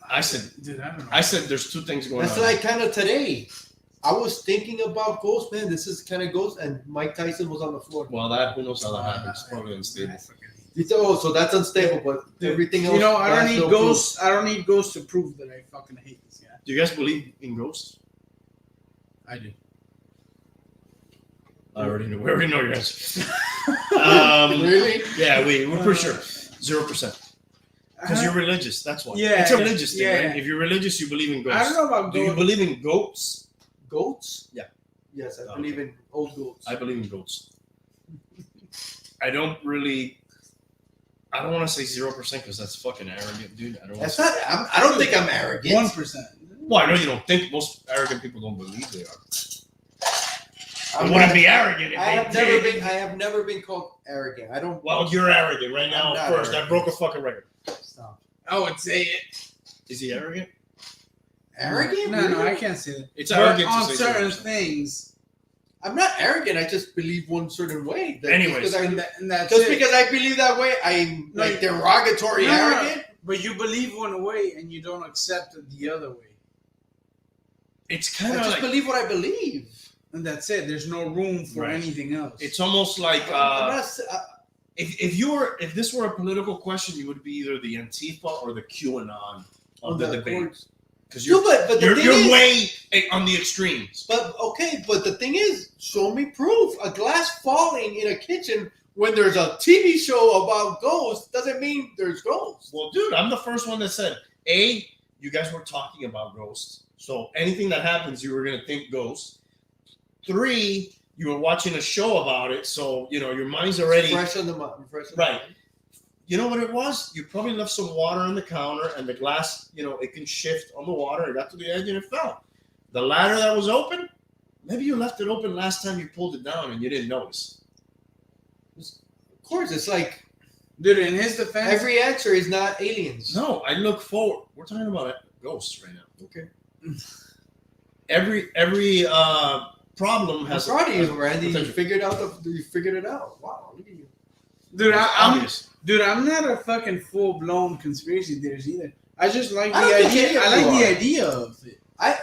I said, Dude, I don't know. I said, there's two things going That's on. like kind of today. I was thinking about ghosts, man. This is kind of ghost, and Mike Tyson was on the floor. Well, that who knows how that happens? Probably unstable. So that's unstable, but Dude, everything else. You know, I don't has need no ghosts. I don't need ghosts to prove that I fucking hate this guy. Do you guys believe in ghosts? I do. I already know. We already know your answer. proof. Really? Yeah, we're pretty sure 0%. Because you're religious. That's why. Yeah, It's a religious thing, yeah. right? If you're religious, you believe in ghosts. I don't know about Do you ghosts. believe in goats? Goats? Yeah. Yes, I Okay. believe in old goats. I believe in goats. I don't really. I don't want to say 0% because that's fucking arrogant, dude. I don't. That's not. I don't think I'm arrogant. 1%. Well, I know you don't think. Most arrogant people don't believe they are. I I'm wouldn't not- be arrogant if I they have never did. been. I have never been called arrogant. I don't. Well, you're arrogant right now. I'm not First, I arrogant. broke a fucking record. Stop. I would say it. Is he arrogant? Arrogant? No, Really? I can't say that. It's But arrogant on to say certain 0%. things. I'm not arrogant. I just believe one certain way. That Anyways, And that's just it. because I believe that way, I'm No, like derogatory No, no, no. arrogant. But you believe one way and you don't accept it the other way. It's I kind of just like believe what I believe. And that's it. There's no room for Right. anything else. it's almost like I'm not, if this were a political question, you would be either the Antifa or the QAnon of the debate because No, you're but the thing you're is, way on the extremes. But okay, but the thing is, show me proof. A glass falling in a kitchen when there's a TV show about ghosts doesn't mean there's ghosts. Well, dude, I'm the first one that said, A, you guys were talking about ghosts. So anything that happens, you were going to think ghosts. 3, you were watching a show about it. So, your mind's already. Fresh on the mind. Right. You know what it was? You probably left some water on the counter and the glass, it can shift on the water. It got to the edge and it fell. The ladder that was open, maybe you left it open last time you pulled it down and you didn't notice. Of course, it's like Dude, in his defense, every answer is not aliens. No, I look forward. We're talking about ghosts right now. Okay. Every problem I'm has proud of you, Randy. You potential. figured it out. Wow, look at you. dude, It's I'm obvious. not a fucking full blown conspiracy theorist either. I just like I the don't think idea. any of I like you the are. idea of it. I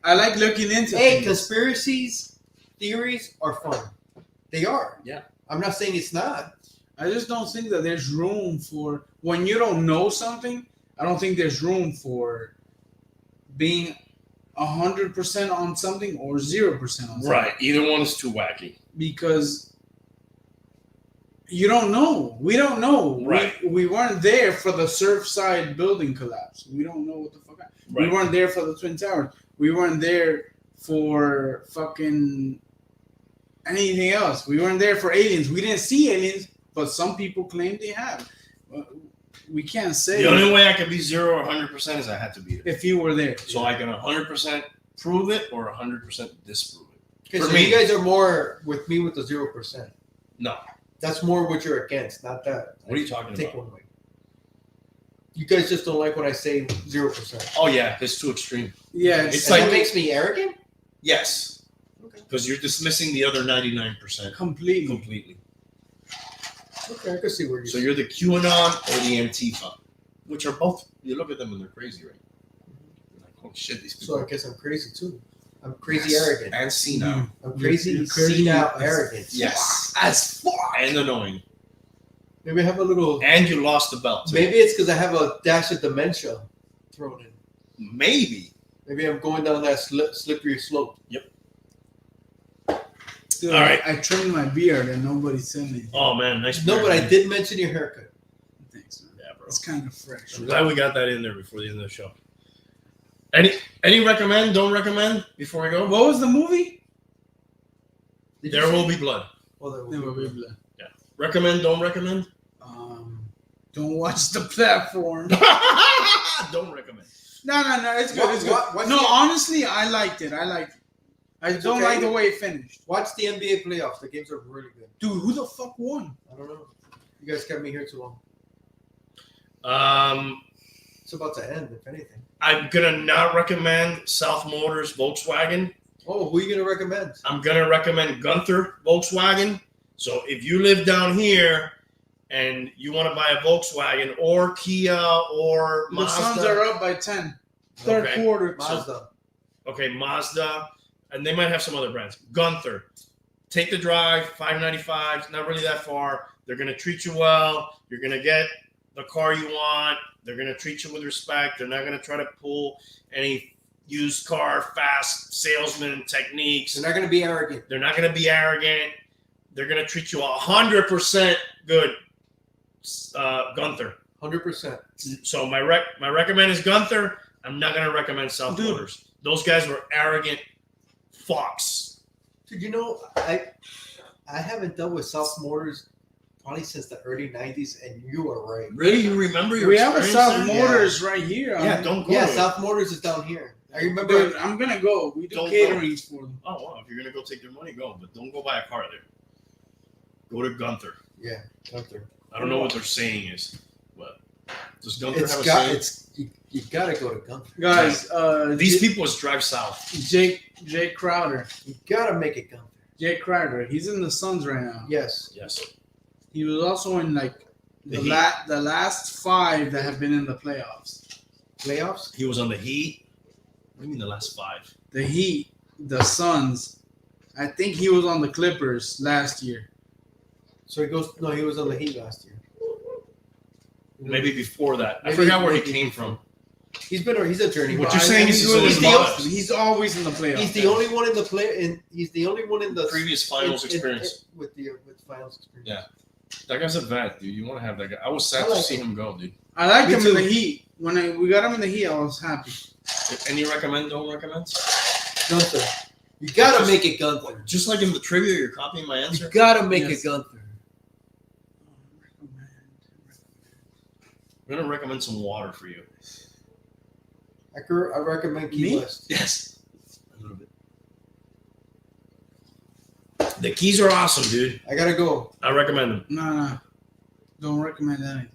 I like looking into Hey, things. conspiracies, theories are fun. They are. Yeah. I'm not saying it's not. I just don't think that there's room for when you don't know something. I don't think there's room for being 100% on something or 0% on something. Right. Either one is too wacky. Because you don't know. We don't know. Right. We weren't there for the Surfside building collapse. We don't know what the fuck happened. We Right. weren't there for the Twin Towers. We weren't there for fucking anything else. We weren't there for aliens. We didn't see aliens, but some people claim they have. We can't say The only way I could be 0 or 100% is I had to be there. if you were there. So I can 100% prove it or 100% disprove it. Okay, For so me. you guys are more with me with the 0%. No. That's more what you're against, not that. What are you talking Take about? one away. You guys just don't like when I say 0%. Oh yeah, it's too extreme. Yeah, It's it's And like- that makes me arrogant? Yes, Okay. because you're dismissing the other 99% completely. completely. Okay, I can see where you're So you're the QAnon or the Antifa, which are both. You look at them and they're crazy, right? You're like, oh shit, these people. So I guess I'm crazy too. I'm crazy Yes. arrogant. And senile. I'm crazy, You're crazy senile as arrogant. Yes. As fuck. And annoying. Maybe I have a little. And you lost the belt. Too. Maybe it's because I have a dash of dementia thrown in. Maybe. Maybe I'm going down that slippery slope. Dude, All right. I trimmed my beard and nobody said anything. Oh man, nice. No, beard, but I man. did mention your haircut. Thanks, man. Yeah, bro. It's kind of fresh. I'm glad we got that in there before the end of the show. Any recommend? Don't recommend before we go. What was the movie? Did you There say- will be blood. Oh, there will There be will be blood. blood. Recommend? Don't recommend. Don't watch the platform. Don't recommend. No, it's good. It's good. What's No, the- honestly, I liked it. I don't okay. like the way it finished. Watch the NBA playoffs. The games are really good. Dude, who the fuck won? I don't know. You guys kept me here too long. It's about to end, if anything. I'm gonna not recommend South Motors Volkswagen. Oh, who are you gonna recommend? I'm gonna recommend Gunther Volkswagen. So if you live down here and you want to buy a Volkswagen or Kia or The Mazda, Suns are up by 10. Third Okay. quarter. Mazda. okay, Mazda, and they might have some other brands. Gunther, take the drive, $595, not really that far. They're gonna treat you well. You're gonna get the car you want. They're gonna treat you with respect. They're not gonna try to pull any used car fast salesman techniques. They're not gonna be arrogant. They're not gonna be arrogant. They're gonna treat you 100% good. Gunther. 100%. So my recommend is Gunther. I'm not gonna recommend South Dude. Motors. Those guys were arrogant fucks. Dude, you know, I haven't dealt with South Motors probably since the early 90s, and you are right. Really, you remember your We have a experience South there? Motors right here. Yeah, don't go. Yeah, to it. South Motors is down here. I remember. Dude, I'm gonna go. We do Don't caterings for them. Oh well, if you're gonna go take their money, go. But don't go buy a car there. Go to Gunther. Yeah, Gunther. I don't know what their saying is, but does Gunther It's have a got. saying? It's you gotta go to Gunther. Guys, These people just drive south. Jake Crowder. You gotta make it Gunther. Jake Crowder. He's in the Suns right now. Yes. Yes. He was also in like The the Heat. the last 5 that have been in the playoffs. Playoffs. He was on the Heat. What do you mean the last 5? The Heat, the Suns. I think he was on the Clippers last year. So he goes. No, he was on the Heat last year. Maybe before that. I Maybe- forgot where he maybe- came from. He's been. He's a journeyman. What you're saying is he's he's, always the, He's always in the playoffs. he's the only one in the play. He's the only one in the Previous finals experience. with finals experience. Yeah. That guy's a vet, dude. You want to have that guy. I was sad I to like see him. him go, dude. I liked Me him too. in the Heat. When we got him in the Heat, I was happy. Any recommend, don't recommend? Gunther. You gotta make it Gunther. Just like in the trivia, you're copying my answer? You gotta make Yes. it Gunther. I'm going to recommend some water for you. I recommend Key Me? West. Yes. A little bit. The keys are awesome, dude. I gotta go. I recommend them. No. Don't recommend anything.